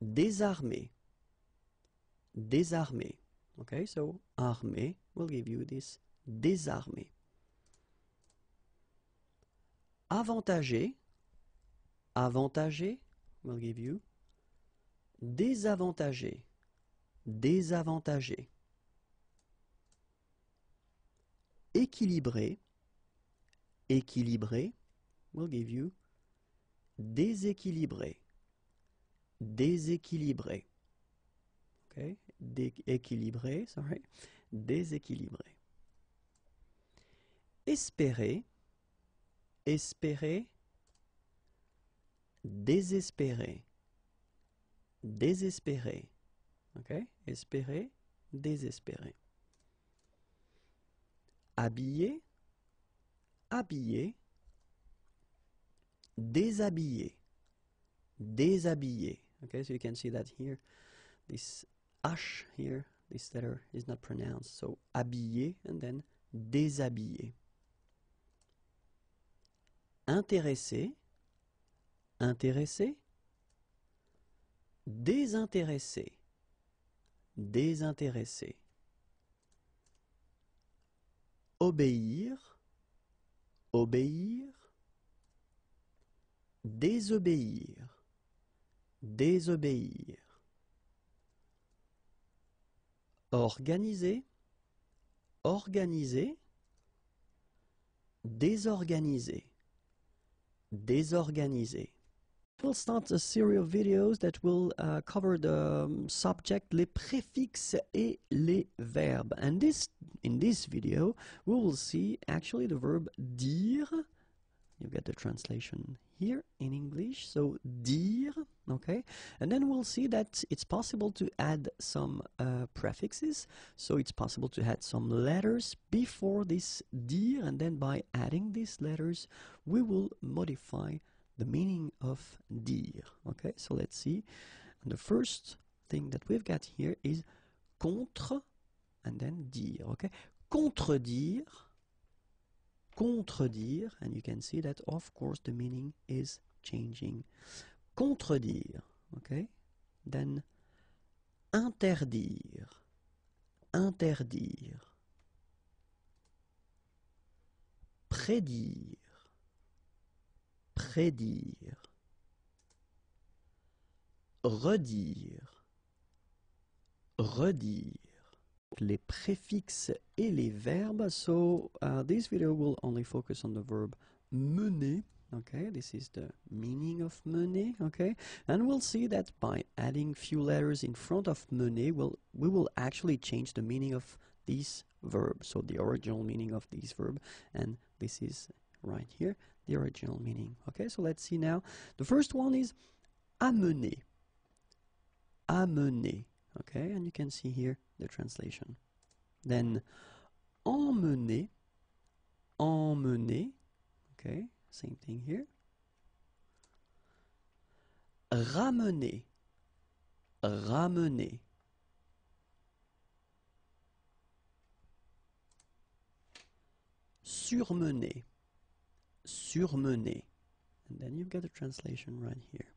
désarmer, désarmer. Okay, so armer will give you this désarmer. Avantager, avantager will give you désavantager, désavantager. Équilibrer, équilibrer will give you déséquilibré, déséquilibré. Okay, équilibré, sorry, déséquilibré. Espérer, espérer, désespérer, désespérer. Okay, espérer, désespérer. Habiller, habiller, déshabiller, déshabiller. Okay, so you can see that here, this H here, this letter is not pronounced, so habiller and then déshabiller. Intéresser, intéresser, désintéresser, désintéresser. Obéir, obéir, désobéir, désobéir. Organiser, organiser, désorganiser, désorganiser. We'll start a series of videos that will cover the subject, les préfixes et les verbes. And in this video, we will see actually the verb dire. You get the translation here in English. So dire, Okay, and then we'll see that it's possible to add some prefixes. So it's possible to add some letters before this dire, and then by adding these letters, we will modify the meaning of dire. Okay, so let's see. And the first thing that we've got here is contre, and then dire. Okay, contredire, contredire, and you can see that of course the meaning is changing. Contredire, okay? Then interdire, interdire. Prédire, prédire. Redire, redire. Les préfixes et les verbes. So this video will only focus on the verb mener. Okay, this is the meaning of mener, okay? And we'll see that by adding few letters in front of mener, we will actually change the meaning of this verb. So the original meaning of this verb, and this is right here, the original meaning. Okay, so let's see now. The first one is amener. Amener, okay? And you can see here the translation. Then emmener, emmener, okay? Same thing here. Ramener, ramener. Surmener, surmener. And then you've got the translation right here.